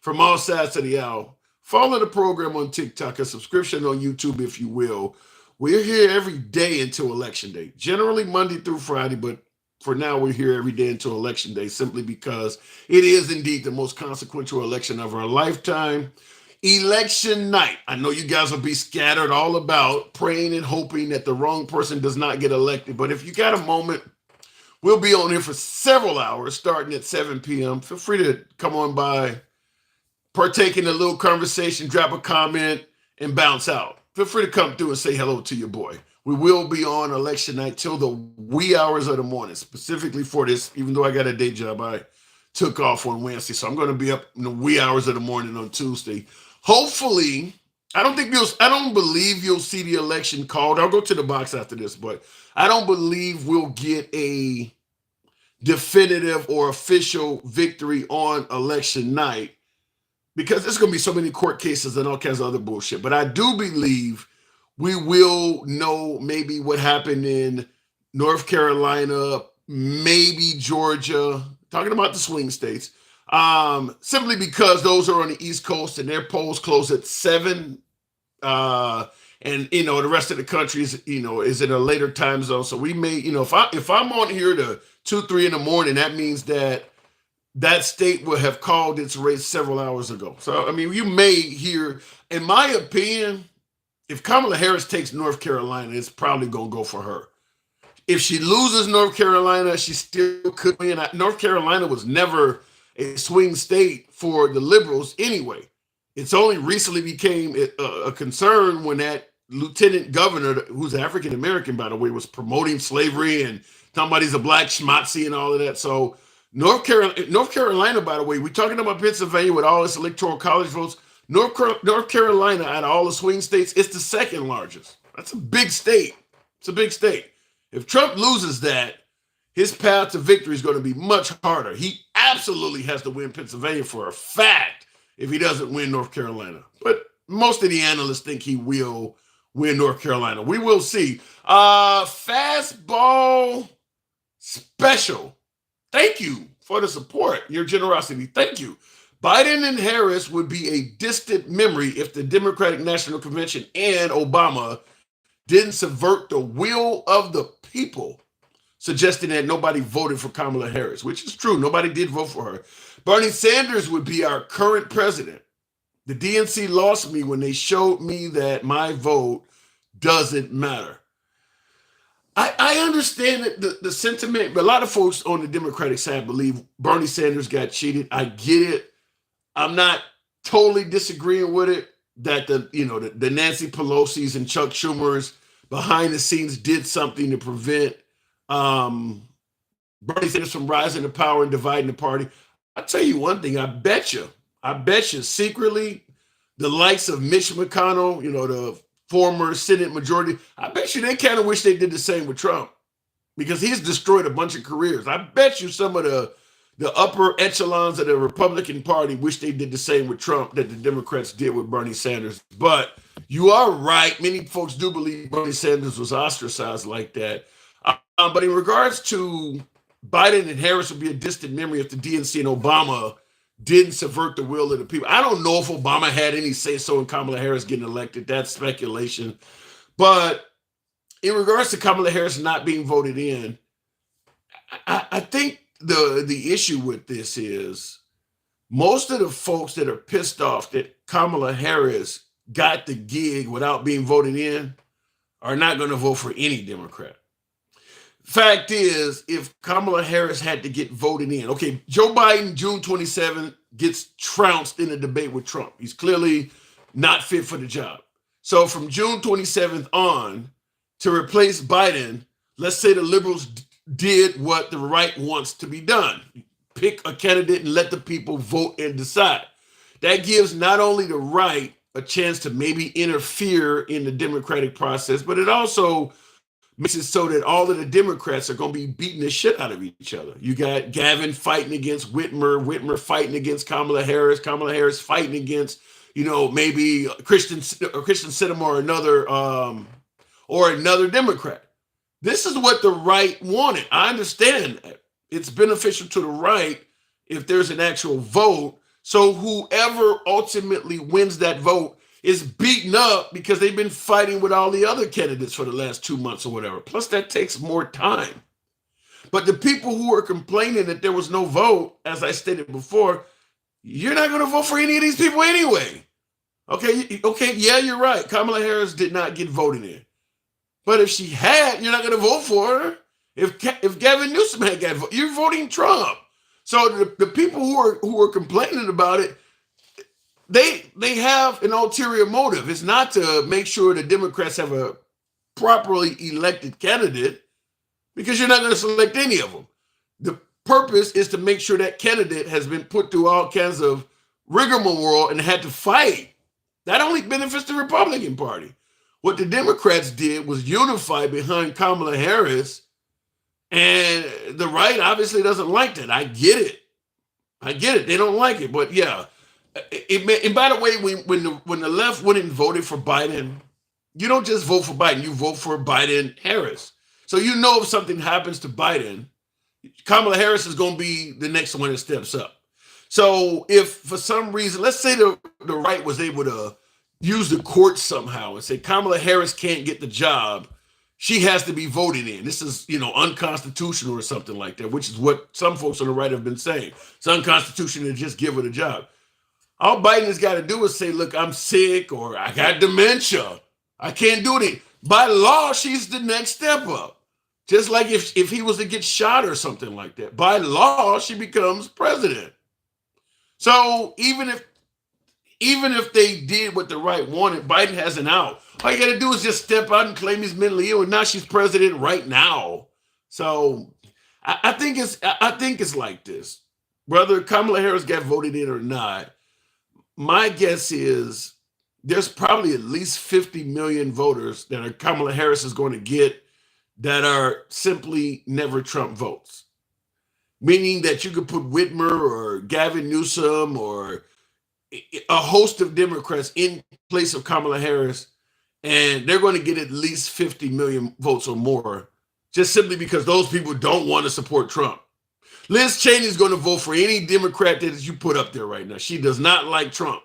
from all sides of the aisle, follow the program on TikTok, a subscription on YouTube, if you will. We're here every day until Election Day, generally Monday through Friday, but for now, we're here every day until Election Day, simply because it is indeed the most consequential election of our lifetime. Election night. I know you guys will be scattered all about praying and hoping that the wrong person does not get elected. But if you got a moment, we'll be on here for several hours starting at 7 p.m. Feel free to come on by, partake in a little conversation, drop a comment, and bounce out. Feel free to come through and say hello to your boy. We will be on election night till the wee hours of the morning, specifically for this. Even though I got a day job, I took off on Wednesday. So I'm going to be up in the wee hours of the morning on Tuesday. Hopefully, I don't believe you'll see the election called. I'll go to the box after this, but I don't believe we'll get a definitive or official victory on election night because there's going to be so many court cases and all kinds of other bullshit. But I do believe we will know maybe what happened in North Carolina, maybe Georgia, talking about the swing states, simply because those are on the East Coast and their polls close at 7. And, the rest of the country is in a later time zone. So we may, if I'm on here to 2, 3 in the morning, that means that state will have called its race several hours ago. So, I mean, you may hear, in my opinion, if Kamala Harris takes North Carolina, it's probably going to go for her. If she loses North Carolina, she still could win. North Carolina was never a swing state for the liberals anyway. It's only recently became a concern when that lieutenant governor, who's African-American, by the way, was promoting slavery and somebody's a black schmatzy and all of that. So North Carolina, by the way, we're talking about Pennsylvania with all its electoral college votes. North Carolina, out of all the swing states, it's the second largest. That's a big state. It's a big state. If Trump loses that, his path to victory is going to be much harder. He absolutely has to win Pennsylvania for a fact if he doesn't win North Carolina. But most of the analysts think he will win North Carolina. We will see. Fastball special. Thank you for the support, your generosity. Thank you. Biden and Harris would be a distant memory if the Democratic National Convention and Obama didn't subvert the will of the people, suggesting that nobody voted for Kamala Harris, which is true. Nobody did vote for her. Bernie Sanders would be our current president. The DNC lost me when they showed me that my vote doesn't matter. I understand the sentiment, but a lot of folks on the Democratic side believe Bernie Sanders got cheated. I get it. I'm not totally disagreeing with it that the Nancy Pelosi's and Chuck Schumer's behind the scenes did something to prevent Bernie Sanders from rising to power and dividing the party. I'll tell you one thing, I bet you secretly the likes of Mitch McConnell, the former Senate majority, I bet you they kind of wish they did the same with Trump because he's destroyed a bunch of careers. I bet you some of the upper echelons of the Republican Party wish they did the same with Trump that the Democrats did with Bernie Sanders. But you are right. Many folks do believe Bernie Sanders was ostracized like that. But in regards to Biden and Harris would be a distant memory if the DNC and Obama didn't subvert the will of the people. I don't know if Obama had any say-so in Kamala Harris getting elected. That's speculation. But in regards to Kamala Harris not being voted in, I think the issue with this is most of the folks that are pissed off that Kamala Harris got the gig without being voted in are not going to vote for any Democrat. Fact is, if Kamala Harris had to get voted in, okay, Joe Biden, June 27th, gets trounced in a debate with Trump. He's clearly not fit for the job. So from June 27th on, to replace Biden, let's say the liberals did what the right wants to be done. Pick a candidate and let the people vote and decide. That gives not only the right a chance to maybe interfere in the democratic process, but it also makes it so that all of the Democrats are going to be beating the shit out of each other. You got Gavin fighting against Whitmer fighting against Kamala Harris fighting against, maybe Christian Sinema or another Democrat. This is what the right wanted. I understand that. It's beneficial to the right if there's an actual vote. So whoever ultimately wins that vote is beaten up because they've been fighting with all the other candidates for the last 2 months or whatever. Plus, that takes more time. But the people who are complaining that there was no vote, as I stated before, you're not going to vote for any of these people anyway. Okay, yeah, you're right. Kamala Harris did not get voted in. But if she had, you're not going to vote for her. If Gavin Newsom had got voted, you're voting Trump. So the people who are complaining about it, they have an ulterior motive. It's not to make sure the Democrats have a properly elected candidate, because you're not going to select any of them. The purpose is to make sure that candidate has been put through all kinds of rigmarole and had to fight. That only benefits the Republican Party. What the Democrats did was unify behind Kamala Harris, and the right obviously doesn't like that. I get it. They don't like it, but yeah. And by the way, when the left went and voted for Biden, you don't just vote for Biden, you vote for Biden-Harris. So if something happens to Biden, Kamala Harris is going to be the next one that steps up. So if for some reason, let's say the right was able to use the courts somehow and say Kamala Harris can't get the job, she has to be voted in. This is, unconstitutional or something like that, which is what some folks on the right have been saying. It's unconstitutional to just give her the job. All Biden has got to do is say, look, I'm sick, or I got dementia. I can't do it. By law, she's the next step up. Just like if he was to get shot or something like that. By law, she becomes president. So even if they did what the right wanted, Biden has an out. All you got to do is just step out and claim he's mentally ill, and now she's president right now. So I think it's like this. Whether Kamala Harris got voted in or not, my guess is there's probably at least 50 million voters that Kamala Harris is going to get that are simply never Trump votes. Meaning that you could put Whitmer or Gavin Newsom or a host of Democrats in place of Kamala Harris, and they're going to get at least 50 million votes or more, just simply because those people don't want to support Trump. Liz Cheney is going to vote for any Democrat that you put up there right now. She does not like Trump.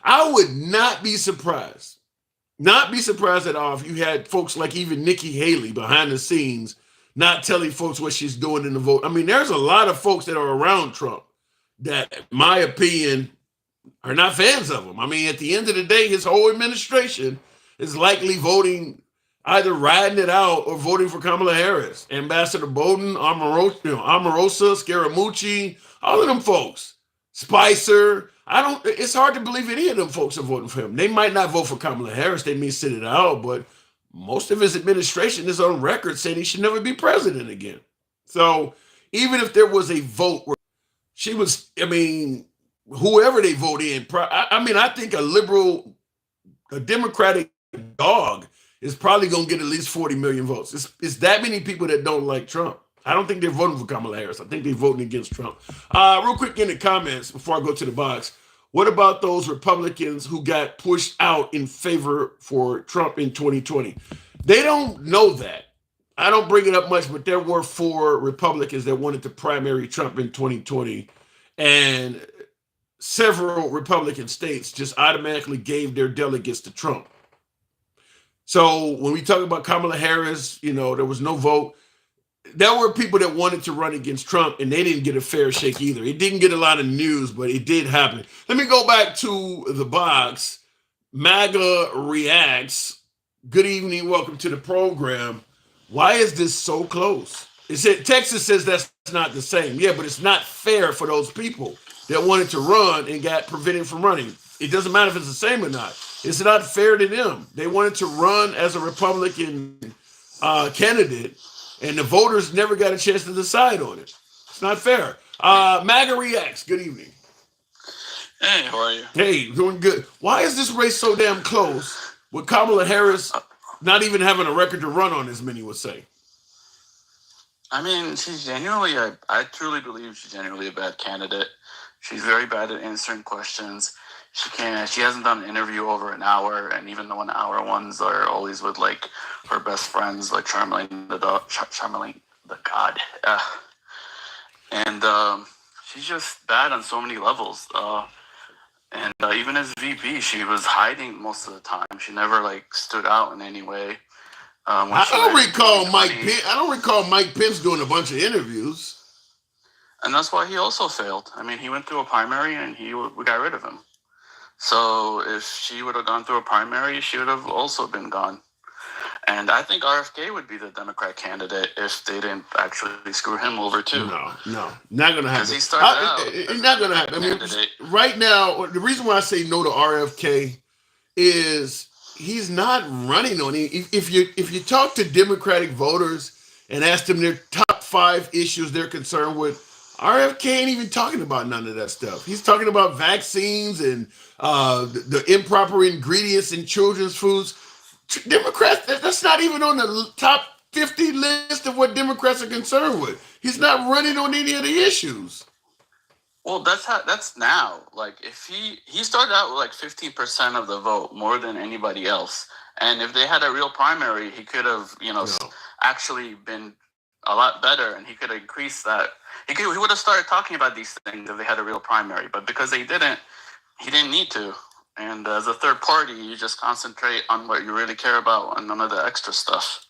I would not be surprised at all if you had folks like even Nikki Haley behind the scenes not telling folks what she's doing in the vote. I mean, there's a lot of folks that are around Trump that, in my opinion, are not fans of him. I mean, at the end of the day, his whole administration is likely voting, either riding it out or voting for Kamala Harris. Ambassador Bolton, Omarosa, Scaramucci, all of them folks. Spicer. It's hard to believe any of them folks are voting for him. They might not vote for Kamala Harris. They may sit it out, but most of his administration is on record saying he should never be president again. So even if there was a vote where she was, whoever they vote in, I think a Democratic dog is probably going to get at least 40 million votes. It's that many people that don't like Trump. I don't think they're voting for Kamala Harris. I think they're voting against Trump. Real quick in the comments before I go to the box. What about those Republicans who got pushed out in favor for Trump in 2020? They don't know that. I don't bring it up much, but there were 4 Republicans that wanted to primary Trump in 2020. And several Republican states just automatically gave their delegates to Trump. So when we talk about Kamala Harris, there was no vote. There were people that wanted to run against Trump, and they didn't get a fair shake either. It didn't get a lot of news, but it did happen. Let me go back to the box. MAGA reacts. Good evening. Welcome to the program. Why is this so close? It said Texas says that's not the same. Yeah, but it's not fair for those people that wanted to run and got prevented from running. It doesn't matter if it's the same or not. It's not fair to them. They wanted to run as a Republican candidate, and the voters never got a chance to decide on it. It's not fair. MAGA reacts. Good evening. Hey, how are you? Hey, doing good. Why is this race so damn close with Kamala Harris not even having a record to run on, as many would say? I mean, she's genuinely, I truly believe she's genuinely a bad candidate. She's very bad at answering questions. She hasn't done an interview over an hour, and even the 1 hour ones are always with like her best friends, like Charmaine the God. And she's just bad on so many levels. And even as VP, she was hiding most of the time. She never like stood out in any way. I don't recall Mike Pence doing a bunch of interviews. And that's why he also failed. I mean, he went through a primary and we got rid of him. So if she would have gone through a primary, she would have also been gone. And I think RFK would be the Democrat candidate if they didn't actually screw him over too. No, not going to happen. He started out it's not going to happen. I mean, right now, the reason why I say no to RFK is he's not running on it. If you talk to Democratic voters and ask them their top 5 issues they're concerned with, RFK ain't even talking about none of that stuff. He's talking about vaccines and the improper ingredients in children's foods. Democrats, that's not even on the top 50 list of what Democrats are concerned with. He's not running on any of the issues. Well, that's now. Like if he started out with like 15% of the vote, more than anybody else. And if they had a real primary, he could have, actually been a lot better, and he could have increased that. He would have started talking about these things if they had a real primary. But because they didn't, he didn't need to. And as a third party, you just concentrate on what you really care about and none of the extra stuff.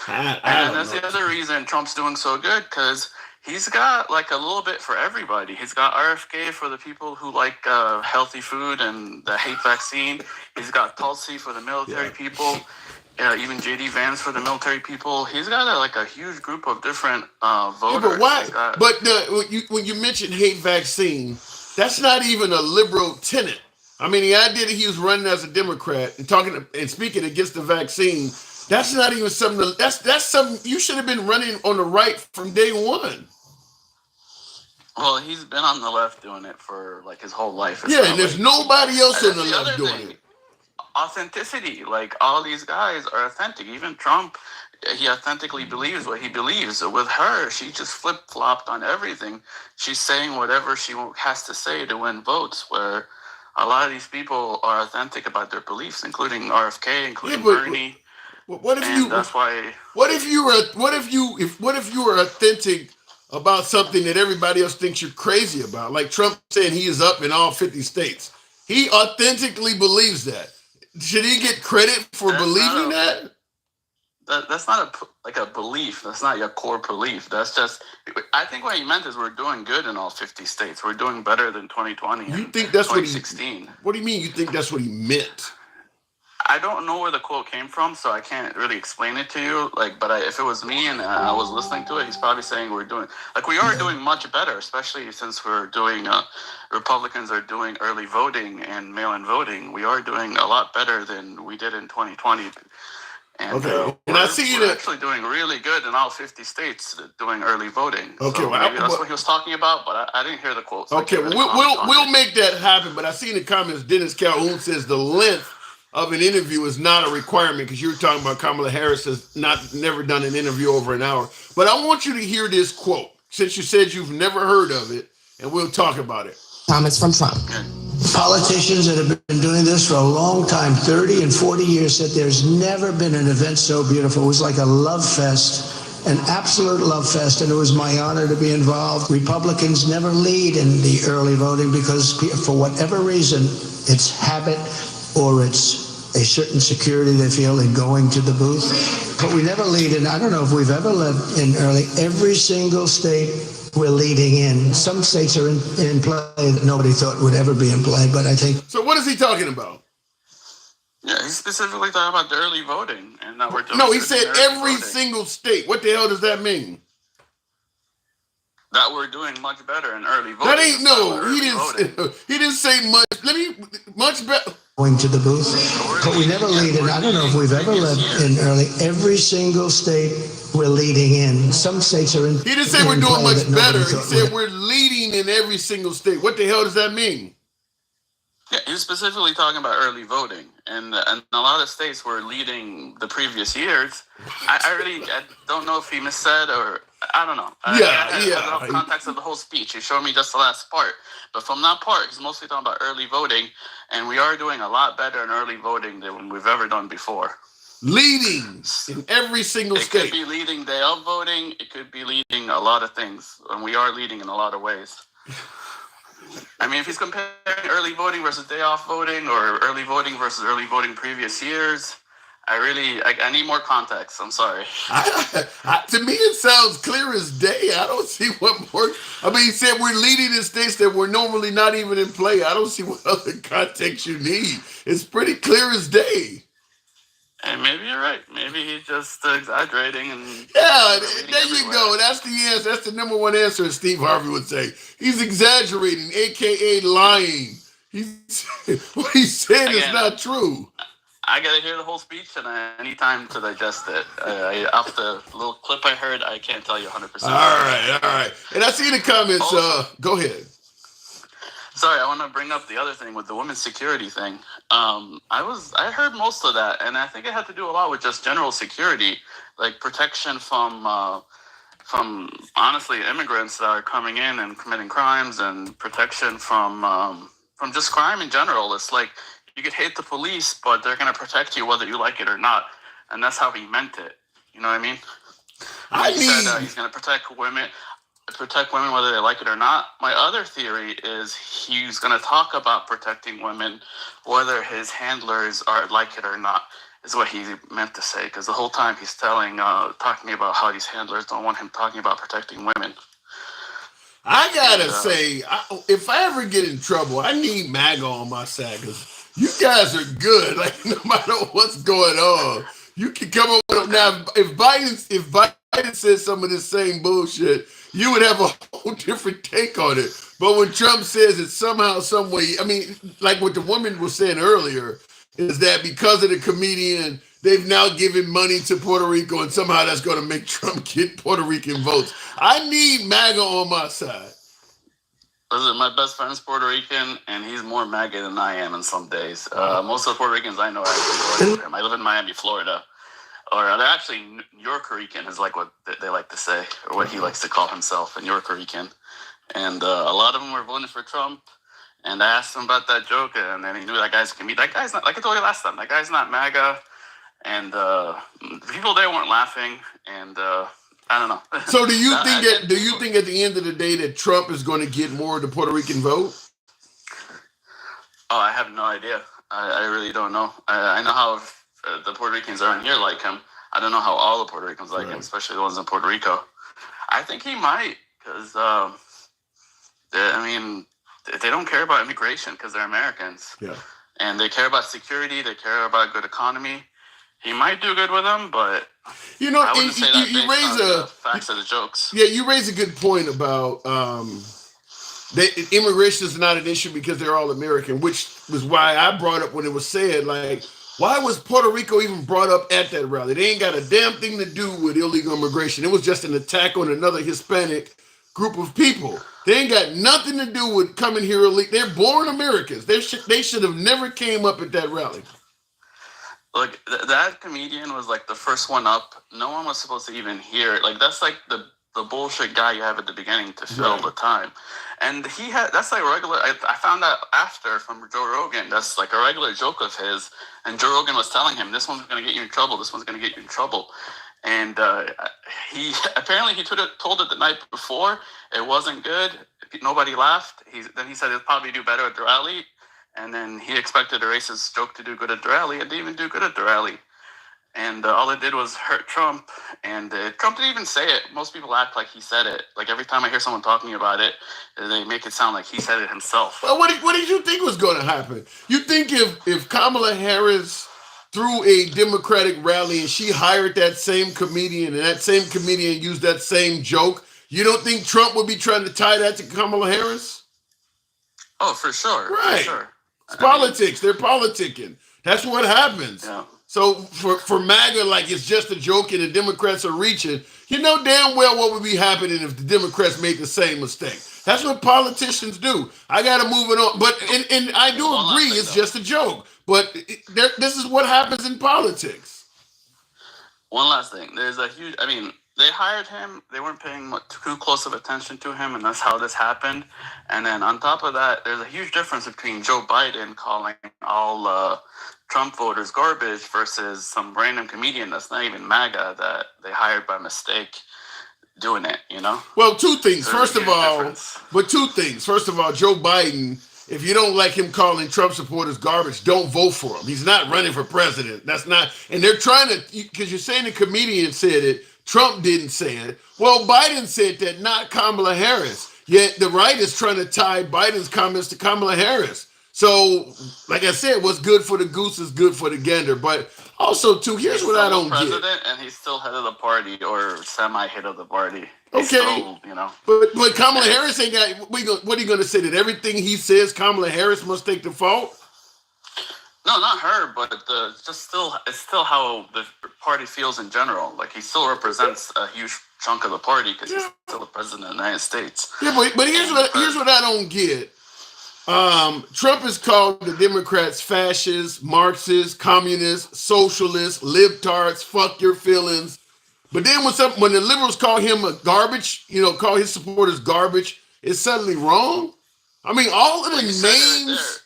And that's the other reason Trump's doing so good, because he's got like a little bit for everybody. He's got RFK for the people who like healthy food and the hate vaccine. He's got Tulsi for the military people. Even JD Vance for the military people. He's got a huge group of different voters. Yeah, but why? When you mention hate vaccine, that's not even a liberal tenet. I mean, the idea that he was running as a Democrat and talking and speaking against the vaccine, that's not even something. That's something you should have been running on the right from day one. Well, he's been on the left doing it for like his whole life. And there's nobody else on the left doing it. Authenticity, like all these guys are authentic. Even Trump, he authentically believes what he believes. With her, she just flip-flopped on everything. She's saying whatever she has to say to win votes, where a lot of these people are authentic about their beliefs, including RFK, including Bernie. What if that's why? What if you were authentic about something that everybody else thinks you're crazy about? Like Trump saying he is up in all 50 states. He authentically believes that. Should he get credit for believing that? That's not a belief. That's not your core belief. That's just, I think what he meant is we're doing good in all 50 states. We're doing better than 2020 You think that's 2016. What do you mean you think that's what he meant? I don't know where the quote came from, so I can't really explain it to you. If it was me and I was listening to it, he's probably saying we are doing much better, especially since we're doing, Republicans are doing early voting and mail-in voting. We are doing a lot better than we did in 2020. And, and I see we're actually doing really good in all 50 states doing early voting. Okay, so maybe that's what he was talking about, but I didn't hear the quote. So we'll make that happen. But I see in the comments, Dennis Calhoun says the length of an interview is not a requirement, because you were talking about Kamala Harris has never done an interview over an hour. But I want you to hear this quote, since you said you've never heard of it, and we'll talk about it. Comments from Trump. Politicians that have been doing this for a long time, 30 and 40 years, said there's never been an event so beautiful. It was like a love fest, an absolute love fest, and it was my honor to be involved. Republicans never lead in the early voting because for whatever reason, it's habit or it's a certain security they feel in going to the booth. But we never lead in. I don't know if we've ever led in early. Every single state we're leading in. Some states are in play that nobody thought would ever be in play, but I think. So what is he talking about? Yeah, he's specifically talking about the early voting, and that we're doing. No, he said every voting. single state. What the hell does that mean? That we're doing much better in early voting. That ain't no. He didn't say much. Much better. Going to the booth, but we never lead in. I don't know if we've ever led in early. Every single state we're leading in. Some states are in. He didn't say we're doing much better. He said we're leading in every single state. What the hell does that mean? Yeah, he was specifically talking about early voting, and a lot of states were leading the previous years. I don't know if he missaid or I don't know. I the context of the whole speech. He showed me just the last part, but from that part, he's mostly talking about early voting, and we are doing a lot better in early voting than we've ever done before. Leading in every single state. It could be leading day of voting. It could be leading a lot of things, and we are leading in a lot of ways. I mean, if he's comparing early voting versus day off voting or early voting versus early voting previous years, I need more context. I'm sorry. To me, it sounds clear as day. I don't see what more. I mean, he said we're leading in states that were normally not even in play. I don't see what other context you need. It's pretty clear as day. And maybe you're right. Maybe he's just exaggerating. Yeah, there you go. That's the answer. That's the number one answer, as Steve Harvey would say. He's exaggerating, a.k.a. lying. What he said is not true. I got to hear the whole speech, and I need time to digest it. Off the little clip I heard, I can't tell you 100%. All right. And I see the comments. Go ahead. Sorry, I want to bring up the other thing with the women's security thing. I heard most of that, and I think it had to do a lot with just general security, like protection from honestly immigrants that are coming in and committing crimes, and protection from just crime in general. It's like you could hate the police, but they're going to protect you whether you like it or not, and that's how he meant it. You know what I mean? He said he's going to protect women whether they like it or not. My other theory is he's going to talk about protecting women whether his handlers are like it or not, is what he meant to say, because the whole time he's talking about how these handlers don't want him talking about protecting women. I gotta say, if I ever get in trouble, I need MAGA on my side, because you guys are good. Like, no matter what's going on, you can come up with it. Now, if Biden says some of this same bullshit, you would have a whole different take on it. But when Trump says it somehow, some way, I mean, like what the woman was saying earlier, is that because of the comedian, they've now given money to Puerto Rico, and somehow that's going to make Trump get Puerto Rican votes. I need MAGA on my side. Listen, my best friend's Puerto Rican, and he's more MAGA than I am in some days. Most of the Puerto Ricans I know are actually voting for him. I live in Miami, Florida. Or they're actually Yorker Rican is like what they like to say, or what he likes to call himself, a Yorker Rican. And a lot of them were voting for Trump. And I asked him about that joke, and then he knew that guy's comedian. That guy's not, like I told you last time, that guy's not MAGA. And people there weren't laughing. And I don't know. So do you think at the end of the day that Trump is going to get more of the Puerto Rican vote? Oh, I have no idea. I really don't know. I know how the Puerto Ricans around here like him. I don't know how all the Puerto Ricans like him, especially the ones in Puerto Rico. I think he might, because they don't care about immigration because they're Americans. Yeah. And they care about security. They care about good economy. He might do good with them, but I wouldn't say that based on the facts of the jokes. Yeah, you raise a good point about immigration is not an issue because they're all American, which was why I brought up when it was said, like, why was Puerto Rico even brought up at that rally? They ain't got a damn thing to do with illegal immigration. It was just an attack on another Hispanic group of people. They ain't got nothing to do with coming here illegal. They're born Americans. They should have never came up at that rally. Look, that comedian was like the first one up. No one was supposed to even hear it. Like, that's like the bullshit guy you have at the beginning to fill the time. And that's like regular. I found out after from Joe Rogan, that's like a regular joke of his. And Joe Rogan was telling him, this one's going to get you in trouble. This one's going to get you in trouble. And he told it the night before. It wasn't good. Nobody laughed. Then he said he'll probably do better at the rally. And then he expected a racist joke to do good at the rally. It didn't even do good at the rally. And all it did was hurt Trump. And Trump didn't even say it. Most people act like he said it. Like, every time I hear someone talking about it, they make it sound like he said it himself. Well, what did you think was going to happen? You think if Kamala Harris threw a Democratic rally and she hired that same comedian and that same comedian used that same joke, you don't think Trump would be trying to tie that to Kamala Harris? Oh, for sure. Right. For sure. It's politics. They're politicking. That's what happens. Yeah. So for MAGA, like it's just a joke and the Democrats are reaching, you know damn well what would be happening if the Democrats make the same mistake. That's what politicians do. I got to move it on. But and I do agree it's just a joke. But this is what happens in politics. One last thing. There's a huge, they hired him. They weren't paying too close of attention to him, and that's how this happened. And then on top of that, there's a huge difference between Joe Biden calling all Trump voters garbage versus some random comedian that's not even MAGA that they hired by mistake doing it, you know? Well, two things. So First of all, Joe Biden, if you don't like him calling Trump supporters garbage, don't vote for him. He's not running for president. That's not, and they're trying to, because you're saying the comedian said it, Trump didn't say it. Well, Biden said that, not Kamala Harris. Yet the right is trying to tie Biden's comments to Kamala Harris. So, like I said, what's good for the goose is good for the gander. But also, too, here's what I don't get. And he's still head of the party or semi-head of the party. Okay, still, you know. But Kamala Harris ain't got. What are you going to say? That everything he says, Kamala Harris must take the fault? No, not her, but it's still how the party feels in general. Like he still represents a huge chunk of the party because he's still the president of the United States. Yeah, but here's what I don't get. Trump has called the Democrats fascists, Marxists, communists, socialists, libtards, fuck your feelings. But then when the liberals call him a garbage, call his supporters garbage, it's suddenly wrong? I mean, all of the names...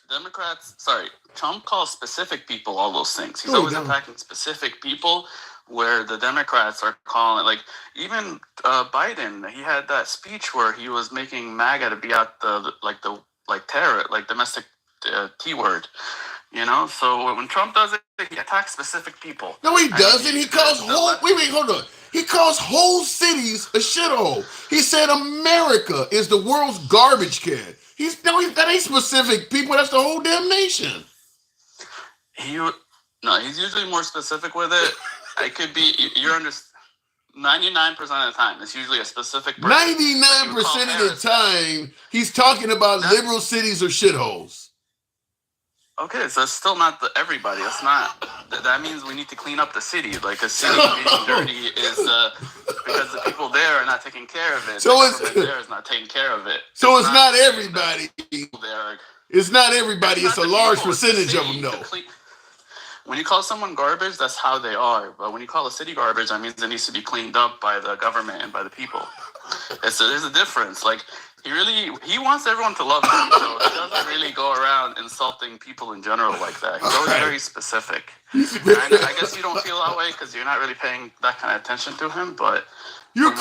Trump calls specific people all those things. He's always attacking specific people where the Democrats are calling, like, even Biden, he had that speech where he was making MAGA to be out the terror, like domestic T word, So when Trump does it, he attacks specific people. No, he doesn't. He calls hold on. He calls whole cities a shithole. He said America is the world's garbage can. That ain't specific people. That's the whole damn nation. He's usually more specific with it. It could be 99% of the time, it's usually a specific person. 99% of the time, he's talking about liberal cities or shitholes. Okay, so it's still not everybody. It's not. That means we need to clean up the city. Like a city being dirty is because the people there are not taking care of it. So the government there is not taking care of it. So it's not everybody. It's not everybody. It's a large percentage of them, though. When you call someone garbage, that's how they are. But when you call a city garbage, that means it needs to be cleaned up by the government and by the people. There's a difference. Like he wants everyone to love him, so he doesn't really go around insulting people in general like that. He's always very specific. I guess you don't feel that way because you're not really paying that kind of attention to him. But you're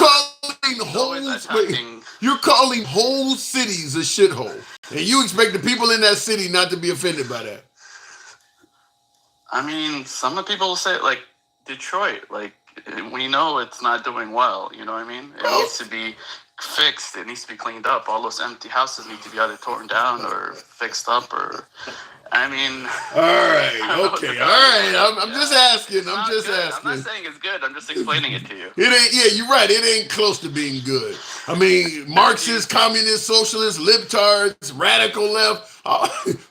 calling whole cities a shithole, and you expect the people in that city not to be offended by that. I mean, some of the people say, like, Detroit, like, we know it's not doing well, you know what I mean? It needs to be fixed. It needs to be cleaned up. All those empty houses need to be either torn down or fixed up or, I mean... All right, okay, all right. I'm just asking. I'm just asking. I'm not saying it's good. I'm just explaining it to you. It ain't, yeah, you're right. It ain't close to being good. I mean, Marxists, communists, socialists, libtards, radical left.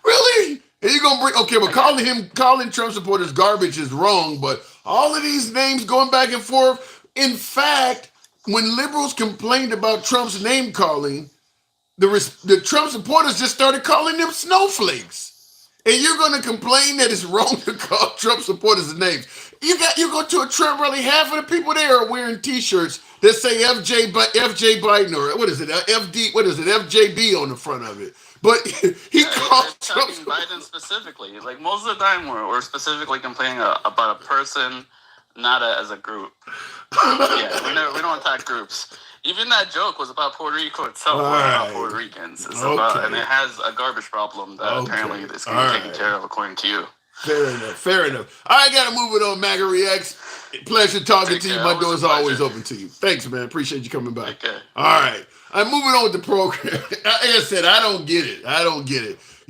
Really? And you're gonna but calling Trump supporters garbage is wrong, but all of these names going back and forth. In fact, when liberals complained about Trump's name calling, the Trump supporters just started calling them snowflakes. And you're gonna complain that it's wrong to call Trump supporters names. You go to a Trump rally, half of the people there are wearing T-shirts that say FJ Biden or FJB on the front of it. But he called Trump Biden specifically. Like most of the time, we're specifically complaining about a person, not as a group. Yeah, we don't attack groups. Even that joke was about Puerto Rico itself, about Puerto Ricans. It's about, and it has a garbage problem that apparently is going to be taken care of, according to you. Fair enough. I got to move it on, MAGA Reacts. Pleasure talking to you. My door's always open to you. Thanks, man. Appreciate you coming back. Okay. All right. I'm moving on with the program. Like I said, I don't get it.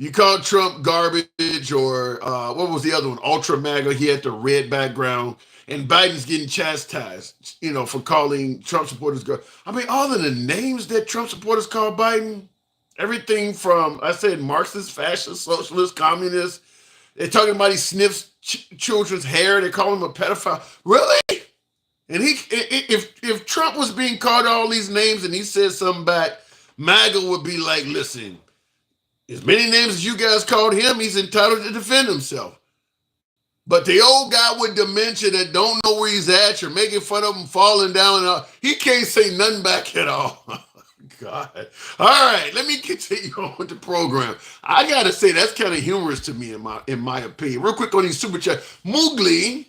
You called Trump garbage, or what was the other one? Ultra MAGA. He had the red background, and Biden's getting chastised, for calling Trump supporters garbage. I mean, all of the names that Trump supporters call Biden, everything from, I said, Marxist, fascist, socialist, communist. They're talking about he sniffs children's hair. They call him a pedophile. Really? And if Trump was being called all these names and he said something back, MAGA would be like, listen, as many names as you guys called him, he's entitled to defend himself. But the old guy with dementia that don't know where he's at, you're making fun of him falling down, he can't say nothing back at all. God. All right, let me continue on with the program. I gotta say, that's kind of humorous to me in my opinion. Real quick on these super chat. Moogly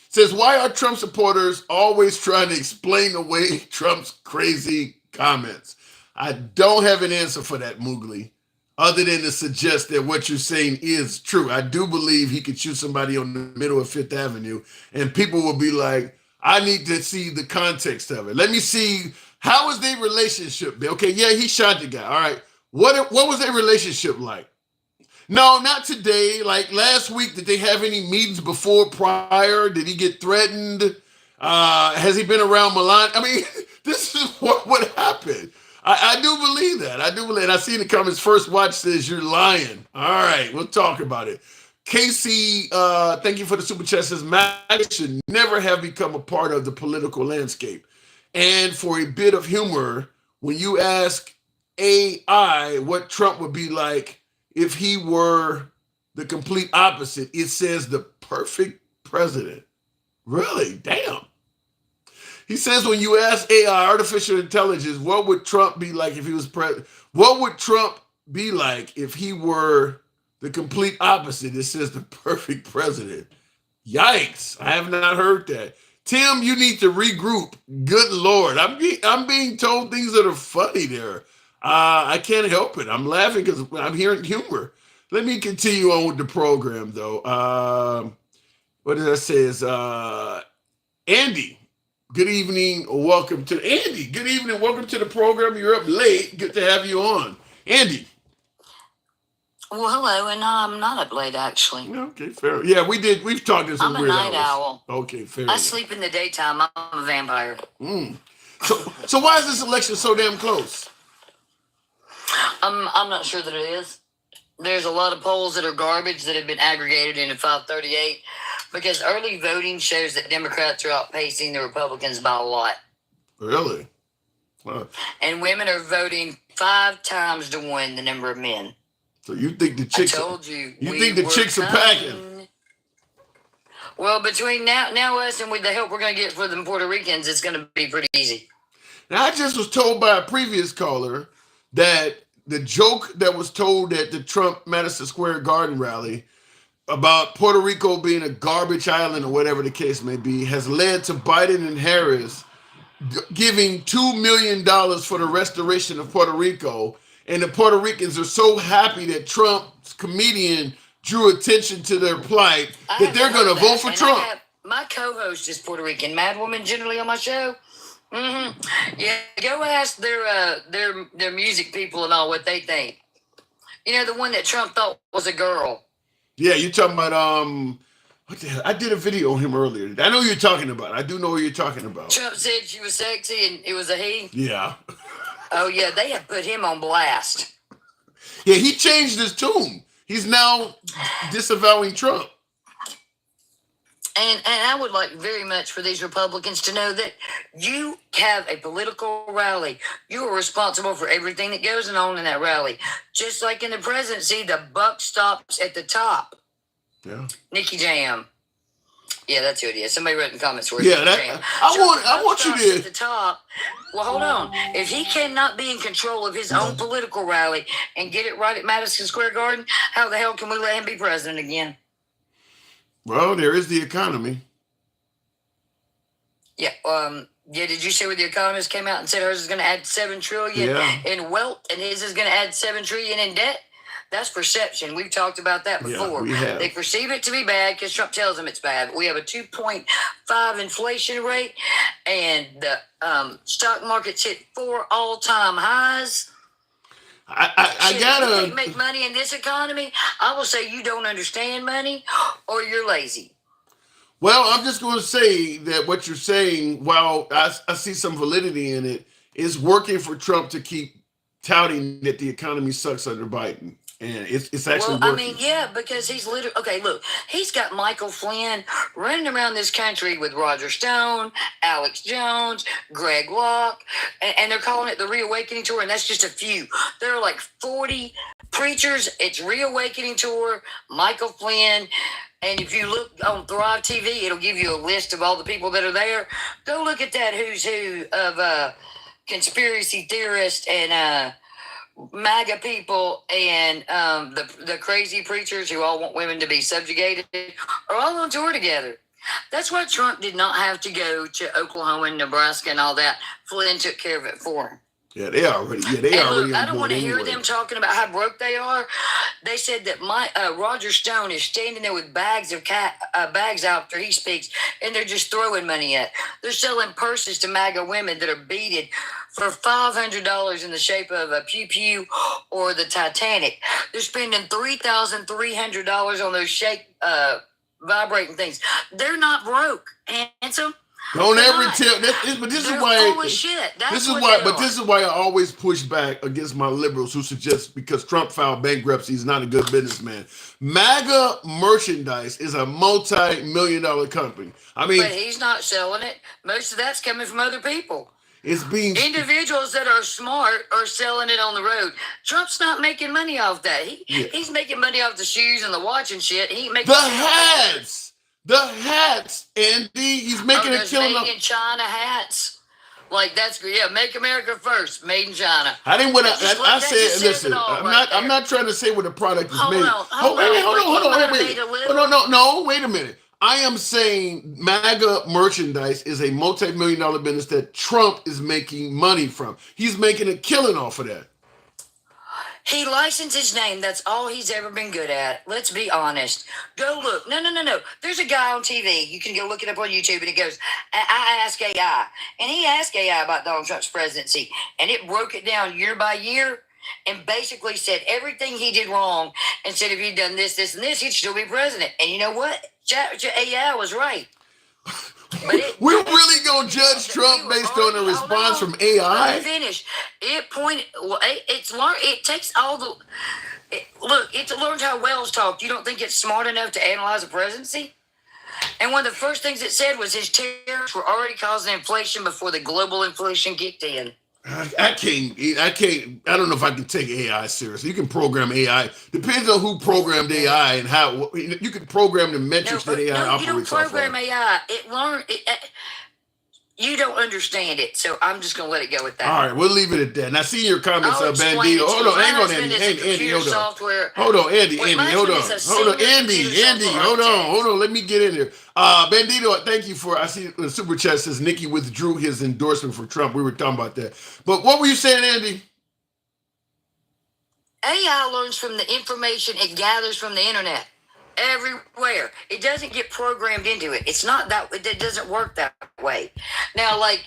says, why are Trump supporters always trying to explain away Trump's crazy comments? I don't have an answer for that, Moogly, other than to suggest that what you're saying is true. I do believe he could shoot somebody on the middle of Fifth Avenue, and people will be like, I need to see the context of it. Let me see, how was their relationship? Okay, yeah, he shot the guy. All right, what was their relationship like? No, not today. Like last week, did they have any meetings before, prior? Did he get threatened? Has he been around Milan? I mean, this is what would happen. I do believe that. I do believe it. I see in the comments, First Watch says you're lying. All right, we'll talk about it. Casey, thank you for the super chat, says MAGA should never have become a part of the political landscape. And for a bit of humor, when you ask AI what Trump would be like if he were the complete opposite, it says the perfect president. Really? Damn. He says when you ask AI, artificial intelligence, what would Trump be like if he was president? What would Trump be like if he were the complete opposite? It says the perfect president. Yikes. I have not heard that. Tim, you need to regroup. Good Lord. I'm being told things that are funny there. I can't help it. I'm laughing because I'm hearing humor. Let me continue on with the program, though. What did I say? Is Andy. Good evening. Welcome to Andy. Good evening. Welcome to the program. You're up late. Good to have you on. Andy. Well, hello, and I'm not up late, actually. Okay, fair. Yeah, we've talked to some I'm a weird night hours. owl. Okay, fair. I sleep in the daytime. I'm a vampire. So why is this election so damn close? I'm not sure that it is. There's a lot of polls that are garbage that have been aggregated into 538 because early voting shows that Democrats are outpacing the Republicans by a lot. Really? Wow. And women are voting 5 times to 1 the number of men. So you think the chicks? I told you. You think the chicks are packing? Well, between now us and with the help we're going to get for the Puerto Ricans, it's going to be pretty easy. Now, I just was told by a previous caller that the joke that was told at the Trump Madison Square Garden rally about Puerto Rico being a garbage island or whatever the case may be has led to Biden and Harris giving $2 million for the restoration of Puerto Rico. And the Puerto Ricans are so happy that Trump's comedian drew attention to their plight that they're going to vote for Trump. My co-host is Puerto Rican, Mad Woman, generally on my show. Yeah, go ask their music people and all what they think. You know, the one that Trump thought was a girl. Yeah, you're talking about what the hell? I did a video on him earlier. I know who you're talking about. I do know what you're talking about. Trump said she was sexy and it was a he. Yeah. Oh yeah, they have put him on blast. Yeah, he changed his tune. He's now disavowing Trump. And I would like very much for these Republicans to know that you have a political rally. You are responsible for everything that goes on in that rally. Just like in the presidency, the buck stops at the top. Yeah. Nicky Jam. Yeah, that's who it is. Somebody wrote in the comments where yeah, I want you to at the top. Well, hold on. If he cannot be in control of his own political rally and get it right at Madison Square Garden, how the hell can we let him be president again? Well, there is the economy. Yeah. Did you see where the Economist came out and said hers is going to add $7 trillion in wealth and his is going to add $7 trillion in debt? That's perception. We've talked about that before. Yeah, they perceive it to be bad because Trump tells them it's bad. We have a 2.5 inflation rate, and the stock market's hit 4 all-time highs. I You gotta can't make money in this economy. I will say you don't understand money, or you're lazy. Well, I'm just going to say that what you're saying, while I see some validity in it, is working for Trump to keep touting that the economy sucks under Biden. And it's actually Well, I working. mean, yeah, because he's literally, okay, look, he's got Michael Flynn running around this country with Roger Stone, Alex Jones, Greg Locke, and they're calling it the Reawakening Tour, and that's just a few. There are like 40 preachers. It's Reawakening Tour, Michael Flynn. And if you look on Thrive TV, it'll give you a list of all the people that are there. Go look at that who's who of conspiracy theorists and MAGA people and the crazy preachers who all want women to be subjugated are all on tour together. That's why Trump did not have to go to Oklahoma and Nebraska and all that. Flynn took care of it for him. Yeah, they already. Yeah, they And already. look, I on don't board want to hear anyway. them talking about how broke they are. They said that Roger Stone is standing there with bags after he speaks, and they're just throwing money at. They're selling purses to MAGA women that are beaded for $500 in the shape of a pew pew or the Titanic. They're spending $3,300 on those vibrating things. They're not broke, handsome. Don't They're ever not. tell that. But this They're is why. full of shit. That's This is what why. they But are. this is why I always push back against my liberals who suggest because Trump filed bankruptcy, he's not a good businessman. MAGA merchandise is a multi-million-dollar company. I mean, But he's not selling it. Most of that's coming from other people. it's being Individuals that are smart are selling it on the road. Trump's not making money off that. He's making money off the shoes and the watch and shit. He ain't making the money off that. hats. The hats, Andy. He's making a those killing. made in China hats. Like that's make America first, made in China. I didn't want to. That I just said, says listen. it all I'm right not. there. I'm not trying to say what the product is Hold made. on, hold wait, on. hold on, wait. Made a Oh, no. Wait a minute. I am saying MAGA merchandise is a multi-million-dollar business that Trump is making money from. He's making a killing off of that. He licensed his name. That's all he's ever been good at. Let's be honest. Go look. No. There's a guy on TV. You can go look it up on YouTube, and he goes, I ask AI. And he asked AI about Donald Trump's presidency, and it broke it down year by year and basically said everything he did wrong and said if he'd done this, this, and this, he'd still be president. And you know what? AI was right. We're really gonna judge Trump based on a response from AI? Let me finish. It pointed. Well, it's learned. It takes all the. Look, it's learned how whales talk. You don't think it's smart enough to analyze a presidency? And one of the first things it said was his tariffs were already causing inflation before the global inflation kicked in. I can't. I don't know if I can take AI seriously. You can program AI. Depends on who programmed AI and how. You can program the metrics that AI operates you don't program off of. AI. It learned. You don't understand it, so I'm just gonna let it go with that. All right, we'll leave it at that. Now, see your comments, I'll explain Bandito. it to Hold you. on, My hang on, husband Andy. is a Andy, computer hold on. software. Hold on, Andy, Well, Andy, my hold on. husband is a Hold on, senior Andy, computer Andy, software hold on, architect. hold on. Let me get in here. Bandito, thank you for, I see the super chat says Nikki withdrew his endorsement for Trump. We were talking about that. But what were you saying, Andy? AI learns from the information it gathers from the internet everywhere. It doesn't get programmed into it. It's not that. It doesn't work that way. Now, like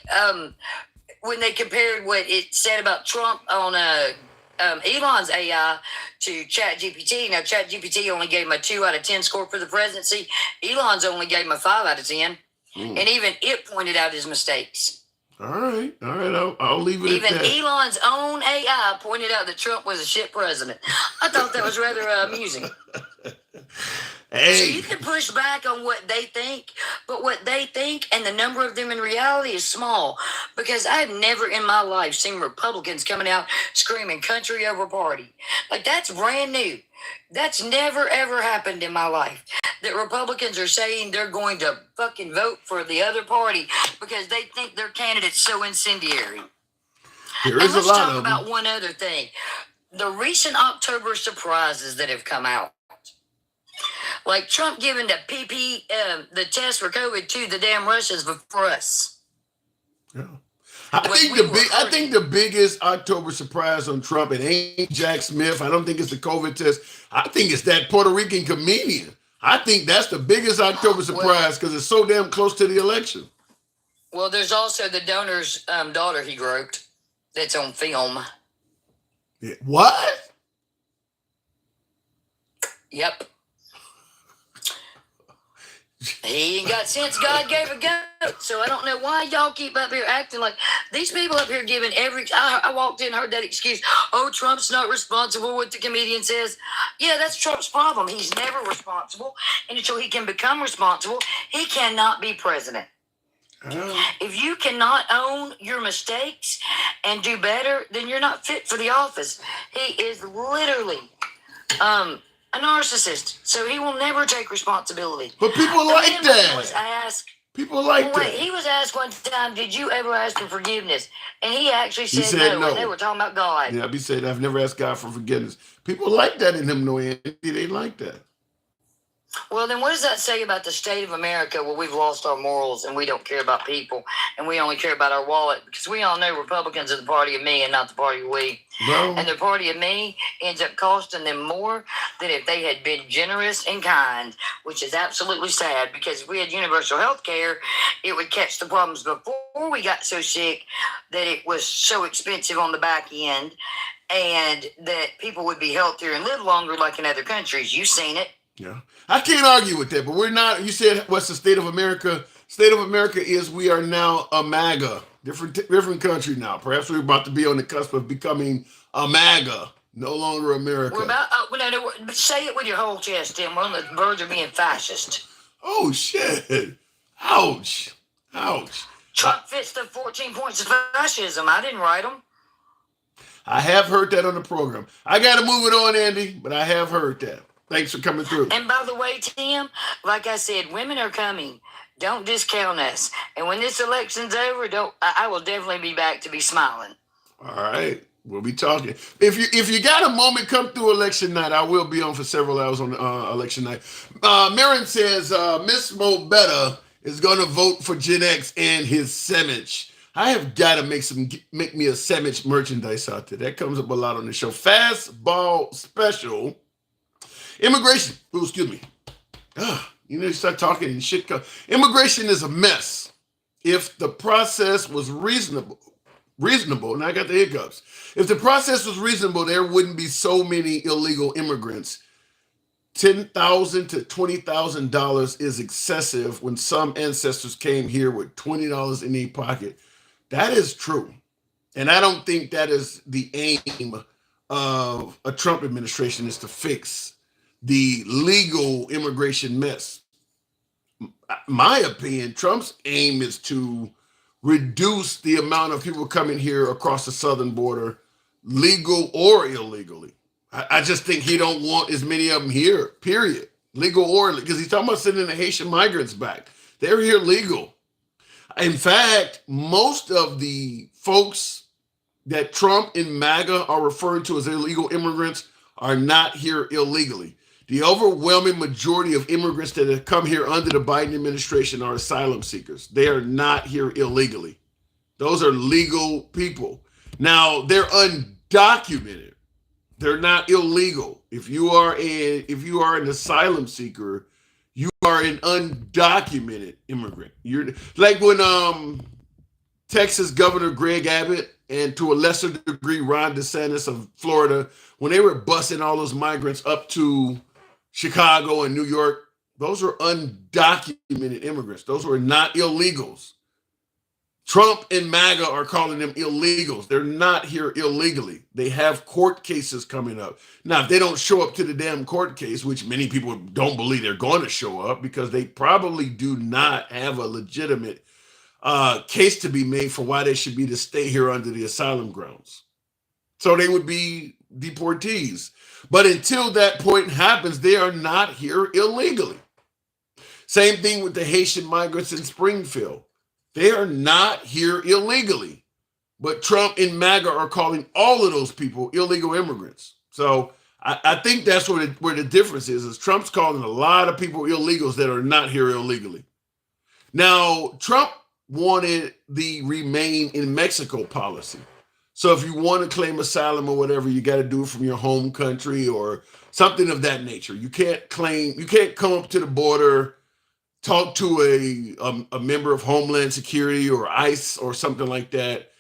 when they compared what it said about Trump on Elon's AI to ChatGPT. Now, ChatGPT only gave him a 2 out of 10 score for the presidency. Elon's only gave him a 5 out of 10, and even it pointed out his mistakes. All right. I'll leave it Even at that. Elon's own AI pointed out that Trump was a shit president. I thought that was rather amusing. Hey. So you can push back on what they think, but what they think and the number of them in reality is small, because I've never in my life seen Republicans coming out screaming country over party. Like, that's brand new. That's never, ever happened in my life. That Republicans are saying they're going to fucking vote for the other party because they think their candidate's so incendiary. There is a let's lot talk of about them. one other thing. The recent October surprises that have come out. Like Trump giving the test for COVID to the damn Russians for us. Yeah. I think the biggest October surprise on Trump, it ain't Jack Smith. I don't think it's the COVID test. I think it's that Puerto Rican comedian. I think that's the biggest October surprise because it's so damn close to the election. Well, there's also the donor's daughter he groped that's on film. Yeah. What? Yep. He ain't got sense. God gave a goat. So I don't know why y'all keep up here acting like these people up here giving every. I walked in, heard that excuse. Oh, Trump's not responsible. What the comedian says. Yeah, that's Trump's problem. He's never responsible. And until he can become responsible, he cannot be president. If you cannot own your mistakes and do better, then you're not fit for the office. He is literally a narcissist, so he will never take responsibility. But people like that. Was asked, people like that. He was asked one time, "Did you ever ask for forgiveness?" And he actually said no. And they were talking about God. Yeah, he said, "I've never asked God for forgiveness." People like that in him, no Andy. They like that. Well, then what does that say about the state of America where we've lost our morals and we don't care about people and we only care about our wallet? Because we all know Republicans are the party of me and not the party of we. No. And the party of me ends up costing them more than if they had been generous and kind, which is absolutely sad because if we had universal health care, it would catch the problems before we got so sick that it was so expensive on the back end and that people would be healthier and live longer like in other countries. You've seen it. Yeah. I can't argue with that, but we're not. You said, what's the state of America? State of America is we are now a MAGA, different country now. Perhaps we're about to be on the cusp of becoming a MAGA, no longer America. We're about, say it with your whole chest, Tim. We're on the verge of being fascist. Oh, shit. Ouch. Ouch. Trump fits the 14 points of fascism. I didn't write them. I have heard that on the program. I got to move it on, Andy, but I have heard that. Thanks for coming through. And by the way, Tim, like I said, women are coming. Don't discount us. And when this election's over, I will definitely be back to be smiling. All right. We'll be talking. If you got a moment, come through election night. I will be on for several hours on election night. Marin says Miss Mobetta is going to vote for Gen X and his sandwich. I have got to make me a sandwich merchandise out there. That comes up a lot on the show. Fastball special. Immigration. Oh, excuse me. You start talking and shit. Immigration is a mess. If the process was reasonable, and I got the hiccups. If the process was reasonable, there wouldn't be so many illegal immigrants. $10,000 to $20,000 is excessive when some ancestors came here with $20 in their pocket. That is true. And I don't think that is the aim of a Trump administration, is to fix the legal immigration mess. My opinion, Trump's aim is to reduce the amount of people coming here across the southern border, legal or illegally. I just think he don't want as many of them here, period. Legal or, because he's talking about sending the Haitian migrants back. They're here legal. In fact, most of the folks that Trump and MAGA are referring to as illegal immigrants are not here illegally. The overwhelming majority of immigrants that have come here under the Biden administration are asylum seekers. They are not here illegally. Those are legal people. Now, they're undocumented. They're not illegal. If you are an asylum seeker, you are an undocumented immigrant. You're like when Texas Governor Greg Abbott and to a lesser degree Ron DeSantis of Florida, when they were busing all those migrants up to Chicago and New York, those were undocumented immigrants. Those were not illegals. Trump and MAGA are calling them illegals. They're not here illegally. They have court cases coming up. Now, if they don't show up to the damn court case, which many people don't believe they're going to show up because they probably do not have a legitimate case to be made for why they should be to stay here under the asylum grounds. So they would be deportees. But until that point happens, they are not here illegally. Same thing with the Haitian migrants in Springfield. They are not here illegally. But Trump and MAGA are calling all of those people illegal immigrants. So I think that's where the difference is Trump's calling a lot of people illegals that are not here illegally. Now, Trump wanted the remain in Mexico policy. So if you want to claim asylum or whatever, you got to do it from your home country or something of that nature. You can't come up to the border, talk to a member of Homeland Security or ICE or something like that,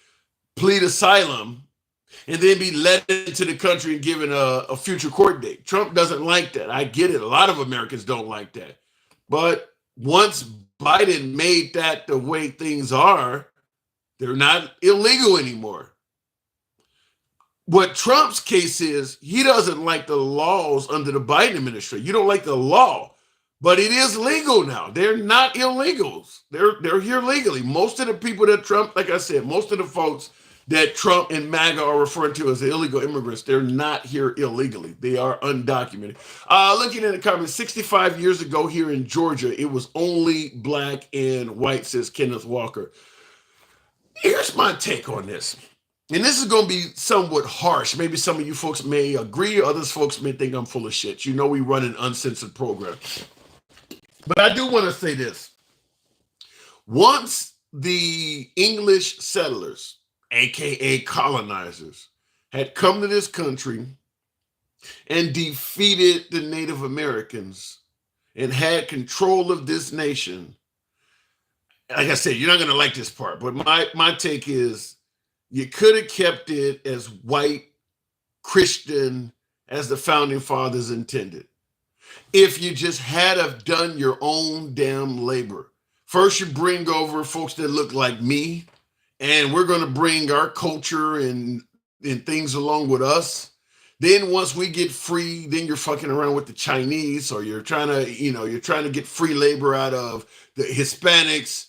plead asylum, and then be let into the country and given a future court date. Trump doesn't like that. I get it. A lot of Americans don't like that. But once Biden made that the way things are, they're not illegal anymore. What Trump's case is, he doesn't like the laws under the Biden administration. You don't like the law, but it is legal now. They're not illegals. They're here legally. Most of the people that Trump, like I said, most of the folks that Trump and MAGA are referring to as illegal immigrants, they're not here illegally. They are undocumented. Looking at the comments, 65 years ago here in Georgia, it was only black and white, says Kenneth Walker. Here's my take on this. And this is going to be somewhat harsh. Maybe some of you folks may agree. Others folks may think I'm full of shit. You know we run an uncensored program. But I do want to say this. Once the English settlers, aka colonizers, had come to this country and defeated the Native Americans and had control of this nation, like I said, you're not going to like this part, but my take is you could have kept it as white, Christian, as the founding fathers intended. If you just had have done your own damn labor. First, you bring over folks that look like me, and we're going to bring our culture and things along with us. Then once we get free, then you're fucking around with the Chinese, or you're trying to get free labor out of the Hispanics.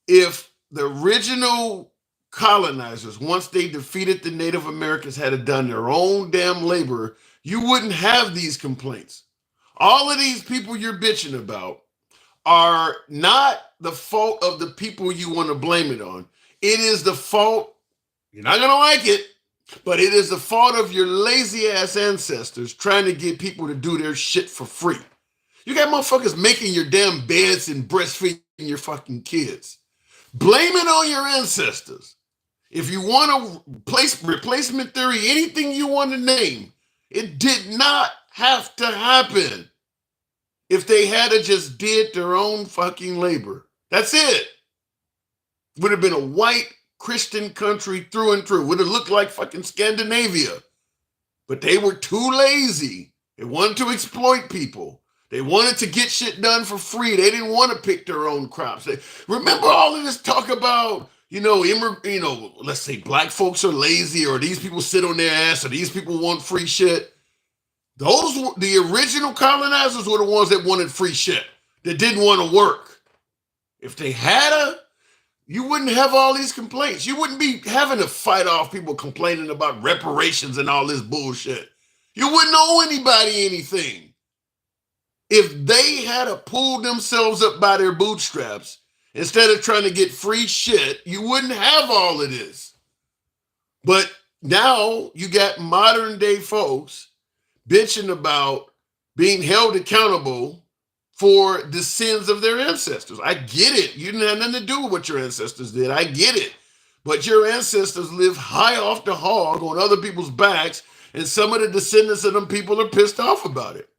If the original colonizers, once they defeated the Native Americans, had done their own damn labor, you wouldn't have these complaints. All of these people you're bitching about are not the fault of the people you want to blame it on. It is the fault, you're not going to like it, but it is the fault of your lazy ass ancestors trying to get people to do their shit for free. You got motherfuckers making your damn beds and breastfeeding your fucking kids. Blame it on your ancestors. If you want to replacement theory, anything you want to name, it did not have to happen if they had just did their own fucking labor. That's it. Would have been a white Christian country through and through. Would have looked like fucking Scandinavia. But they were too lazy. They wanted to exploit people. They wanted to get shit done for free. They didn't want to pick their own crops. Remember all of this talk about, let's say black folks are lazy, or these people sit on their ass, or these people want free shit. The original colonizers were the ones that wanted free shit, that didn't want to work. If they had you wouldn't have all these complaints. You wouldn't be having to fight off people complaining about reparations and all this bullshit. You wouldn't owe anybody anything. If they had pulled themselves up by their bootstraps, instead of trying to get free shit, you wouldn't have all of this. But now you got modern day folks bitching about being held accountable for the sins of their ancestors. I get it. You didn't have nothing to do with what your ancestors did. I get it. But your ancestors live high off the hog on other people's backs, and some of the descendants of them people are pissed off about it.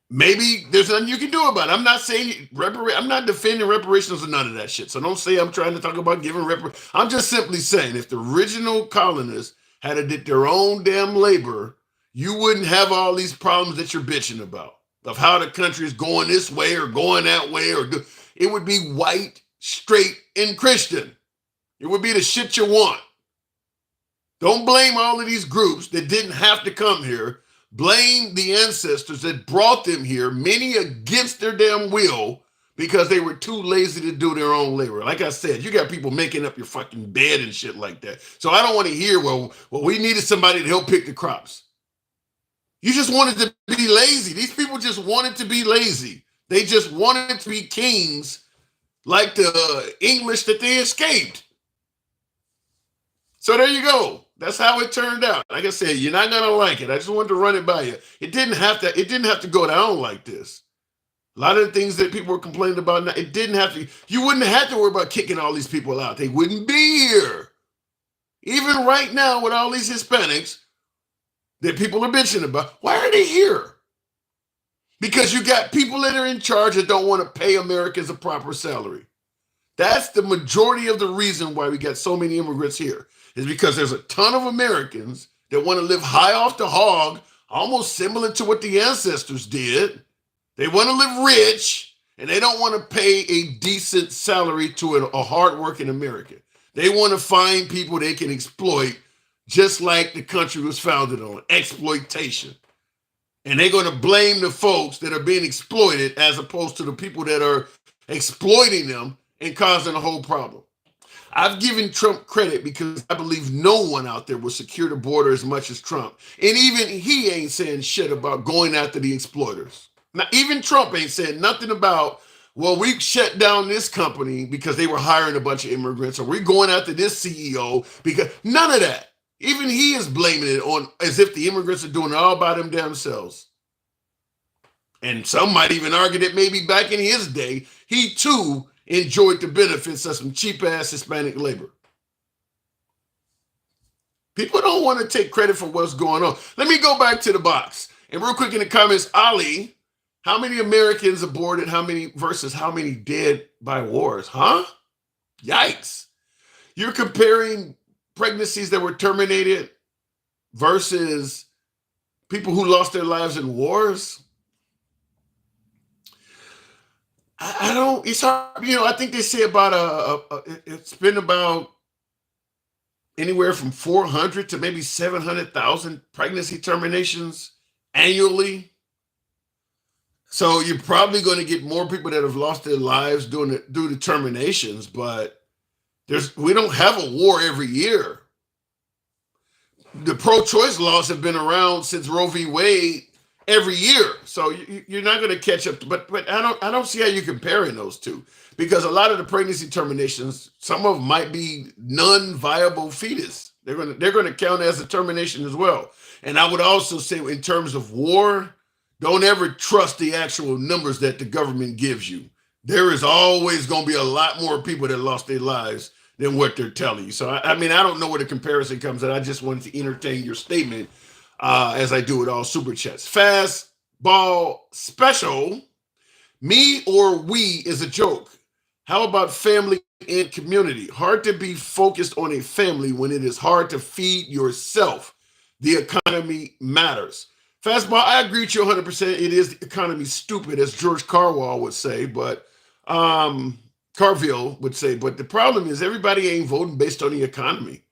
Maybe there's nothing you can do about it. I'm not saying I'm not defending reparations or none of that shit. So don't say I'm trying to talk about giving reparations. I'm just simply saying if the original colonists had did their own damn labor, you wouldn't have all these problems that you're bitching about, of how the country is going this way or going that way. It would be white, straight, and Christian. It would be the shit you want. Don't blame all of these groups that didn't have to come here. Blame the ancestors that brought them here, many against their damn will, because they were too lazy to do their own labor. Like I said, you got people making up your fucking bed and shit like that. So I don't want to hear, well, we needed somebody to help pick the crops. You just wanted to be lazy. These people just wanted to be lazy. They just wanted to be kings like the English that they escaped. So there you go. That's how it turned out. Like I said, you're not gonna like it. I just wanted to run it by you. It didn't have to go down like this. A lot of the things that people were complaining about now, it didn't have to. You wouldn't have to worry about kicking all these people out. They wouldn't be here. Even right now with all these Hispanics that people are bitching about, why are they here? Because you got people that are in charge that don't want to pay Americans a proper salary. That's the majority of the reason why we got so many immigrants here, is because there's a ton of Americans that want to live high off the hog, almost similar to what the ancestors did. They want to live rich, and they don't want to pay a decent salary to a hardworking American. They want to find people they can exploit, just like the country was founded on, exploitation. And they're going to blame the folks that are being exploited as opposed to the people that are exploiting them and causing the whole problem. I've given Trump credit because I believe no one out there will secure the border as much as Trump. And even he ain't saying shit about going after the exploiters. Now, even Trump ain't saying nothing about, well, we shut down this company because they were hiring a bunch of immigrants, or we're going after this CEO because none of that. Even he is blaming it on as if the immigrants are doing it all by them damn selves. And some might even argue that maybe back in his day, he too enjoyed the benefits of some cheap-ass Hispanic labor. People don't want to take credit for what's going on. Let me go back to the box. And real quick in the comments, Ali, how many Americans aborted, how many versus how many dead by wars? Huh? Yikes. You're comparing pregnancies that were terminated versus people who lost their lives in wars? I don't, it's hard, I think they say about it's been about anywhere from 400 to maybe 700,000 pregnancy terminations annually. So you're probably going to get more people that have lost their lives due to terminations, but we don't have a war every year. The pro-choice laws have been around since Roe v. Wade every year, so you're not going to catch up. But I don't see how you're comparing those two, because a lot of the pregnancy terminations, some of them might be non-viable fetus. They're going to count as a termination as well. And I would also say, in terms of war, don't ever trust the actual numbers that the government gives you. There is always going to be a lot more people that lost their lives than what they're telling you. So I mean, I don't know where the comparison comes in. I just wanted to entertain your statement. As I do with all super chats. Fastball special. Me or we is a joke. How about family and community? Hard to be focused on a family when it is hard to feed yourself. The economy matters. Fastball, I agree with you 100%. It is the economy stupid, as George Carwell would say, but Carville would say. But the problem is everybody ain't voting based on the economy.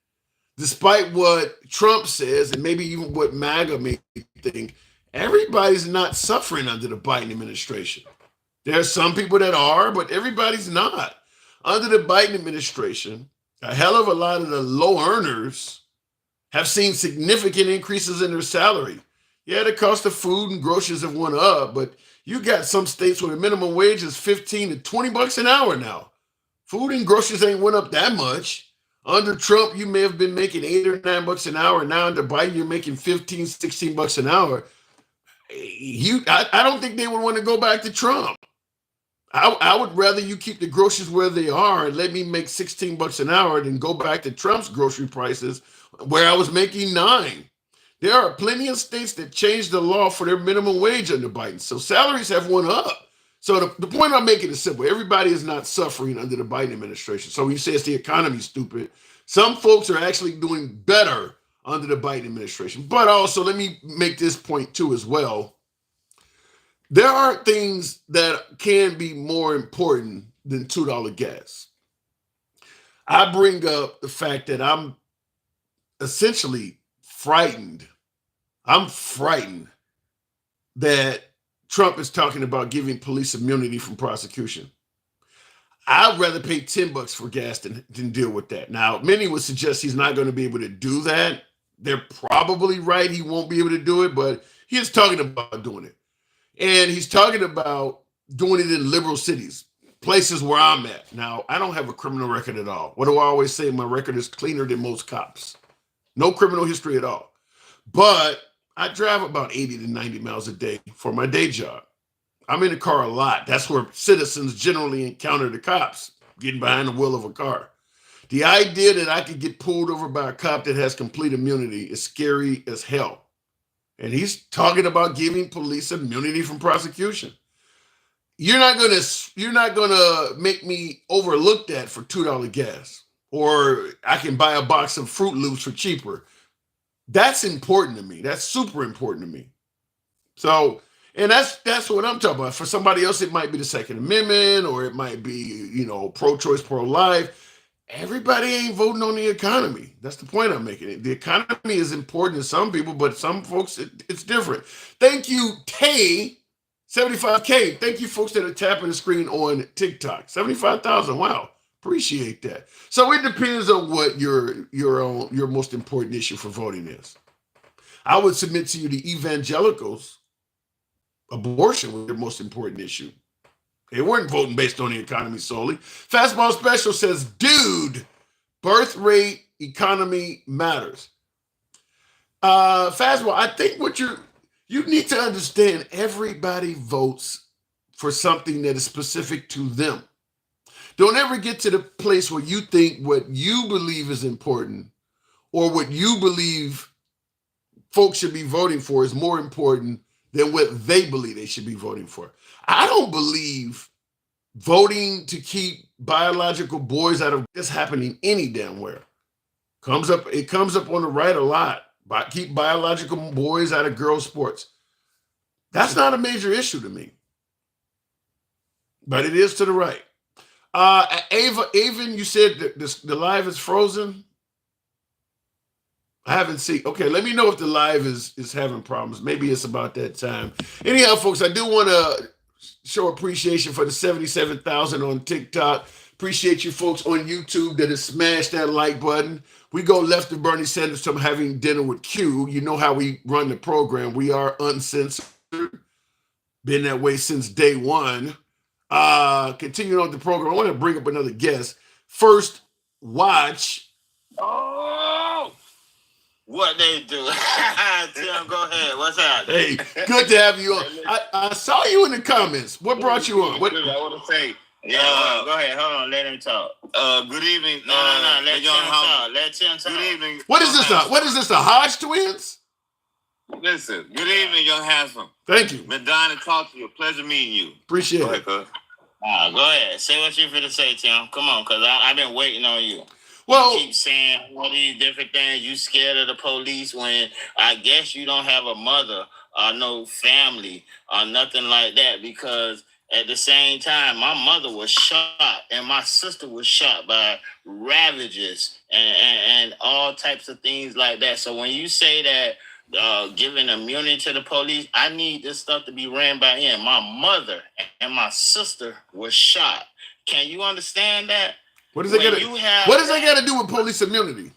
Despite what Trump says, and maybe even what MAGA may think, everybody's not suffering under the Biden administration. There are some people that are, but everybody's not. Under the Biden administration, a hell of a lot of the low earners have seen significant increases in their salary. Yeah, the cost of food and groceries have went up, but you got some states where the minimum wage is 15 to 20 bucks an hour now. Food and groceries ain't went up that much. Under Trump, you may have been making 8 or 9 bucks an hour. Now under Biden, you're making 15, 16 bucks an hour. I don't think they would want to go back to Trump. I would rather you keep the groceries where they are and let me make 16 bucks an hour than go back to Trump's grocery prices where I was making 9. There are plenty of states that changed the law for their minimum wage under Biden. So salaries have went up. So the point I'm making is simple. Everybody is not suffering under the Biden administration. So when you say it's the economy stupid, some folks are actually doing better under the Biden administration. But also, let me make this point too as well. There are things that can be more important than $2 gas. I bring up the fact that I'm essentially frightened. I'm frightened that Trump is talking about giving police immunity from prosecution. I'd rather pay 10 bucks for gas than deal with that. Now, many would suggest he's not going to be able to do that. They're probably right. He won't be able to do it, but he is talking about doing it. And he's talking about doing it in liberal cities, places where I'm at. Now, I don't have a criminal record at all. What do I always say? My record is cleaner than most cops. No criminal history at all. But I drive about 80 to 90 miles a day for my day job. I'm in the car a lot. That's where citizens generally encounter the cops, getting behind the wheel of a car. The idea that I could get pulled over by a cop that has complete immunity is scary as hell. And he's talking about giving police immunity from prosecution. you're not gonna make me overlook that for $2 gas, or I can buy a box of Fruit Loops for cheaper. That's important to me. That's super important to me. So, and that's what I'm talking about. For somebody else, it might be the Second Amendment, or it might be, pro-choice, pro-life. Everybody ain't voting on the economy. That's the point I'm making. The economy is important to some people, but some folks, it's different. Thank you, K. 75K. Thank you, folks that are tapping the screen on TikTok. 75,000. Wow. Appreciate that. So it depends on what your most important issue for voting is. I would submit to you the evangelicals, abortion was their most important issue. They weren't voting based on the economy solely. Fastball Special says, dude, birth rate, economy matters. Fastball, I think you need to understand, everybody votes for something that is specific to them. Don't ever get to the place where you think what you believe is important, or what you believe folks should be voting for is more important than what they believe they should be voting for. I don't believe voting to keep biological boys out of this happening any damn where. It comes up on the right a lot. Keep biological boys out of girls' sports. That's not a major issue to me, but it is to the right. Avon, you said that the live is frozen. I haven't seen. Okay, let me know if the live is having problems. Maybe it's about that time. Anyhow, folks, I do want to show appreciation for the 77,000 on TikTok. Appreciate you folks on YouTube that have smashed that like button. We go left of Bernie Sanders from having dinner with Q. You know how we run the program. We are uncensored. Been that way since day one. Continuing on the program, I want to bring up another guest. First Watch. Oh, what they do? Tim, go ahead. What's up? Hey, good to have you on. I saw you in the comments. What brought you on? What I want to say? Yeah, go ahead. Hold on. Let him talk. Good evening. No. Let Tim talk. Let Tim talk. Good evening. What is this? What is this? The Hodge twins? Listen. Good evening, young handsome. Thank you. Been dying to talk to you. Pleasure meeting you. Appreciate it. Go ahead. Say what you're finna say, Tim. Come on, because I've been waiting on you. Well, you keep saying all these different things. You scared of the police when I guess you don't have a mother or no family or nothing like that, because at the same time, my mother was shot and my sister was shot by ravages and all types of things like that. So when you say that giving immunity to the police, I need this stuff to be ran by him. My mother and my sister were shot. Can you understand that? What does that got to do with police immunity?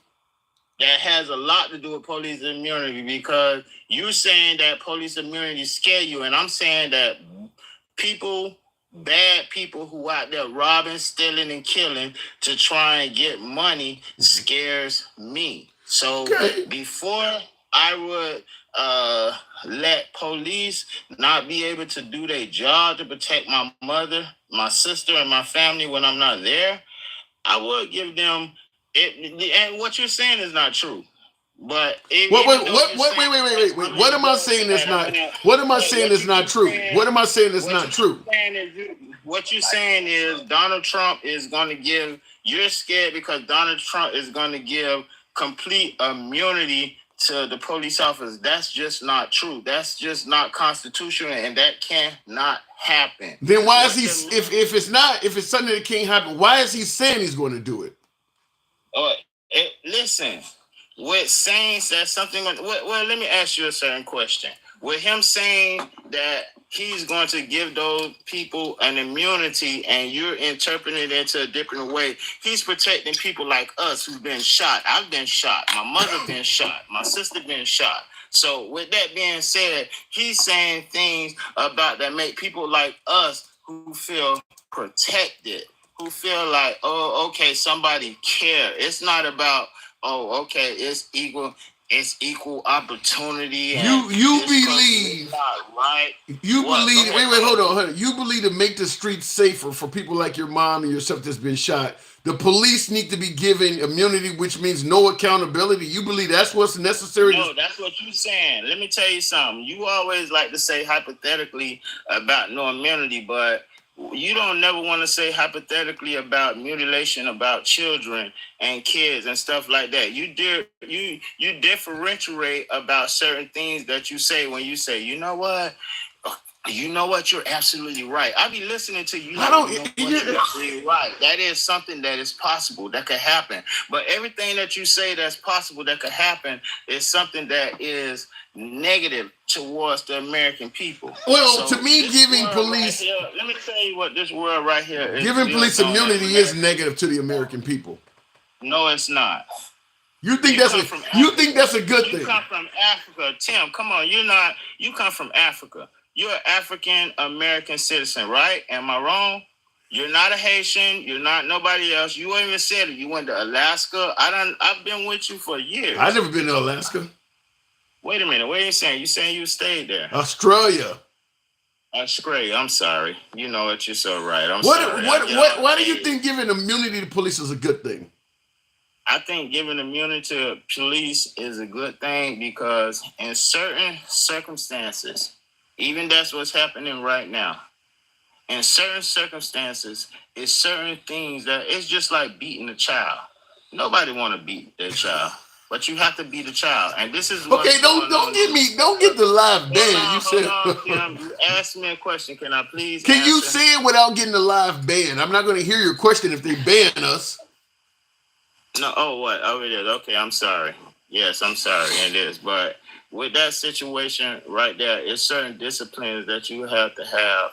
That has a lot to do with police immunity, because you're saying that police immunity scare you, and I'm saying that bad people who out there robbing, stealing, and killing to try and get money scares me. So before I would let police not be able to do their job to protect my mother, my sister, and my family when I'm not there, I would give them it. And what you're saying is not true. But wait. What am I saying is not? What am I saying is not true? What am I saying is not true? What you're saying is Donald Trump is going to give. You're scared because Donald Trump is going to give complete immunity to the police officers. That's just not true. That's just not constitutional, and that cannot happen. Then why is he? If it's something that can't happen, why is he saying he's going to do it? Listen, with saying that something. Well, let me ask you a certain question. With him saying that he's going to give those people an immunity and you're interpreting it into a different way, he's protecting people like us who've been shot. I've been shot. My mother been shot. My sister been shot. So with that being said, he's saying things about that make people like us who feel protected, who feel like, oh, okay, somebody care. It's not about, oh, okay, it's equal. it's equal opportunity. You believe not right. You What? believe wait, hold on. You believe to make the streets safer for people like your mom and yourself that's been shot, the police need to be given immunity, which means no accountability. You believe that's what's necessary? No, that's what you're saying. Let me tell you something. You always like to say hypothetically about no immunity, but you don't never want to say hypothetically about mutilation, about children and kids and stuff like that. You differentiate about certain things that you say when you say, you know what, you're absolutely right. I'll be listening to you. You're absolutely right. That is something that is possible, that could happen. But everything that you say that's possible, that could happen, is something that is negative towards the American people. Well, so to me, giving police... Right here, let me tell you what this world right here is. Giving police immunity is negative to the American people. No, it's not. You think that's a good thing? You come from Africa. Tim, come on. You come from Africa. You're an African American citizen, right? Am I wrong? You're not a Haitian. You're not nobody else. You even said it. You went to Alaska. I've been with you for years. I've never been to Alaska. Wait a minute. What are you saying? You saying you stayed there? Australia. Australia. I'm sorry. You know what? You're so right. Why do you think giving immunity to police is a good thing? I think giving immunity to police is a good thing because in certain circumstances, even that's what's happening right now. In certain circumstances, it's certain things that it's just like beating a child. Nobody want to beat their child, but you have to beat a child. And this is what don't get the live ban. You asked me a question. Can I please? Can you say it without getting the live ban? I'm not going to hear your question if they ban us. No. Oh, what? Oh, it is. Okay, I'm sorry. Yes, I'm sorry. It is, but. With that situation right there, it's certain disciplines that you have to have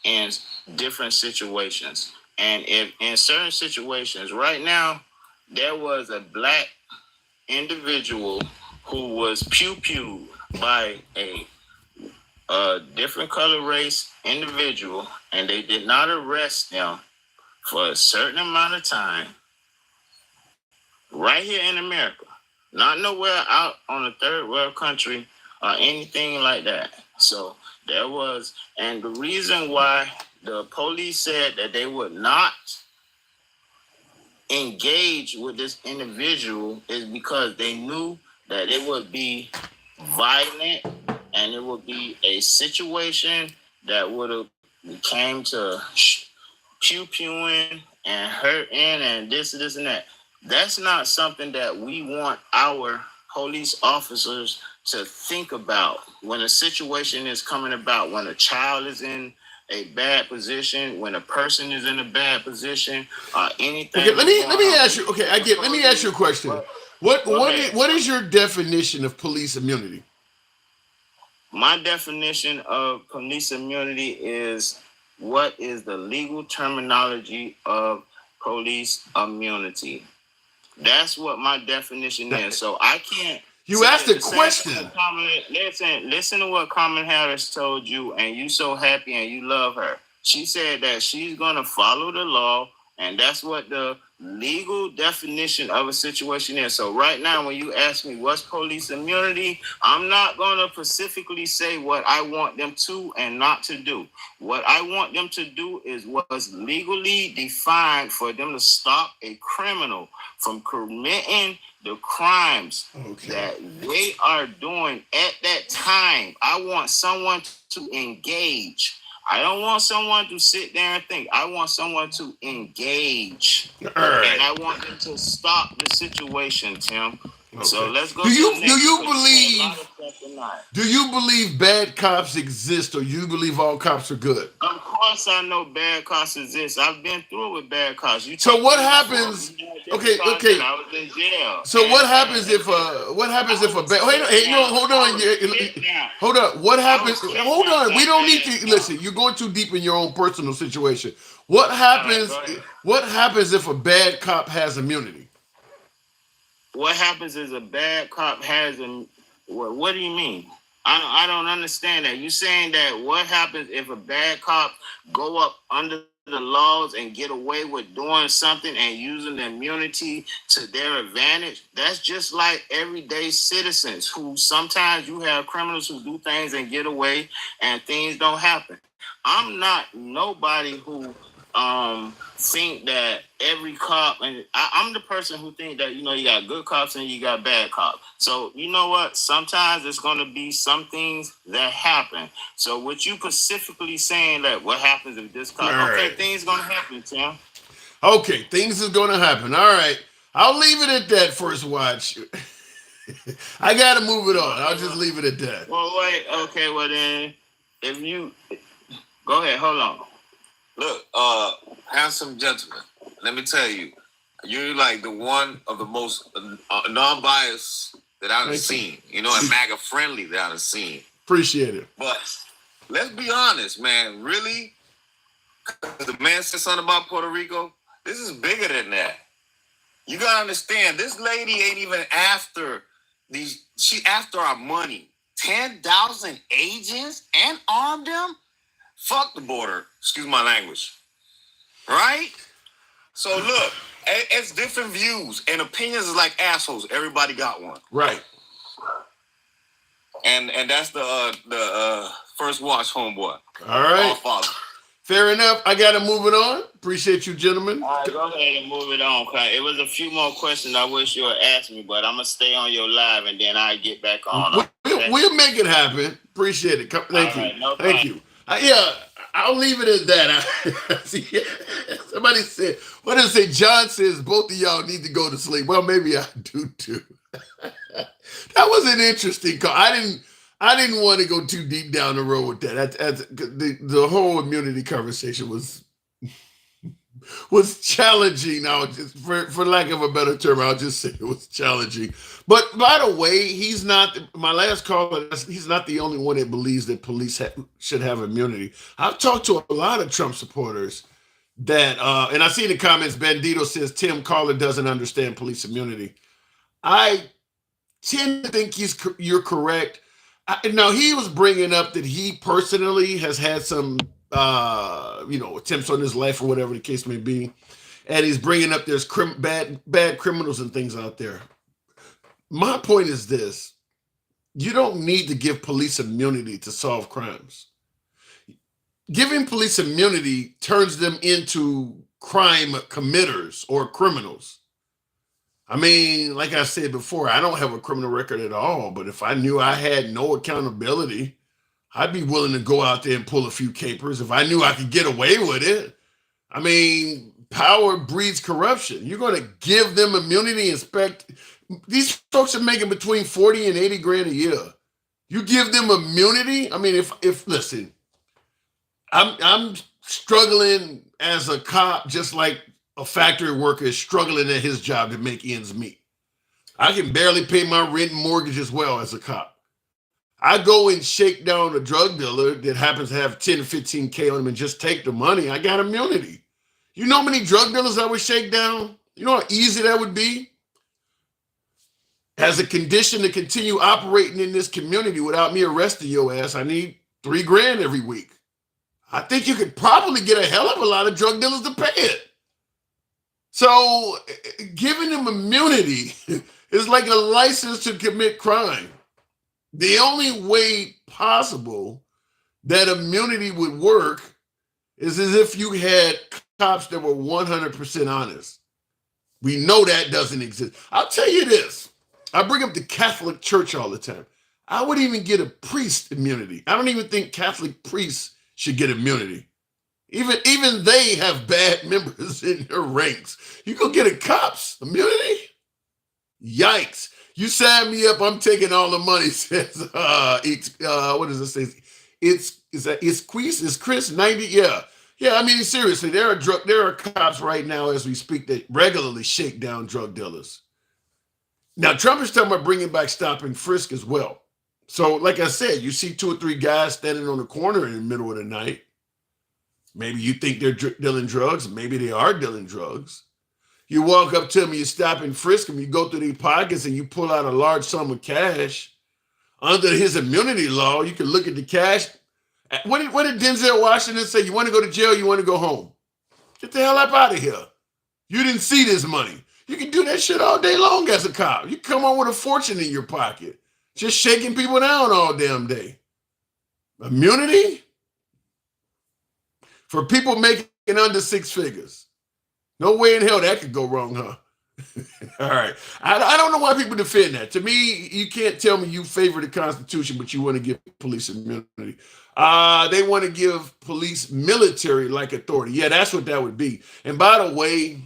in different situations. And if in certain situations, right now, there was a black individual who was pew-pewed by a different color race individual, and they did not arrest them for a certain amount of time right here in America. Not nowhere out on a third world country or anything like that. So there was, and the reason why the police said that they would not engage with this individual is because they knew that it would be violent and it would be a situation that would have came to pew-pewing and hurting and this and that. That's not something that we want our police officers to think about when a situation is coming about, when a child is in a bad position, when a person is in a bad position, anything. Okay, let me ask you. Okay, let me ask you a question. What is your definition of police immunity? My definition of police immunity is what is the legal terminology of police immunity. That's what my definition is. So I can't. You asked a question. Listen to what Kamala Harris told you, and you so happy and you love her. She said that she's going to follow the law, and that's what the legal definition of a situation is. So right now, when you ask me what's police immunity, I'm not going to specifically say what I want them to and not to do. What I want them to do is what's legally defined for them to stop a criminal from committing the crimes that they are doing at that time. I want someone to engage. I don't want someone to sit there and think. I want someone to engage. And I want them to stop the situation, Tim. Okay. So let's go. Do you believe bad cops exist, or you believe all cops are good? Of course, I know bad cops exist. I've been through it with bad cops. So what happens? Okay. I was in jail. So what happens if a bad? Hold on. What happens? Hold on. We don't need to listen. You're going too deep in your own personal situation. What happens? What happens if a bad cop has immunity? What happens is a bad cop has what do you mean? I don't understand that. You saying that what happens if a bad cop go up under the laws and get away with doing something and using the immunity to their advantage, that's just like everyday citizens who sometimes you have criminals who do things and get away and things don't happen. I'm not nobody who think that every cop, and I'm the person who think that, you know, you got good cops and you got bad cops. So you know what? Sometimes there's going to be some things that happen. So what you specifically saying that what happens if this cop, All okay, right. things going to happen, Tim. Okay, things is going to happen. All right. I'll leave it at that, First Watch. I got to move it on. I'll just leave it at that. Well, wait. Okay, well then, if you, go ahead, hold on. Look, handsome gentleman, let me tell you, you're like the one of the most non-biased that I've seen, you know, and MAGA friendly that I've seen. Appreciate it. But let's be honest, man, really? The man said something about Puerto Rico. This is bigger than that. You gotta understand, this lady ain't even after these, she after our money. 10,000 agents and armed them? Fuck the border. Excuse my language. Right? So look, it's different views and opinions is like assholes. Everybody got one. Right. And that's the First Watch homeboy. All right. Our father. Fair enough. I got to move it on. Appreciate you, gentlemen. All right, go ahead and move it on. It was a few more questions I wish you would ask me, but I'm going to stay on your live and then I'll get back on. We'll make it happen. Appreciate it. Thank you. Right, no Thank you. Yeah, I'll leave it at that. Somebody said, what did it say? John says both of y'all need to go to sleep. Well, maybe I do too. That was an interesting call. I didn't want to go too deep down the road with that. The whole immunity conversation was challenging. I'll just, for lack of a better term, I'll just say it was challenging. But by the way, he's not my last caller. He's not the only one that believes that police should have immunity. I've talked to a lot of Trump supporters that, and I see in the comments, Bandito says Tim Caller doesn't understand police immunity. I tend to think you're correct. Now, he was bringing up that he personally has had some, attempts on his life or whatever the case may be. And he's bringing up there's bad criminals and things out there. My point is this. You don't need to give police immunity to solve crimes. Giving police immunity turns them into crime committers or criminals. I mean, like I said before, I don't have a criminal record at all, but if I knew I had no accountability, I'd be willing to go out there and pull a few capers if I knew I could get away with it. I mean, power breeds corruption. You're going to give them immunity and these folks are making between 40 and 80 grand a year. You give them immunity? I mean, if listen, I'm struggling as a cop just like a factory worker is struggling at his job to make ends meet. I can barely pay my rent and mortgage as well as a cop. I go and shake down a drug dealer that happens to have 10 or 15K on him and just take the money. I got immunity. You know how many drug dealers I would shake down? You know how easy that would be? As a condition to continue operating in this community without me arresting your ass, I need $3 grand every week. I think you could probably get a hell of a lot of drug dealers to pay it. So giving them immunity is like a license to commit crime. The only way possible that immunity would work is as if you had cops that were 100% honest. We know that doesn't exist. I'll tell you this. I bring up the Catholic Church all the time. I wouldn't even get a priest immunity. I don't even think Catholic priests should get immunity. Even they have bad members in their ranks. You go get a cop's immunity? Yikes. You sign me up, I'm taking all the money, says, what does it say? It's Chris 90? Yeah. Yeah, I mean, seriously, there are cops right now as we speak that regularly shake down drug dealers. Now, Trump is talking about bringing back stop and frisk as well. So, like I said, you see 2 or 3 guys standing on the corner in the middle of the night. Maybe you think they're dealing drugs. Maybe they are dealing drugs. You walk up to them, you stop and frisk them, you go through their pockets and you pull out a large sum of cash. Under his immunity law, you can look at the cash. What did Denzel Washington say? You want to go to jail, you want to go home? Get the hell up out of here. You didn't see this money. You can do that shit all day long as a cop. You come on with a fortune in your pocket, just shaking people down all damn day. Immunity for people making under six figures. No way in hell that could go wrong, huh? All right. I don't know why people defend that. To me, you can't tell me you favor the Constitution, but you want to give police immunity. They want to give police military-like authority. Yeah, that's what that would be. And by the way,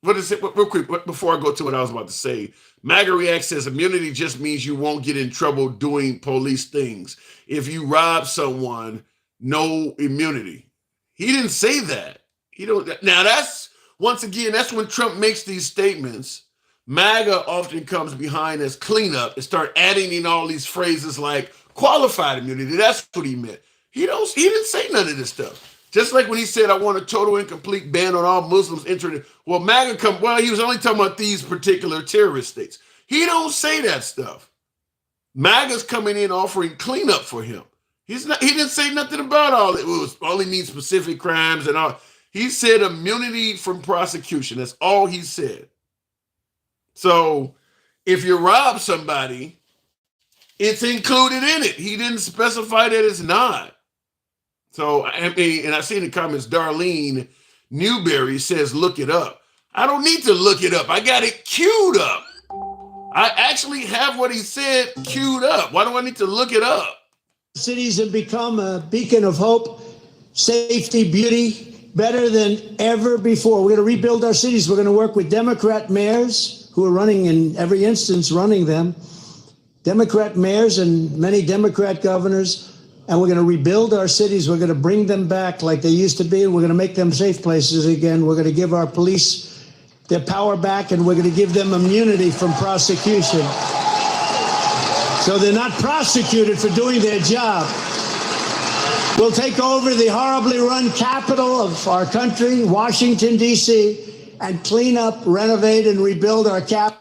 what is it? Real quick, before I go to what I was about to say, MAGA React says immunity just means you won't get in trouble doing police things. If you rob someone, no immunity. He didn't say that. He don't. Now that's, once again, that's when Trump makes these statements. MAGA often comes behind as cleanup and start adding in all these phrases like qualified immunity. That's what he meant. He didn't say none of this stuff. Just like when he said, I want a total and complete ban on all Muslims entering. Well, he was only talking about these particular terrorist states. He don't say that stuff. MAGA's coming in offering cleanup for him. He didn't say nothing about all it. It was only mean specific crimes and all. He said immunity from prosecution. That's all he said. So if you rob somebody, it's included in it. He didn't specify that it's not. So, I mean, and I see in the comments, Darlene Newberry says, look it up. I don't need to look it up. I got it queued up. I actually have what he said queued up. Why do I need to look it up? Cities have become a beacon of hope, safety, beauty, better than ever before. We're going to rebuild our cities. We're going to work with Democrat mayors who are running, in every instance, running them. Democrat mayors and many Democrat governors. And we're going to rebuild our cities. We're going to bring them back like they used to be. And we're going to make them safe places again. We're going to give our police their power back, and we're going to give them immunity from prosecution. So they're not prosecuted for doing their job. We'll take over the horribly run capital of our country, Washington, D.C., and clean up, renovate, and rebuild our capital.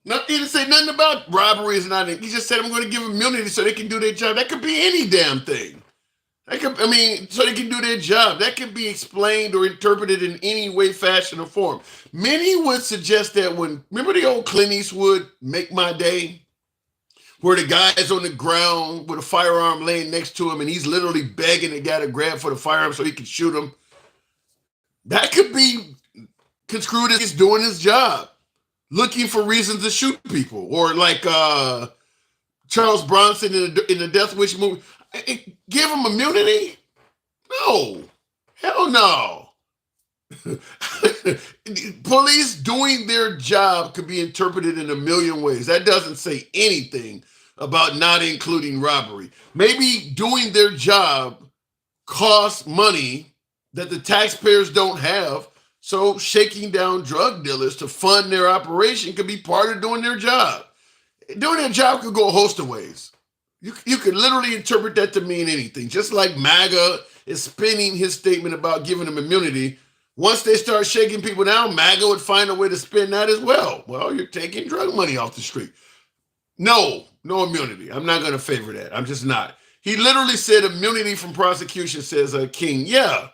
He didn't say nothing about robberies and nothing. He just said, I'm going to give them immunity so they can do their job. That could be any damn thing. So they can do their job. That can be explained or interpreted in any way, fashion, or form. Many would suggest that remember the old Clint Eastwood, Make My Day? Where the guy is on the ground with a firearm laying next to him and he's literally begging the guy to grab for the firearm so he can shoot him. That could be construed as he's doing his job, looking for reasons to shoot people. Or like Charles Bronson in the Death Wish movie. Give him immunity? No. Hell no. Police doing their job could be interpreted in a million ways. That doesn't say anything about not including robbery. Maybe doing their job costs money that the taxpayers don't have, so shaking down drug dealers to fund their operation could be part of doing their job. Doing their job could go a host of ways. You could literally interpret that to mean anything. Just like MAGA is spinning his statement about giving them immunity. Once they start shaking people down, MAGA would find a way to spin that as well. Well, you're taking drug money off the street. No immunity. I'm not going to favor that. I'm just not. He literally said immunity from prosecution, says King. Yeah.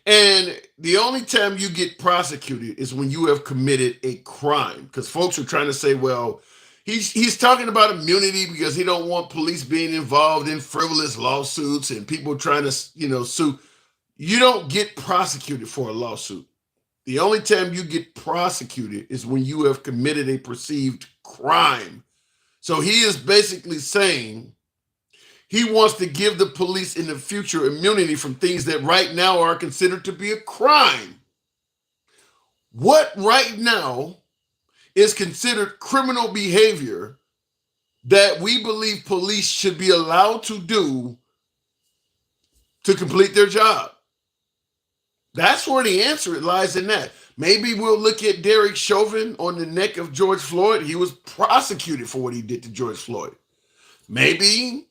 And the only time you get prosecuted is when you have committed a crime. Because folks are trying to say, well, he's talking about immunity because he don't want police being involved in frivolous lawsuits and people trying to, sue. You don't get prosecuted for a lawsuit. The only time you get prosecuted is when you have committed a perceived crime. So he is basically saying he wants to give the police in the future immunity from things that right now are considered to be a crime. What right now is considered criminal behavior that we believe police should be allowed to do to complete their job? That's where the answer lies in that. Maybe we'll look at Derek Chauvin on the neck of George Floyd. He was prosecuted for what he did to George Floyd. Maybe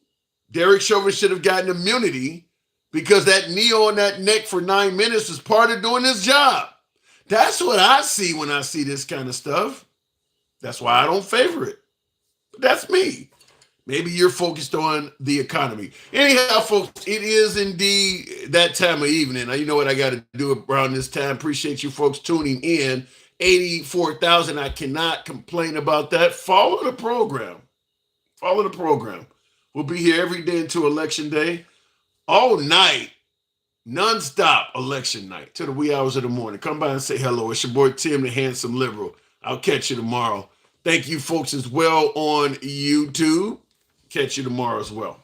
Derek Chauvin should have gotten immunity because that knee on that neck for 9 minutes is part of doing his job. That's what I see when I see this kind of stuff. That's why I don't favor it. But that's me. Maybe you're focused on the economy. Anyhow, folks, it is indeed that time of evening. Now, you know what I got to do around this time. Appreciate you folks tuning in. 84,000. I cannot complain about that. Follow the program. Follow the program. We'll be here every day until Election Day. All night. Non-stop election night to the wee hours of the morning. Come by and say hello. It's your boy Tim, the handsome liberal. I'll catch you tomorrow. Thank you folks as well on YouTube. Catch you tomorrow as well.